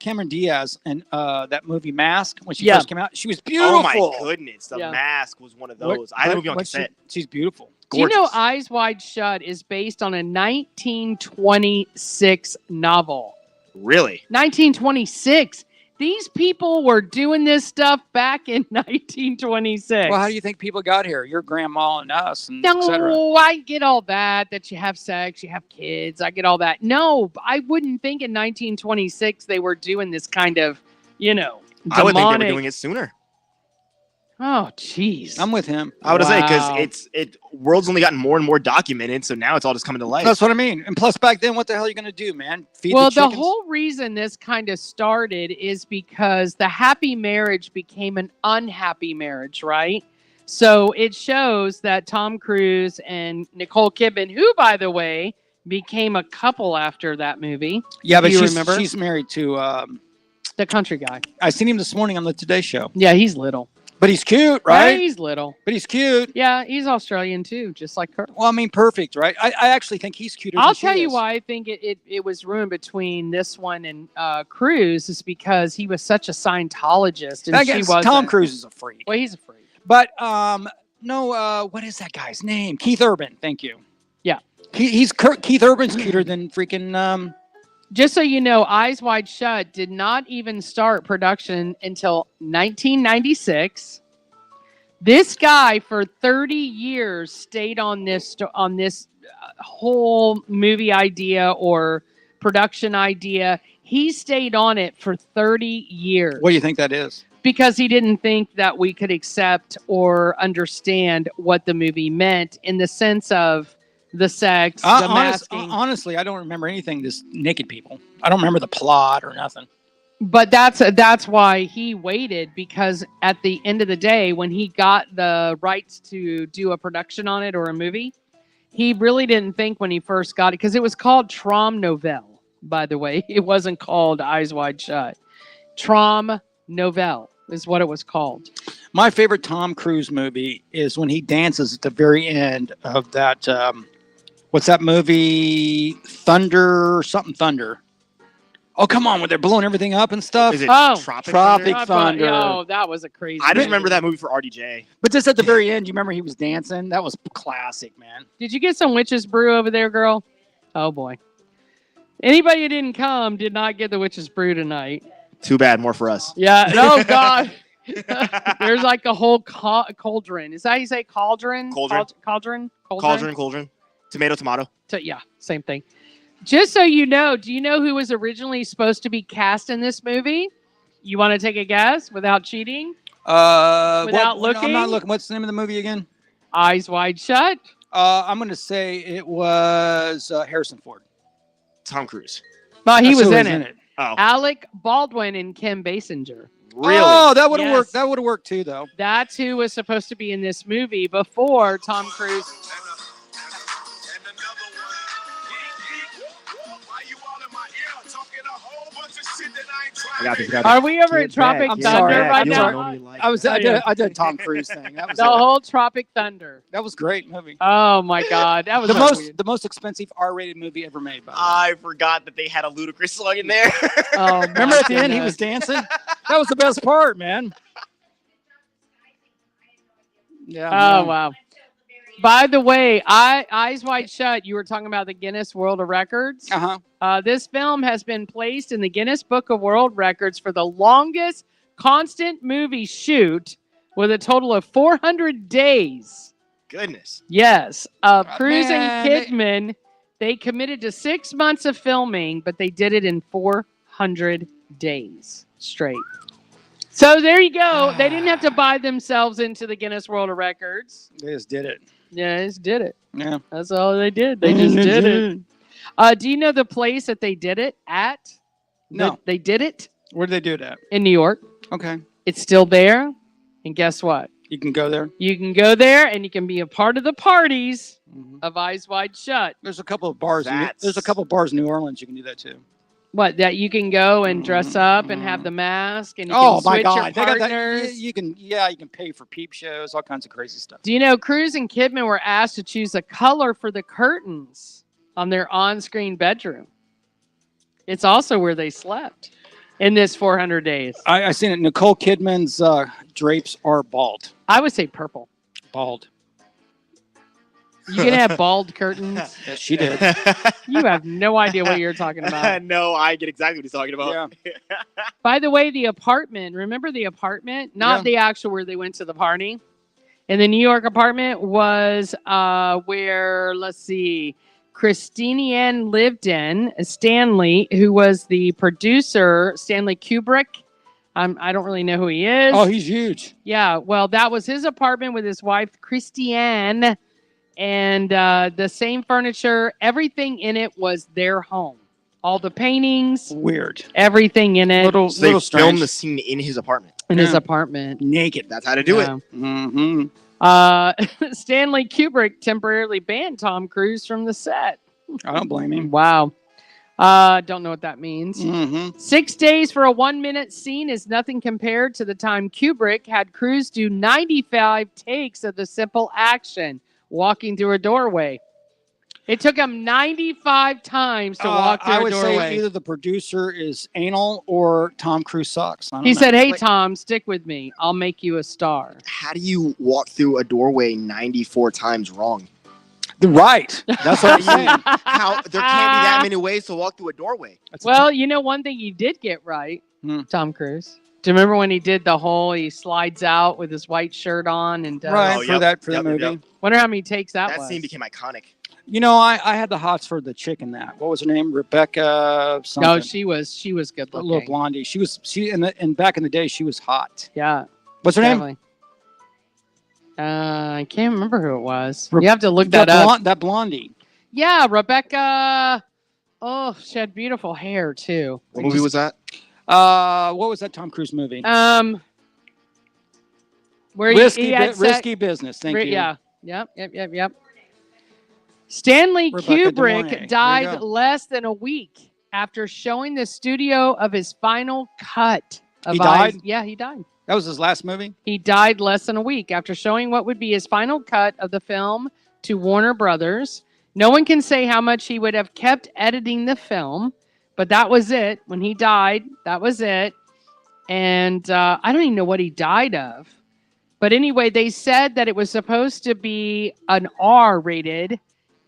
Cameron Diaz and that movie Mask when she Yeah. first came out. She was beautiful. Oh my goodness, The Yeah. Mask was one of What- those. I had the movie on what she- cassette. she's beautiful. Do you know Gorgeous. Eyes Wide Shut is based on a 1926 novel? Really? 1926. These people were doing this stuff back in 1926. Well, how do you think people got here? Your grandma and us, and et cetera. No, I get all that you have sex, you have kids. I get all that. No, I wouldn't think in 1926 they were doing this kind of, demonic. I would think they were doing it sooner. Oh, jeez. I'm with him. I would say Wow. because world's only gotten more and more documented, so now it's all just coming to light. That's what I mean. And plus, back then, what the hell are you going to do, man? Feed Well, the the chickens? whole reason this kind of started is because the happy marriage became an unhappy marriage, right? So it shows that Tom Cruise and Nicole Kidman, who, by the way, became a couple after that movie. Yeah, but Do you she's, remember? she's married to. The country guy. I seen him this morning on the Today Show. Yeah, he's little. But he's cute, Yeah, right? he's little. But he's cute. Yeah, he's Australian too, just like her. Well, I mean, perfect, right? I actually think he's cuter. I'll than she tell you is. why I think it was ruined between this one and Cruise is because he was such a Scientologist and I she guess was. Tom Cruise is a freak. Well, he's a freak. But no, what is that guy's name? Keith Urban. Thank you. Yeah. Keith Urban's cuter than freaking. Just so you know, Eyes Wide Shut did not even start production until 1996. This guy for 30 years stayed on this whole movie idea or production idea. He stayed on it for 30 years. What do you think that is? Because he didn't think that we could accept or understand what the movie meant in the sense of the sex, the masking. Honestly, I don't remember anything. This naked people. I don't remember the plot or nothing. But that's why he waited, because at the end of the day, when he got the rights to do a production on it or a movie, he really didn't think when he first got it, because it was called Trom Novelle, by the way. It wasn't called Eyes Wide Shut. Trom Novelle is what it was called. My favorite Tom Cruise movie is when he dances at the very end of that. What's that movie? Thunder. Oh, come on, when they're blowing everything up and stuff. Is it Oh, Tropic Thunder? Oh, that was a crazy. I just movie. remember that movie for RDJ. But just at the very end, you remember he was dancing? That was classic, man. Did you get some witch's brew over there, girl? Oh boy. Anybody who didn't come did not get the witch's brew tonight. Too bad, more for us. Yeah. Oh God. There's like a whole cauldron. Is that how you say cauldron? Cauldron. Cauldron. Tomato. Yeah, same thing. Just so you know, do you know who was originally supposed to be cast in this movie? You want to take a guess without cheating? Without looking? I'm not looking. What's the name of the movie again? Eyes Wide Shut. I'm going to say it was Harrison Ford. Tom Cruise. But he That's was who in was it. Oh. Alec Baldwin and Kim Basinger. Really? Oh, that would have Yes. worked. That would have worked too, though. That's who was supposed to be in this movie before Tom Cruise. I got this. Are we over at Tropic I'm Thunder sorry. right I'm now? sorry. I did a Tom Cruise thing. That was The whole Tropic Thunder. That was a great movie. Oh my God, that was The so most weird. the most expensive R-rated movie ever made. By the way. I forgot that they had a Ludacris song in there. Oh, Remember my at the end he goodness. was dancing? That was the best part, man. Yeah. Oh man. wow. By the way, Eyes Wide Shut, you were talking about the Guinness World of Records. Uh-huh. This film has been placed in the Guinness Book of World Records for the longest constant movie shoot, with a total of 400 days. Goodness. Yes. Cruise man, and Kidman, they committed to 6 months of filming, but they did it in 400 days straight. So there you go. They didn't have to buy themselves into the Guinness World of Records. They just did it. Yeah, they just did it. Yeah. That's all they did. They just did it. Do you know the place that they did it at? No. They did it Where did they do that? in New York. Okay. It's still there. And guess what? You can go there. You can go there and you can be a part of the parties Mhm. of Eyes Wide Shut. There's a couple of bars. That's- There's a couple of bars in New Orleans. You can do that too. What, that you can go and dress up and have the mask and you Oh can my switch God! your They got that. partners? You can. Yeah, you can pay for peep shows, all kinds of crazy stuff. Do you know Cruise and Kidman were asked to choose a color for the curtains on their on-screen bedroom? It's also where they slept in this 400 days. I seen it. Nicole Kidman's drapes are bald. I would say purple. Bald. You can have bald curtains. Yes, she did. You have no idea what you're talking about. No, I get exactly what he's talking about. Yeah. By the way, the apartment, remember the apartment? Not Yeah. the actual where they went to the party. And the New York apartment was where, let's see, Christine Ann lived in. Stanley, who was the producer, Stanley Kubrick. I don't really know who he is. Oh, he's huge. Yeah, well, that was his apartment with his wife, Christiane. And the same furniture, everything in it was their home. All the paintings, Weird. everything in it Little, So they little filmed strange. the scene in his apartment. in his Yeah. apartment. Naked. That's how to do Yeah. it. Mm-hmm. Stanley Kubrick temporarily banned Tom Cruise from the set. I don't blame him. Wow. Don't know what that means. Mm-hmm. 6 days for a 1-minute scene is nothing compared to the time Kubrick had Cruise do 95 takes of the simple action, walking through a doorway. It took him 95 times to walk through I a would doorway. say either the producer is anal or Tom Cruise sucks. I don't He know. said, "Hey, Like- Tom, stick with me. I'll make you a star." How do you walk through a doorway 94 times wrong? Right. That's what I'm saying. How there can't be that many ways to walk through a doorway. That's Well, you know, one thing he did get right, Hmm. Tom Cruise. Do you remember when he did the whole, he slides out with his white shirt on and does, right Oh, for yep, that for yep, the yep, movie. yep. wonder how many takes that, That was. scene became iconic. You know, I had the hots for the chick in that. What was her name? Rebecca something. No, she was good a looking. little blondie. She and back in the day she was hot. Yeah. What's her name? definitely. I can't remember who it was. You have to look That that up. that blondie. Yeah, Rebecca. Oh, she had beautiful hair too. What movie was that? What was that Tom Cruise movie? Where Risky Business. Thank you. Yeah. Yep. Stanley Rebecca De Mornay. Kubrick There you died go. less than a week after showing the studio of his final cut of He died? Yeah, he died. That was his last movie? He died less than a week after showing what would be his final cut of the film to Warner Brothers. No one can say how much he would have kept editing the film, but that was it. When he died, that was it. And I don't even know what he died of. But anyway, they said that it was supposed to be an R rated,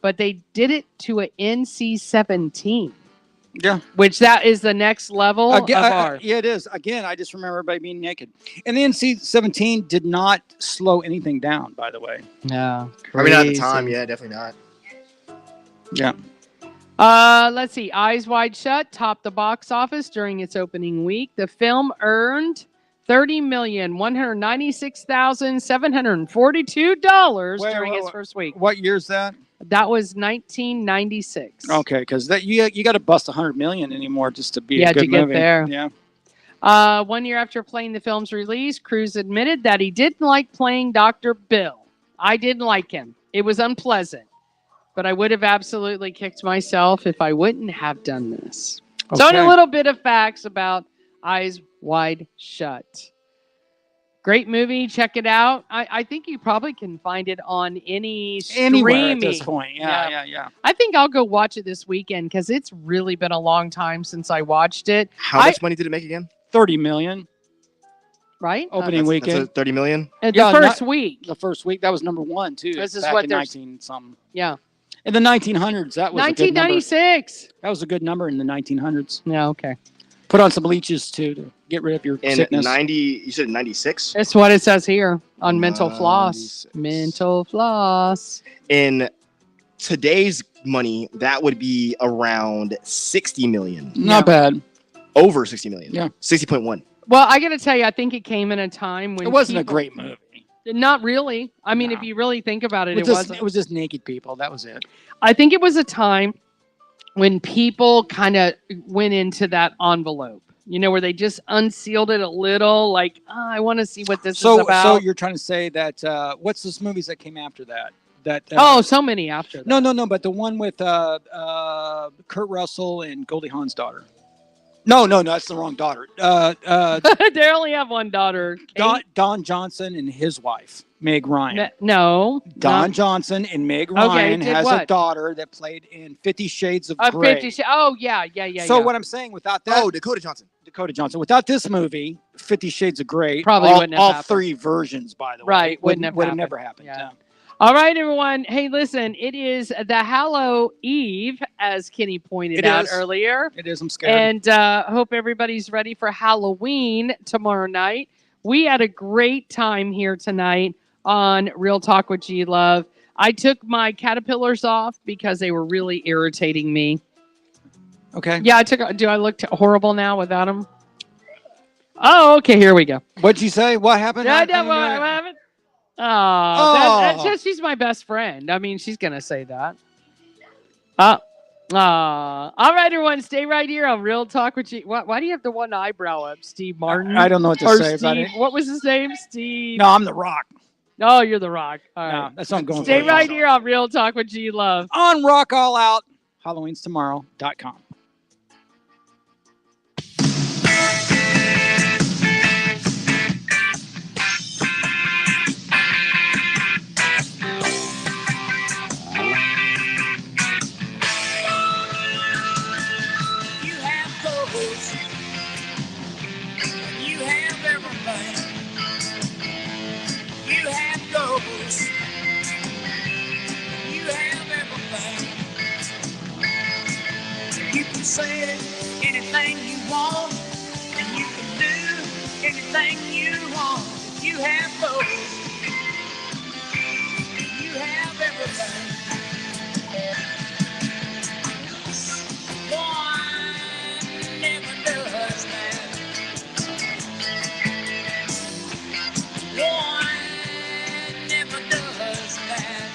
but they did it to an NC-17. Yeah. Which that is the next level of R. Yeah, it is. Again, I just remember everybody being naked. And the NC-17 did not slow anything down, by the way. No. Probably not at the time. Yeah, definitely not. Yeah. Let's see. Eyes Wide Shut topped the box office during its opening week. The film earned $30,196,742 during its first week. What year is that? That was 1996. Okay, because that you got to bust 100 million anymore just to be a good to get movie. there. Yeah. 1 year after playing the film's release, Cruise admitted that he didn't like playing Dr. Bill. I didn't like him. It was unpleasant. But I would have absolutely kicked myself if I wouldn't have done this. So, in a little bit of facts about Eyes Wide Shut. Great movie. Check it out. I think you probably can find it on any streaming. Anywhere at this point. Yeah. I think I'll go watch it this weekend because it's really been a long time since I watched it. How much money did it make again? 30 million. Right? Opening weekend. That's 30 million? The first week. The first week. That was number one, too. This is back what in they're 19 something. Yeah. In the 1900s, that was a good number. 1996. That was a good number in the 1900s. Yeah, okay. Put on some leeches, too, to get rid of your In sickness. 90, you said 96? That's what it says here on Mental Floss. Mental Floss. In today's money, that would be around 60 million. Not bad. Over 60 million. Yeah. 60.1. Well, I got to tell you, I think it came in a time when It wasn't a great movie. Not really. I mean, if you really think about it, it wasn't. It was just naked people. That was it. I think it was a time when people kind of went into that envelope, where they just unsealed it a little, like, I want to see what this is about. So you're trying to say that, what's those movies that came after that? So many after that. No, but the one with Kurt Russell and Goldie Hawn's daughter. No, that's the wrong daughter. They only have one daughter. Don Johnson and his wife, Meg Ryan. No. Don Johnson and Meg Ryan has a daughter that played in 50 Shades of Grey. Yeah. So what I'm saying, without that... Oh, Dakota Johnson. Without this movie, 50 Shades of Grey, probably wouldn't have all happened. three versions, by the way. Right, would have never happened. Yeah. All right, everyone. Hey, listen, it is the Hallow Eve, as Kenny pointed out earlier. It is. I'm scared. And hope everybody's ready for Halloween tomorrow night. We had a great time here tonight on Real Talk with G Love. I took my caterpillars off because they were really irritating me. Okay. Yeah, do I look horrible now without them? Oh, okay. Here we go. What'd you say? What happened? What happened? That's just, she's my best friend. I mean, she's going to say that. All right, everyone. Stay right here on Real Talk with G. Why do you have the one eyebrow up, Steve Martin? I don't know what to say about it. What was his name? Steve? No, I'm The Rock. Oh, you're The Rock. All right. No, that's what I'm going Stay for. right here on Real Talk with G Love. On Rock All Out, Halloween'sTomorrow.com. Say anything you want, and you can do anything you want. If you have both, you have everything. One never does that. One never does that.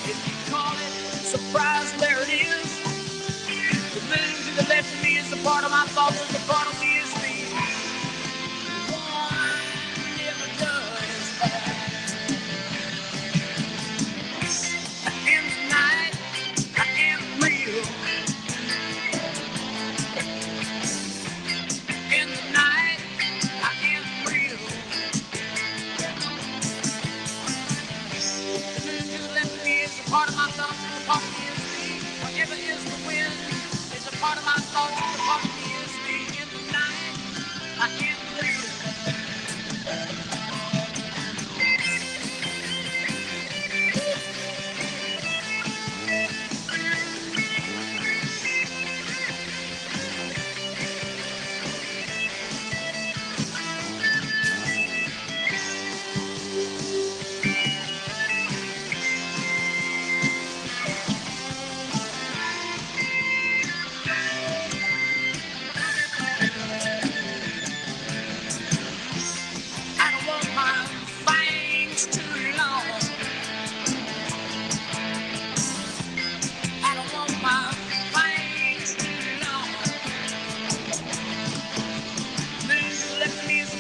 If you call it surprise, there it is. The moon to the left of me is the part of my thoughts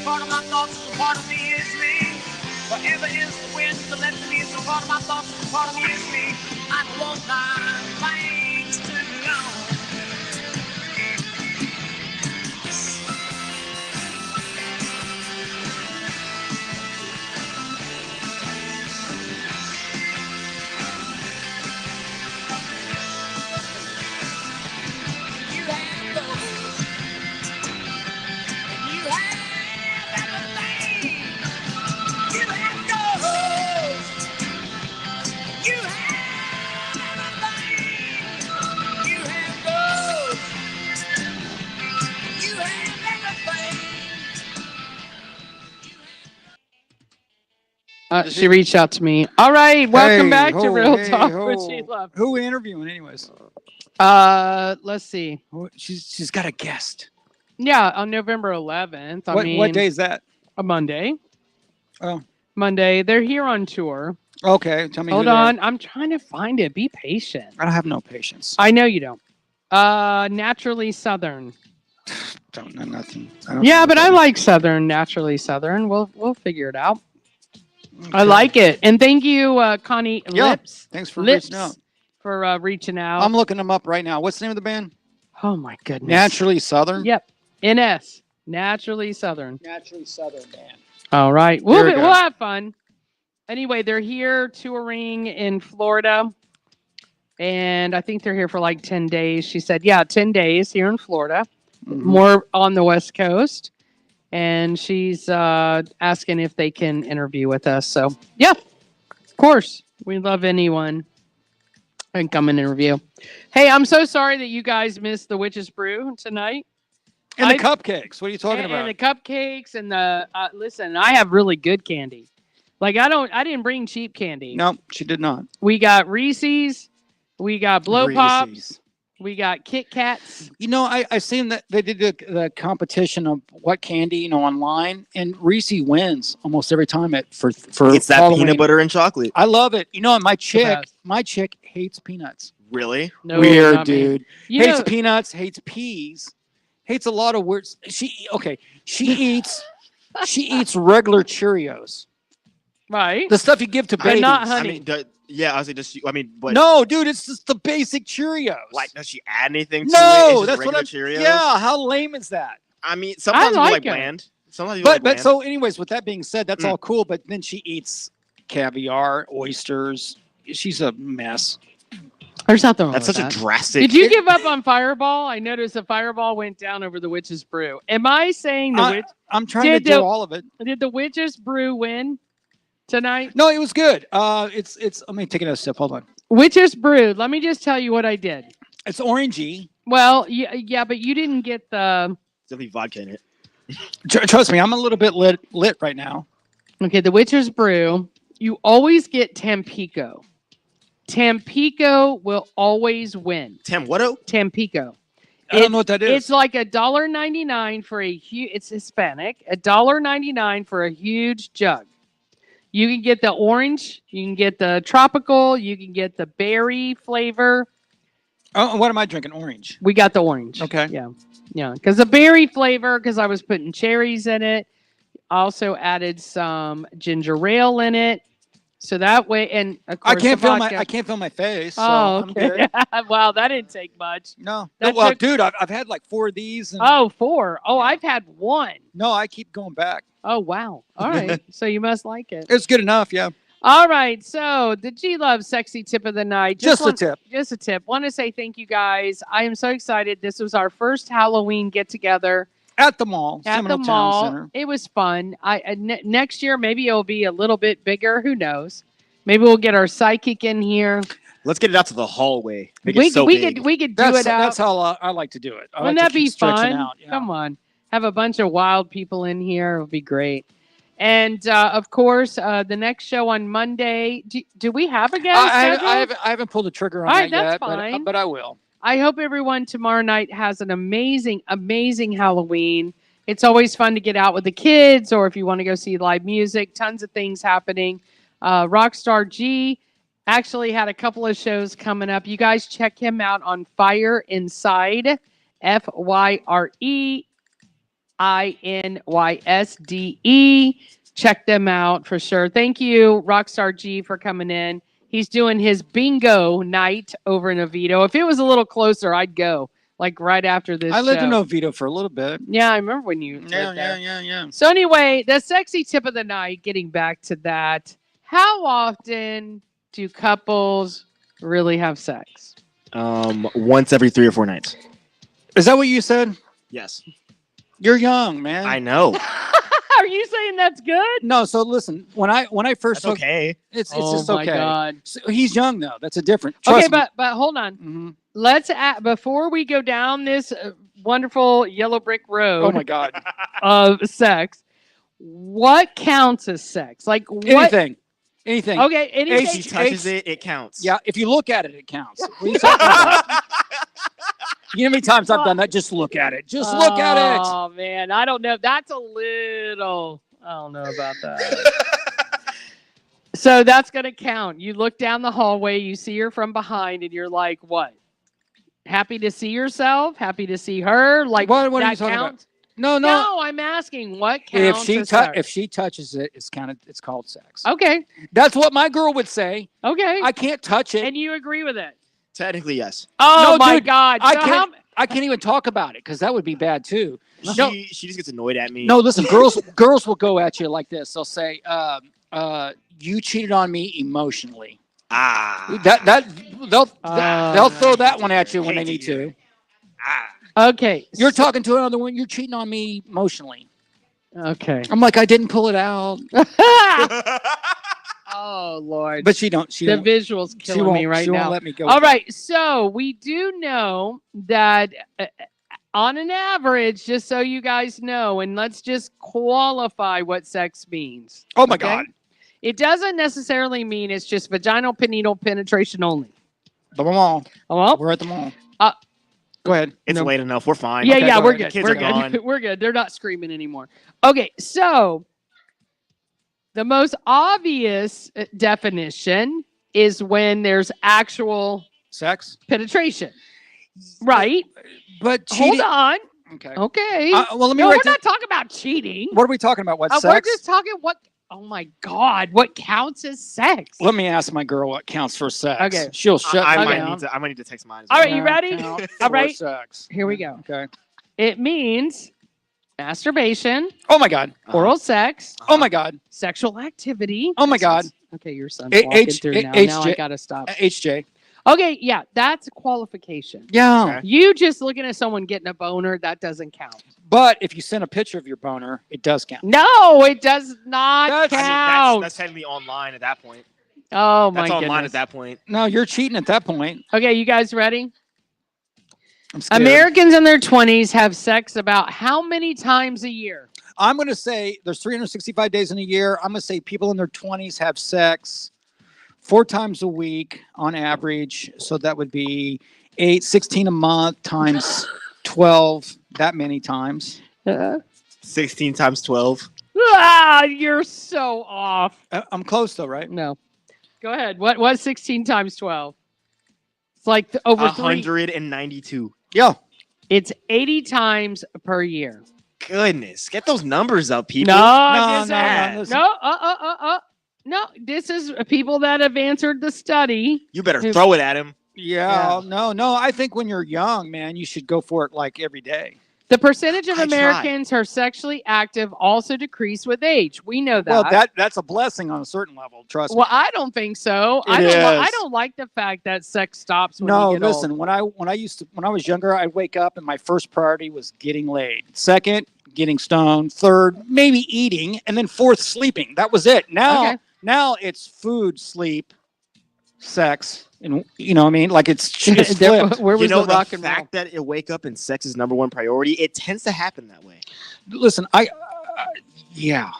part of my thoughts, a part of me is me. Whatever is the wind that left me is a part of my thoughts, a part of me is me. I don't want my things to go. You have those, and you have everything. You have those, you have everything. You have those, you have everything. She reached out to me. All right, welcome Hey, back to ho, Real hey, Talk ho. with G Love. Who we interviewing, anyways? Let's see. She's got a guest. Yeah, on November 11th. I mean, What day is that? A Monday. Oh, Monday. They're here on tour. okay. Tell me. Hold who they are. on. I'm trying to find it. Be patient. I don't have no patience. I know you don't. Naturally Southern. Don't know nothing. I don't Yeah, know but what I that like Southern, Naturally Southern. We'll figure it out. means. I Okay. like it. And thank you, Connie Yeah, Lips. thanks for Lips reaching out. for reaching out. I'm looking them up right now. What's the name of the band? Oh my goodness. Naturally Southern. Yep. NS. Naturally Southern. Naturally Southern band. All right. There we go. We'll have fun. Anyway, they're here touring in Florida. And I think they're here for like 10 days. She said, yeah, 10 days here in Florida. Mhm. More on the West Coast. And she's asking if they can interview with us. So, yeah, of course. We love anyone and come and interview. Hey, I'm so sorry that you guys missed the Witch's Brew tonight. And the I- cupcakes. What are you talking and, about? and the cupcakes and the listen, I have really good candy. Like I didn't bring cheap candy. No, she did not. We got Reese's, we got Blow Pops, Reese's. we got Kit Kats. You know, I seen that they did the competition of what candy, online, and Reese wins almost every time for It's that Halloween. peanut butter and chocolate. I love it. You know, and my best. chick hates peanuts. Really? No, Weird, not me. dude. You Hates know- peanuts, hates peas, hates a lot of words. She eats regular Cheerios. Right. The stuff you give to But babies. not I honey. mean, yeah, I was like, does she? I mean, but No, dude, it's just the basic Cheerios. like, does she add anything to it? No, It's just that's what regular I'm. Cheerios? Yeah, how lame is that? I mean, sometimes you like like it. bland. Sometimes you like But bland. so, anyways, with that being said, that's Mm. all cool. But then she eats caviar, oysters. She's a mess. There's nothing wrong That's with such that. a drastic. Did you give up on Fireball? I noticed the Fireball went down over the Witch's Brew. Am I saying the witch? I'm trying to Did do the- all of it. Did the Witch's Brew win tonight? No, it was good. It's. Let me take another step. Hold on. Witch's Brew. Let me just tell you what I did. It's orangey. Well, yeah, but you didn't get the. Definitely vodka in it. Trust me, I'm a little bit lit right now. Okay, the Witch's Brew. You always get Tampico. Tampico will always win. Tampico? Tampico. I don't know what that is. It's like $1.99 for a huge. It's Hispanic. $1.99 for a huge jug. You can get the orange. You can get the tropical. You can get the berry flavor. Oh, what am I drinking? Orange. We got the orange. Okay. Yeah. Because the berry flavor, because I was putting cherries in it. Also added some ginger ale in it. So that way, and of course, I can't the feel vodka. I can't feel my face. So Oh, I'm okay. good. Wow, that didn't take much. No. That Well, took- dude, I've had like 4 of these. And Oh, 4. Oh, I've had 1. no, I keep going back. Oh, wow. All right. So you must like it. It's good enough. Yeah. All right. So the G Love sexy tip of the night. Just a tip. Just a tip. Want to say thank you guys. I am so excited. This was our first Halloween get together At the mall. at Seminole the Town mall. Center. It was fun. Next year maybe it'll be a little bit bigger. Who knows? Maybe we'll get our psychic in here. Let's get it out to the hallway. Make We it so big. could do That's it out. that's how I like to do it. I Wouldn't like that to be keep stretching fun? out, yeah. Come on. Have a bunch of wild people in here. It would be great. And of course, the next show on Monday. Do we have a guest? scheduled? I haven't pulled the trigger on All that right, that's yet, fine. but I will. I hope everyone tomorrow night has an amazing, amazing Halloween. It's always fun to get out with the kids, or if you want to go see live music, tons of things happening. Rockstar G actually had a couple of shows coming up. You guys check him out on Fire Inside, FYRE INYSDE. Check them out for sure. Thank you, Rockstar G, for coming in. He's doing his bingo night over in Oviedo. If it was a little closer, I'd go. Like right after this I lived in show. Oviedo for a little bit. Yeah, I remember when you Yeah, lived there. yeah. So anyway, the sexy tip of the night, getting back to that. How often do couples really have sex? Once every 3 or 4 nights. Is that what you said? Yes. You're young, man. I know. Are you saying that's good? No, so listen, when I first That's okay. it's Oh just my okay. God. So he's young though. That's a different. Okay, Trust me. but hold on. Mhm. Let's before we go down this wonderful yellow brick road Oh my God. of sex, what counts as sex? Like what? Anything. Okay, If anything. she touches it, it counts. Yeah, if you look at it, it counts. What are you talking about? You know how many times I've done that? Just look at it. Just look at it. Oh man, I don't know. That's a little. I don't know about that. So that's gonna count. You look down the hallway, you see her from behind, and you're like, what? Happy to see yourself? Happy to see her? Like What are that you talking about? counts? No. No, I'm asking what counts. If she touches it, it's counted. It's called sex. Okay. That's what my girl would say. Okay. I can't touch it. And you agree with it? Technically, yes. Oh No, my dude, God! I So can't. I can't even talk about it because that would be bad too. No, She just gets annoyed at me. no. Listen, girls will go at you like this. They'll say, "You cheated on me emotionally." Ah. They'll throw that one at you when they need to. Okay. You're talking to another one. You're cheating on me emotionally. Okay. I'm like, I didn't pull it out, Oh Lord. but she don't. She The don't. visuals She killing won't, me right she now. won't let me go. All with that. right, so we do know that on an average, just so you guys know, and let's just qualify what sex means. Oh my okay? God. It doesn't necessarily mean it's just vaginal penile penetration only. The mall. Oh, well, We're at the mall. Uh, Go ahead. It's No. late enough. We're fine. yeah, Okay, yeah, go we're ahead. good. Kids We're are good. gone. We're good. They're not screaming anymore. Okay, so the most obvious definition is when there's actual Sex. penetration. Right? But Hold cheating. on. Okay. Okay. Well, let me No, we're write not talking about cheating. What are we talking about? What We're sex? just talking what. Oh my God! What counts as sex? Let me ask my girl what counts for sex. Okay. She'll shut I me might down. need to. I might need to text mine. As All well. right, you ready? Count All for right. Sex. Here we go. Okay. It means masturbation, Oh my God. oral sex, Oh my God. sexual activity. Oh my God. Okay, your son's H- walking H- through now. H- Now I J- gotta stop. HJ. Okay, yeah, that's a qualification. Yeah. Okay. You just looking at someone getting a boner, that doesn't count. But if you send a picture of your boner, it does count. No, it does not That's- I mean, count. that's technically online at that point. Oh my That's online goodness. at that point. No, you're cheating at that point. Okay, you guys ready? I'm scared. Americans in their 20s have sex about how many times a year? I'm going to say there's 365 days in a year. I'm going to say people in their 20s have sex 4 times a week on average. So that would be 16 a month times 12, that many times. 16 times 12. You're so off. I'm close though, right? No. Go ahead. What's 16 times 12? It's like over 3. 192. Yeah. It's 80 times per year. Goodness, get those numbers up, people. No, no, listen. No, this is people that have answered the study. You better throw it at him. Yeah. No. I think when you're young, man, you should go for it like every day. The percentage of I Americans who are sexually active also decrease with age. We know that. Well, that's a blessing on a certain level. Trust me. Well, I don't think so. I It don't. is. I don't like the fact that sex stops when No, you get listen. old. When I was younger, I'd wake up and my first priority was getting laid. Second, getting stoned. Third, maybe eating, and then fourth, sleeping. That was it. Okay. Now it's food, sleep, sex, and you know what I mean. Like it's There- flipped. Where was You know, the rock and roll? fact that you wake up and sex is number one priority, it tends to happen that way. Listen, yeah.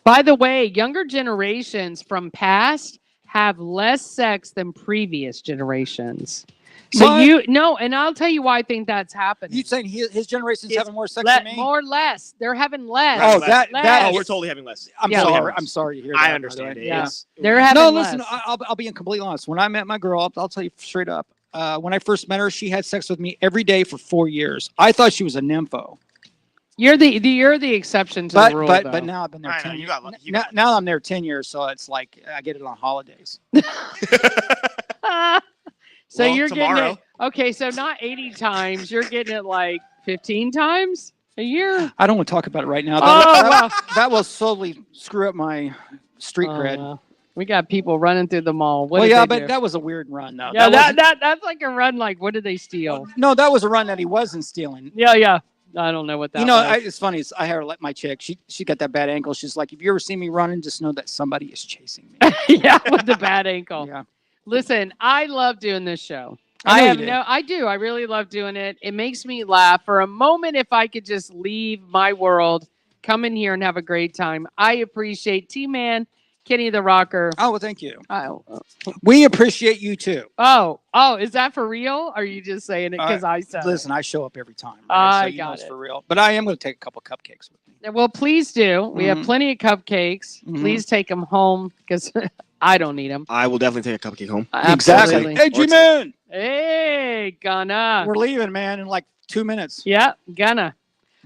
By the way, younger generations from past have less sex than previous generations. So What? and I'll tell you why I think that's happening. You saying his generation's It's having more sex Le- than me? more or less. They're having less. Oh, Less. that- Oh, we're totally having less. I'm Yeah. sorry. I'm sorry to hear that. I by the understand way. it. Yeah. It's- They're having No, less. listen. I'll be completely honest. When I met my girl, I'll tell you straight up. When I first met her, she had sex with me every day for 4 years. I thought she was a nympho. You're the exception to the rule. But though. now I've been there I know, 10 you years. got- you Now I'm there 10 years, so it's like I get it on holidays. So Well, you're tomorrow. getting it. Okay, so not 80 times. You're getting it like 15 times a year. I don't want to talk about it right now. Oh, wow. That will slowly screw up my street Oh, cred. wow. We got people running through the mall. What Well, did yeah, they but do? that was a weird run, though. Yeah, wasn't- that's like a run. Like, what did they steal? No, that was a run that he wasn't stealing. Yeah. I don't know what that. You know, was. it's funny. I had her let my chick. She got that bad ankle. She's like, if you ever see me running, just know that somebody is chasing me. yeah, with the bad ankle. Yeah. Listen, I love doing this show. I know you do. I do. I really love doing it. It makes me laugh. For a moment, if I could just leave my world, come in here and have a great time. I appreciate T-Man, Kenny the Rocker. Oh, well, thank you. Oh, We appreciate you too. Is that for real? Or are you just saying it because I said Listen, I show up every time. I So you know got it's it. for real. But I am going to take a couple cupcakes with me. it? Well, please do. We have Mhm. plenty of cupcakes. Mhm. Please take them home because I don't need them. I will definitely take a cupcake home. Exactly. Hey, G-Man. Hey, Ghana. We're leaving, man, in like 2 minutes. Yeah, Ghana.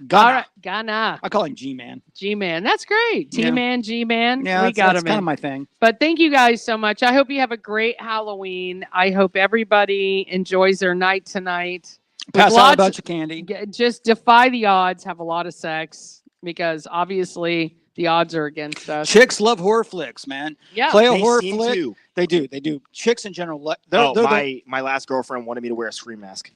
Ghana. All right, Ghana. I call him G-Man. G-Man. That's great. Yeah. T-Man, G-Man. Yeah, we that's, got that's him kind of in. my thing. But thank you guys so much. I hope you have a great Halloween. I hope everybody enjoys their night tonight. With Pass out a lots- bunch of candy. Just defy the odds. Have a lot of sex because obviously the odds are against us. Chicks love horror flicks, man. Yeah. Play a They horror seem flick. to. They do. They do. Chicks in general. My last girlfriend wanted me to wear a scream mask.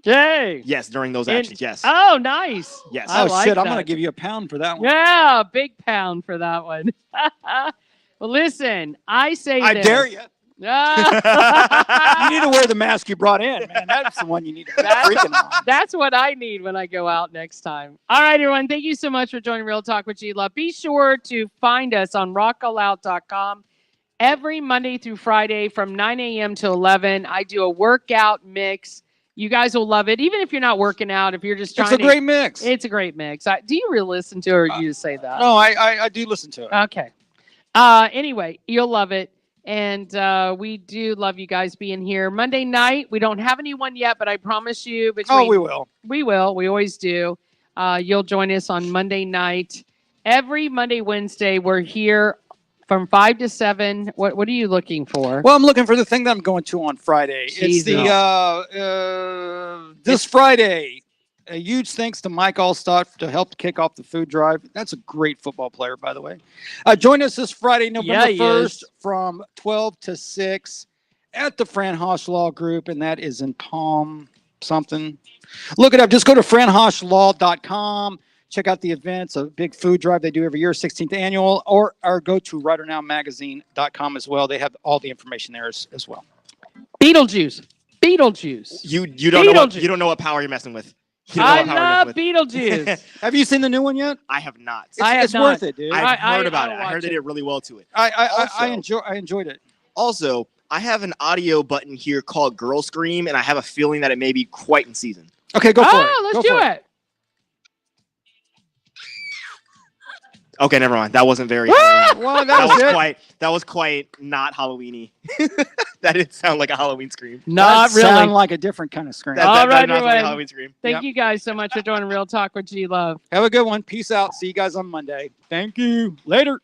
Yay. Yes, during those And- actions. Yes. Oh, nice. Yes. I Oh, like shit. I'm that. going to give you a pound for that one. Yeah, big pound for that one. Well, listen, I say I this. dare you. Ah. You need to wear the mask you brought in, man. That's the one you need to be freaking on. That's what I need when I go out next time. All right, everyone. Thank you so much for joining Real Talk with G-Love. Be sure to find us on rockalout.com every Monday through Friday from 9 a.m. to 11. I do a workout mix. You guys will love it. Even if you're not working out, if you're just trying It's a great mix. It's a great mix. Do you really listen to it or you just say that? No, I do listen to it. Okay. Anyway, you'll love it. And we do love you guys being here. Monday night, we don't have anyone yet, but I promise you. Oh, we will. We will. We always do. You'll join us on Monday night. Every Monday, Wednesday, we're here from 5 to 7. What are you looking for? Well, I'm looking for the thing that I'm going to on Friday. It's Jesus. the this Friday. A huge thanks to Mike Allstott to help kick off the food drive. That's a great football player, by the way. Join us this Friday, November he 1st, is. from 12 to 6 at the Fran Hosh Law Group, and that is in Palm something. Look it up. Just go to franhoshlaw.com. Check out the events, a big food drive they do every year, 16th annual, or go to writernowmagazine.com as well. They have all the information there as well. Beetlejuice. You don't know what Beetlejuice. you don't know what power you're messing with. You don't know I what power you're love messing Beetlejuice. Have you seen the new one yet? I have not. It's worth it, dude. I've heard I about it. I watch heard they it. did really well to it. I enjoyed it. Also, I have an audio button here called Girl Scream, and I have a feeling that it may be quite in season. Okay, go for it. Oh, let's Go do for it. Okay, never mind. That wasn't very. Well, that was it. That was quite not Halloweeny. That didn't sound like a Halloween scream. Not That really. sound like a different kind of scream. That All did right, not sound like a everyone. Halloween scream. Thank Yep. you guys so much for joining Real Talk with G-Love. Have a good one. Peace out. See you guys on Monday. Thank you. Later.